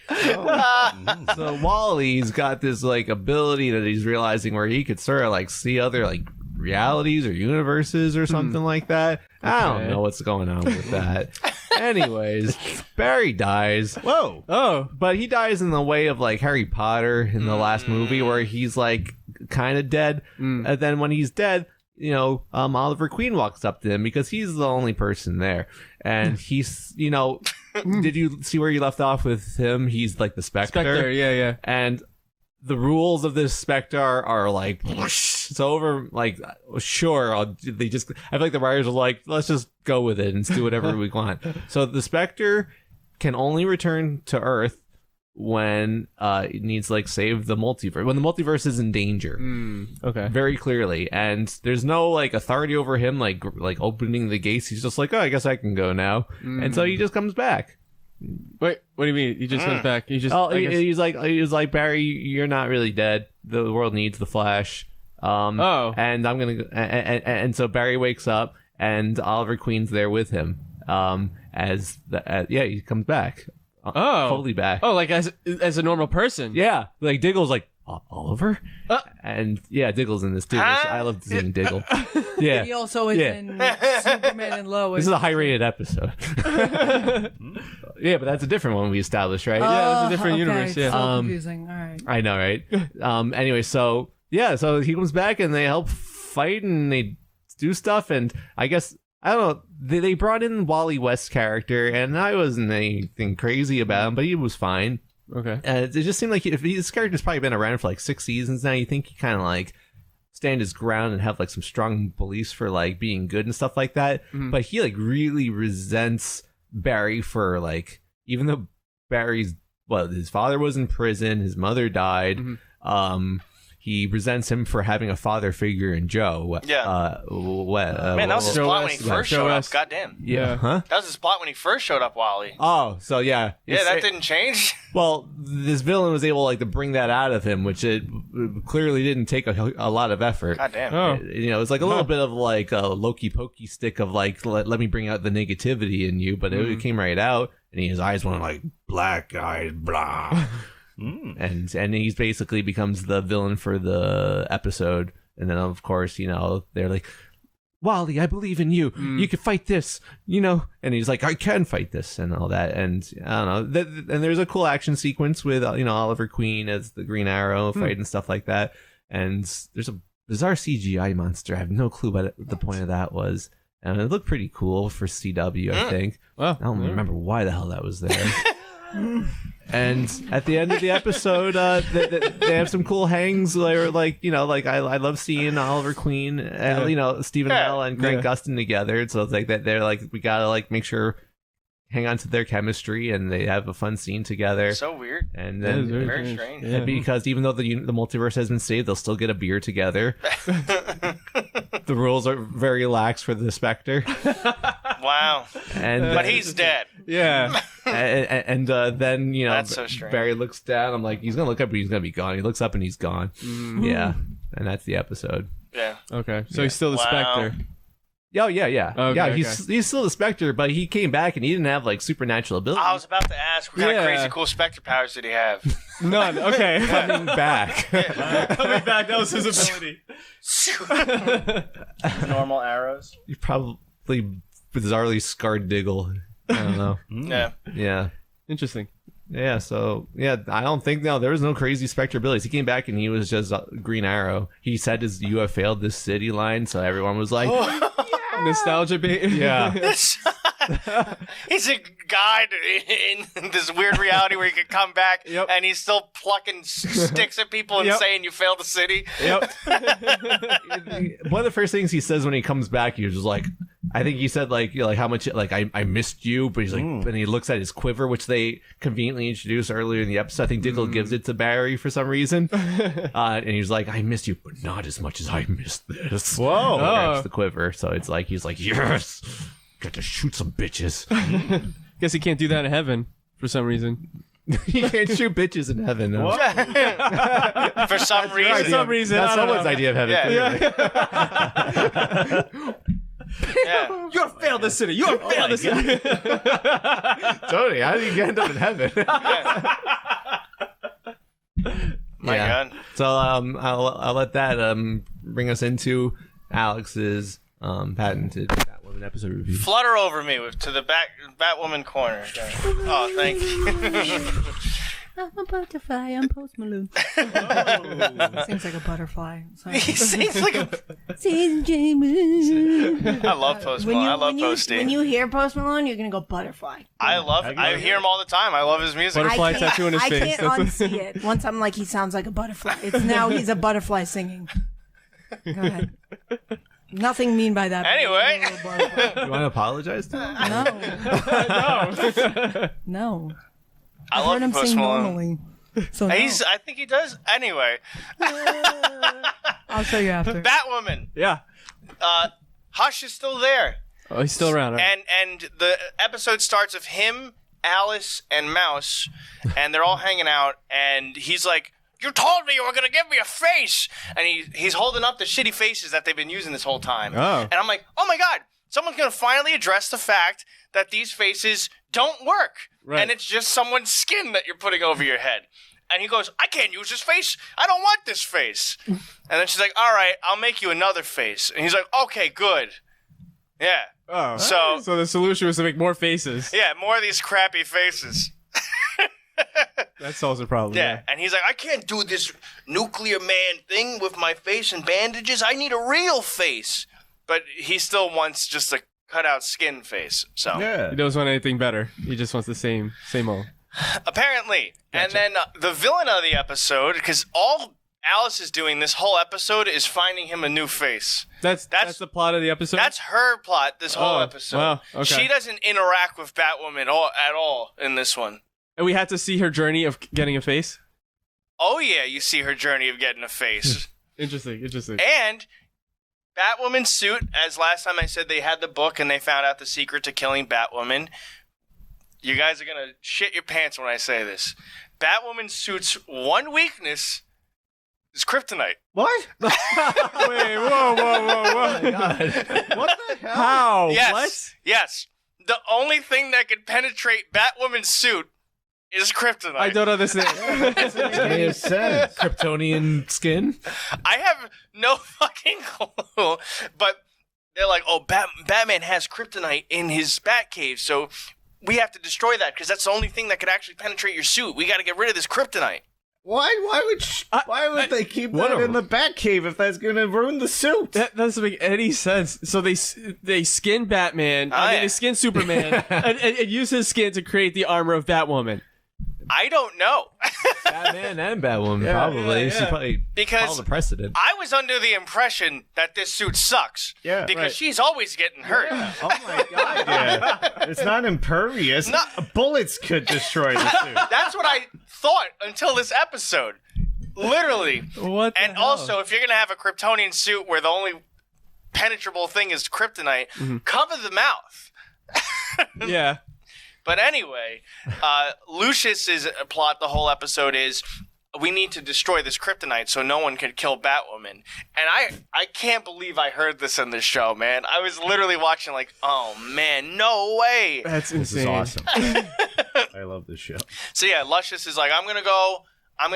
So Wally's got this like ability that he's realizing where he could sort of like see other like realities or universes or something like that. I don't know what's going on with that. Anyways, Barry dies. Whoa. Oh, but he dies in the way of like Harry Potter in the last movie where he's like kind of dead. And then when he's dead, you know, Oliver Queen walks up to him because he's the only person there. And he's, you know, did you see where you left off with him? He's like the Spectre. Yeah. And the rules of this Spectre are like, it's over. Like, sure, they just, I feel like the writers are like, let's just go with it and do whatever we want. So the Spectre can only return to Earth when it needs to like save the multiverse, when the multiverse is in danger. Okay. Very clearly. And there's no like authority over him like opening the gates. He's just like, oh, I guess I can go now. And so he just comes back. Wait, what do you mean? He just comes back. He just. He's like Barry, you're not really dead. The world needs the Flash. And I'm gonna and so Barry wakes up and Oliver Queen's there with him. He comes back. Fully back. Oh, like as a normal person. Yeah, like Diggle's like Oliver, and yeah, Diggle's in this too. I love seeing Diggle. Yeah, He also is in Superman and Lois. this is a high-rated episode. Yeah, but that's a different one we established, right? Yeah, it's a different universe, It's yeah. so confusing. All right. I know, right? Anyway, so he comes back and they help fight and they do stuff, and I guess I don't know. They brought in Wally West's character, and I wasn't anything crazy about him, but he was fine. Okay. It just seemed like if his character's probably been around for like 6 seasons now, you think he kind of like stand his ground and have like some strong beliefs for like being good and stuff like that. But he like really resents Barry for like, even though his father was in prison, his mother died. He resents him for having a father figure in Joe. Yeah. Man, that was his plot when he first showed up. Goddamn. Yeah. Huh? That was his plot when he first showed up, Wally. Oh, so yeah. Yeah, that didn't change. Well, this villain was able like to bring that out of him, which it clearly didn't take a lot of effort. Goddamn. It's like a little bit of like a Loki pokey stick of like let me bring out the negativity in you, but it came right out, and his eyes went like black eyes, blah. And he's basically becomes the villain for the episode, and then of course they're like, Wally, I believe in you. You can fight this, and he's like, I can fight this and all that. And I don't know. And there's a cool action sequence with Oliver Queen as the Green Arrow fight and stuff like that. And there's a bizarre CGI monster. I have no clue what the point of that was. And it looked pretty cool for CW, I think. Well, I don't remember why the hell that was there. And at the end of the episode, they have some cool hangs. Where, like, you know, like I love seeing Oliver Queen, you know, Stephen Amell and Grant Gustin together. So it's like that they're like, we gotta like make sure, hang on to their chemistry, and they have a fun scene together. So weird. And then Very strange. and because even though the multiverse has been saved, they'll still get a beer together. The rules are very lax for the Spectre. Wow. But he's dead. Yeah. And then, you know, That's so strange. Barry looks down. I'm like, he's gonna look up, but he's gonna be gone. He looks up and he's gone. Yeah, and that's the episode. Yeah. Okay. So he's still the Wow. Spectre. Oh yeah. Okay, yeah, okay. he's still the Spectre, but he came back and he didn't have like supernatural abilities. I was about to ask, what kind of Yeah. crazy cool Spectre powers did he have? None. Okay. Coming back. Coming back. That was his ability. Normal arrows. You probably bizarrely scarred Diggle. I don't know. Yeah. Yeah. Interesting. Yeah, so yeah, I don't think there was no crazy Spectre abilities. He came back and he was just Green Arrow. He said his "You have failed this city" line, so everyone was like, Nostalgia bait. "Yeah, He's a guy in this weird reality where he can come back Yep. and he's still plucking sticks at people and Yep. saying you failed the city. Yep. One of the first things he says when he comes back, he was just like, I think he said like, you know, like how much like I missed you, but he's like, and he looks at his quiver, which they conveniently introduced earlier in the episode. I think Diggle gives it to Barry for some reason, and he's like, I missed you, but not as much as I missed this. Whoa. Grabs the quiver, so it's like he's like, yes, got to shoot some bitches. Guess he can't do that in heaven for some reason. He can't shoot bitches in heaven. No. For some reason. For some reason. That's I don't someone's know. idea of heaven. Yeah. clearly. Yeah. You have failed the city. You have failed the city. Tony, how did you end up in heaven? My God. So I'll let that bring us into Alex's patented Batwoman episode review. Flutter over me to the Batwoman corner. Oh, thank you. I'm a butterfly. I'm Post Malone. Seems like a butterfly. Sorry. He sings like a... I I love Post Malone. I love Posty. When you hear Post Malone, you're gonna go butterfly. I hear him all the time. I love his music. Butterfly I can't- tattoo on his I face. can't unsee it. Once I'm like, he sounds like a butterfly. It's now he's a butterfly singing. Go ahead. Nothing mean by that. Anyway. You want to apologize to him? No. I heard him love Post sing Malone. normally. So no. I think he does. Anyway, I'll show you after. Batwoman. Yeah. Hush is still there. Oh, he's still around. Right? And the episode starts of him, Alice, and Mouse, and they're all hanging out, and he's like, "You told me you were gonna give me a face," and he's holding up the shitty faces that they've been using this whole time. Oh. And I'm like, oh my God, someone's gonna finally address the fact that these faces don't work, Right. and it's just someone's skin that you're putting over your head. And he goes, I can't use this face. I don't want this face. And then she's like, all right, I'll make you another face. And he's like, okay, good. Yeah. Oh. So So the solution was to make more faces. yeah, more of these crappy faces. That solves the problem. Yeah. And he's like, I can't do this nuclear man thing with my face and bandages. I need a real face. But he still wants just a cutout skin face. So Yeah. He doesn't want anything better. He just wants the same old. apparently. And then the villain of the episode, because all Alice is doing this whole episode is finding him a new face. That's the plot of the episode. That's her plot this whole Oh, episode. wow, okay. She doesn't interact with Batwoman at all in this one. And we had to see her journey of getting a face. Oh yeah, you see her journey of getting a face. Interesting. And Batwoman's suit, as last time I said they had the book and they found out the secret to killing Batwoman. You guys are gonna shit your pants when I say this. Batwoman's suit's one weakness is kryptonite. What? Wait, whoa. What the hell? How? Yes. What? Yes. The only thing that can penetrate Batwoman's suit is kryptonite. I don't understand. Makes sense. Kryptonian skin? I have no fucking clue. But they're like, oh, Batman has kryptonite in his Batcave, so we have to destroy that because that's the only thing that could actually penetrate your suit. We got to get rid of this kryptonite. Why would they keep that in the Batcave if that's gonna ruin the suit? That doesn't make any sense. So they skin Batman, Oh, yeah. they skin Superman, and use his skin to create the armor of Batwoman. I don't know. Batman and Batwoman, probably. She probably Because followed the precedent. I was under the impression that this suit sucks. Yeah, because right. she's always getting hurt. Yeah. Oh my god! Yeah, it's not impervious. Bullets could destroy the suit. That's what I thought until this episode. Literally. What? And also, if you're gonna have a Kryptonian suit where the only penetrable thing is kryptonite, cover the mouth. Yeah. But anyway, Lucius's plot the whole episode is we need to destroy this kryptonite so no one can kill Batwoman. And I can't believe I heard this in the show, man. I was literally watching like, oh man, no way. That's This is insane. awesome. I love this show. So yeah, Lucius is like, I'm gonna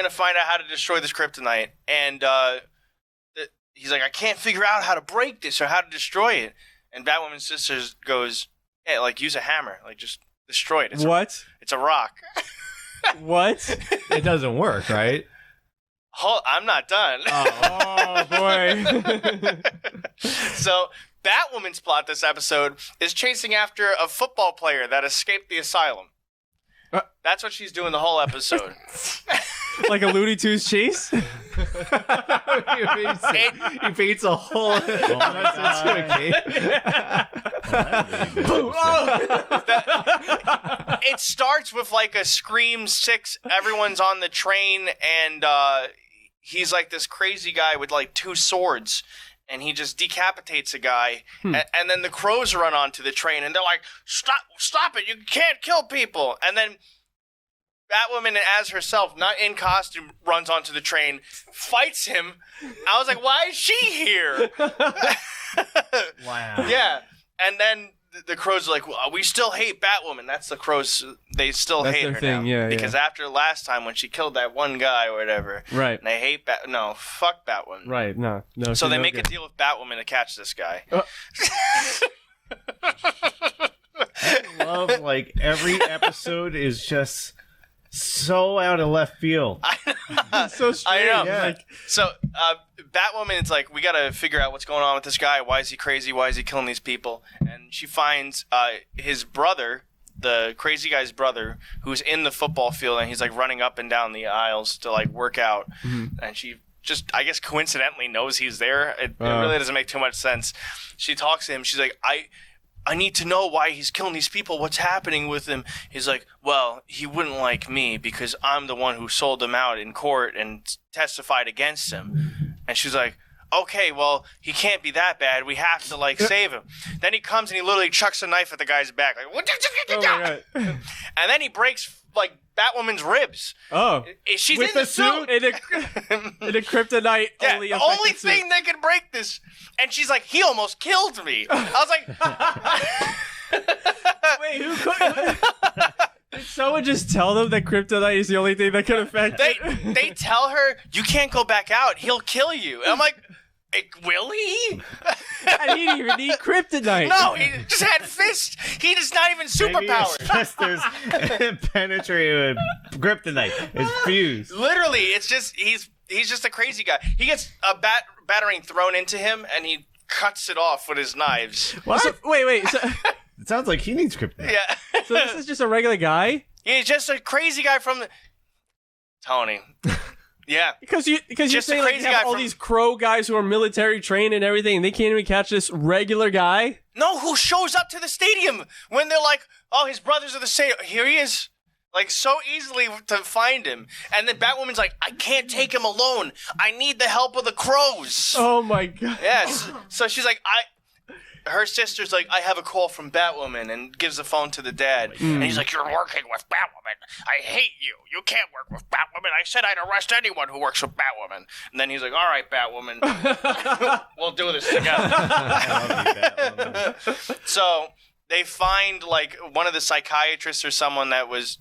find out how to destroy this kryptonite. And he's like, I can't figure out how to break this or how to destroy it. And Batwoman's sister goes, hey, like use a hammer, like just destroy it. What? It's a rock. What? It doesn't work, right? I'm not done. Oh boy. So Batwoman's plot this episode is chasing after a football player that escaped the asylum. That's what she's doing the whole episode. Like a Looney Tunes chase? He paints a hole into a cave. It starts with like a Scream 6. Everyone's on the train, and he's like this crazy guy with like 2 swords. And he just decapitates a guy, and then the crows run onto the train, and they're like, stop it, you can't kill people. And then Batwoman, as herself, not in costume, runs onto the train, fights him. I was like, why is she here? Wow. Yeah. And then the crows are like, well, we still hate Batwoman. That's the crows. They still That's hate their her thing, now. yeah, because after last time when she killed that one guy or whatever, Right. and they hate fuck Batwoman. Right. No. So they no make good. a deal with Batwoman to catch this guy. I love like every episode is just so out of left field. It's so strange. I know. Yeah. Like, So Batwoman is like, we got to figure out what's going on with this guy. Why is he crazy? Why is he killing these people? And she finds his brother, the crazy guy's brother, who's in the football field, and he's like running up and down the aisles to like work out. And she just, I guess, coincidentally knows he's there. It really doesn't make too much sense. She talks to him. She's like, I need to know why he's killing these people. What's happening with him? He's like, well, he wouldn't like me because I'm the one who sold him out in court and testified against him. And she's like, okay, well, he can't be that bad. We have to, like, save him. Then he comes and he literally chucks a knife at the guy's back. Like, oh my God. and then he breaks, like, Batwoman's ribs. Oh. She's With in the the suit? In a kryptonite Yeah, only the affected only suit. thing that can break this. And she's like, he almost killed me. I was like... Wait, who could? Did someone just tell them that kryptonite is the only thing that can affect it? They tell her, you can't go back out. He'll kill you. And I'm like, will he? And he didn't even need kryptonite. No, he just had fists. He does not even Maybe it's superpowers. just as penetrated with kryptonite. It's fused. Literally, it's just he's just a crazy guy. He gets a battering thrown into him, and he cuts it off with his knives. What? So, wait. So, It sounds like he needs kryptonite. Yeah. so this is just a regular guy? He's just a crazy guy from the... Tony. Yeah. Because you're Just a saying like, crazy you have guy all from- these crow guys who are military trained and everything, and they can't even catch this regular guy? No, who shows up to the stadium when they're like, oh, his brothers are the same. Here he is. Like, so easily to find him. And then Batwoman's like, I can't take him alone. I need the help of the crows. Oh my God. Yes. So she's like, her sister's like, I have a call from Batwoman, and gives the phone to the dad. And he's like, you're working with Batwoman. I hate you. You can't work with Batwoman. I said I'd arrest anyone who works with Batwoman. And then he's like, all right, Batwoman. We'll do this together. So they find like one of the psychiatrists or someone that was,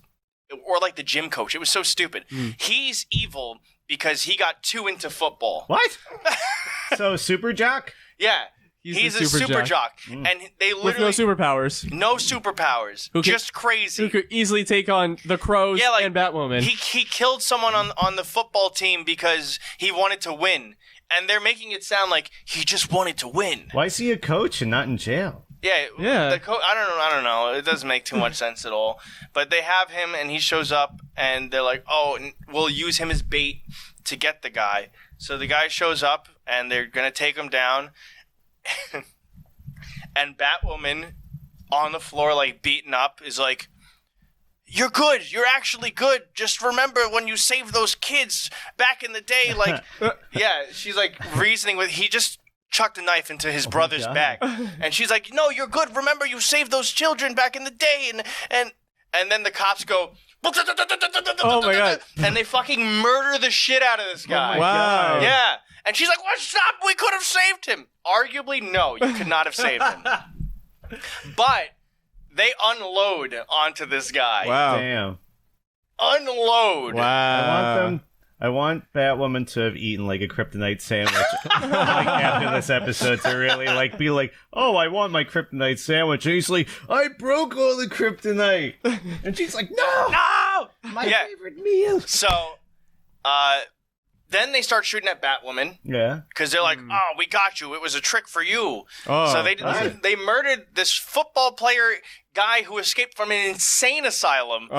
or like the gym coach. It was so stupid. He's evil because he got too into football. What? So super jock? Yeah. He's the a super jock. And they With no literally... superpowers. No superpowers. Who could- Just crazy. Who could easily take on the crows Yeah, like, and Batwoman. He killed someone on the football team because he wanted to win. And they're making it sound like he just wanted to win. Why is he a coach and not in jail? Yeah. Yeah. I don't know. It doesn't make too much sense at all. But they have him, and he shows up, and they're like, oh, we'll use him as bait to get the guy. So the guy shows up, and they're going to take him down. And Batwoman, on the floor, like, beaten up, is like, you're good. You're actually good. Just remember when you saved those kids back in the day. Like, yeah, she's, like, reasoning with, he just chucked a knife into his brother's back. And she's like, no, you're good. Remember, you saved those children back in the day. And then the cops go, Oh my god. and they fucking murder the shit out of this guy. Wow. Yeah. And she's like, what? Stop. We could have saved him. Arguably, no, you could not have saved him. But they unload onto this guy. Wow. Damn. Unload. Wow. I want Batwoman to have eaten like a kryptonite sandwich like after this episode to really like be like, oh, I want my kryptonite sandwich. And he's like, I broke all the kryptonite. And she's like, no, My Yeah. favorite meal. So, then they start shooting at Batwoman yeah. because they're like, oh, we got you. It was a trick for you. Oh, So they murdered this football player guy who escaped from an insane asylum.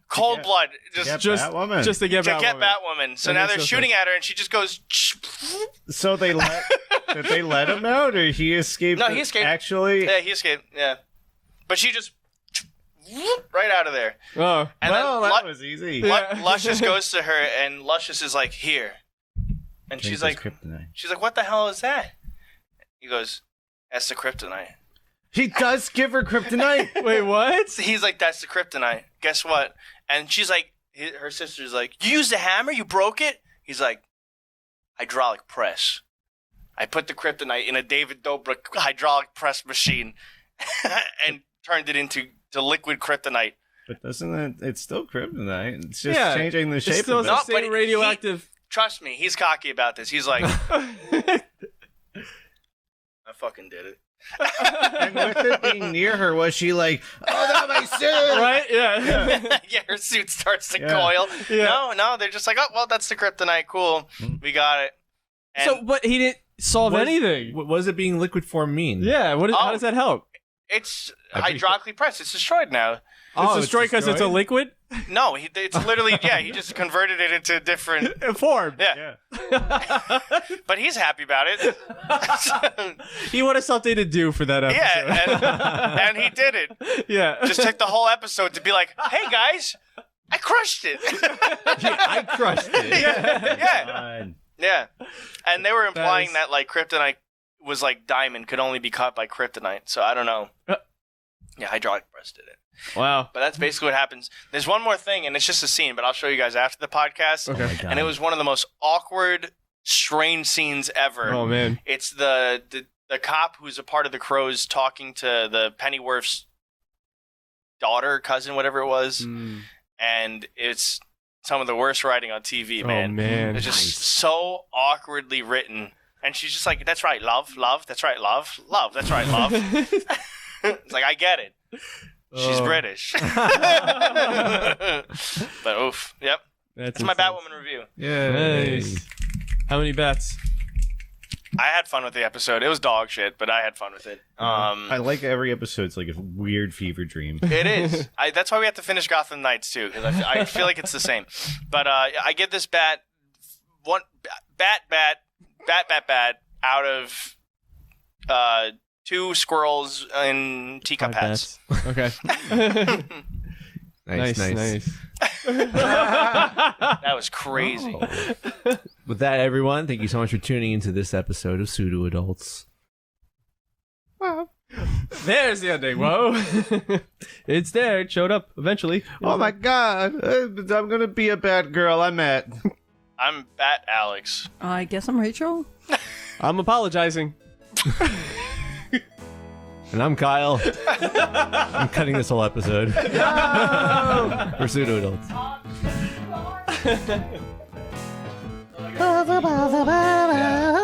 Cold blood. Get just Batwoman. just to get To Batwoman. get Batwoman. So That now makes they're no shooting at her, and she just goes. So did they let him out, or he escaped? No, he escaped. Actually, Yeah, he escaped. Yeah, but she just right out of there. Oh. And well, then that was easy. Yeah. Luscious goes to her, and Luscious is like, "Here," and she's like, kryptonite. "What the hell is that?" He goes, "That's the kryptonite." He does give her kryptonite. Wait, what? He's like, "That's the kryptonite." Guess what? And she's like, her sister's like, "You used a hammer? You broke it?" He's like, "Hydraulic press. I put the kryptonite in a David Dobrik hydraulic press machine and turned it into liquid kryptonite." But doesn't it? It's still kryptonite. It's just Yeah, changing the It's shape still of the it. No, but same radioactive. Trust me, he's cocky about this. He's like, I fucking did it. And with it being near her, was she like, "Oh, that my suit"? Right? Yeah. Yeah, her suit starts to Yeah. coil. Yeah. No, they're just like, oh, well, that's the kryptonite. Cool. We got it. And So, but he didn't solve anything. What does it being liquid form mean? Yeah. How Oh. does that help? it's I think- hydraulically pressed. It's destroyed now. It's destroyed because it's a destroyed? liquid No, it's literally, he just converted it into different. form. Yeah. Yeah. But he's happy about it. He wanted something to do for that episode. Yeah, and he did it. Yeah. Just took the whole episode to be like, hey, guys, I crushed it. I crushed it. Yeah. God. Yeah. And they were implying is- that, like, kryptonite was like diamond, could only be cut by kryptonite. So I don't know. Yeah, hydraulic press did it. Wow. But that's basically what happens. There's one more thing, and it's just a scene, but I'll show you guys after the podcast. Okay. my God. And it was one of the most awkward, strange scenes ever. Oh man. It's the cop who's a part of the Crows talking to the Pennyworth's daughter, cousin, whatever it was. And it's some of the worst writing on TV, man. Oh man. It's just so awkwardly written. And she's just like, that's right, love, that's right, love, that's right, love. It's like, I get it. She's Oh. British. But oof. Yep. That's my insane. Batwoman review. Nice. How many bats? I had fun with the episode. It was dog shit, but I had fun with it. I like every episode's like a weird fever dream. It is. That's why we have to finish Gotham Knights too, because I feel like it's the same. But I give this bat out of 2 squirrels in teacup hats. Okay. Nice. That was crazy. With that, everyone, thank you so much for tuning into this episode of Pseudo Adults. There's the ending. Whoa. It's there. It showed up eventually. Oh my God! I'm gonna be a bad girl. I'm Matt. I'm Bat Alex. I guess I'm Rachel. I'm apologizing. And I'm Kyle. I'm cutting this whole episode. For Pseudo Adults. Ba, ba, ba, ba, ba, ba.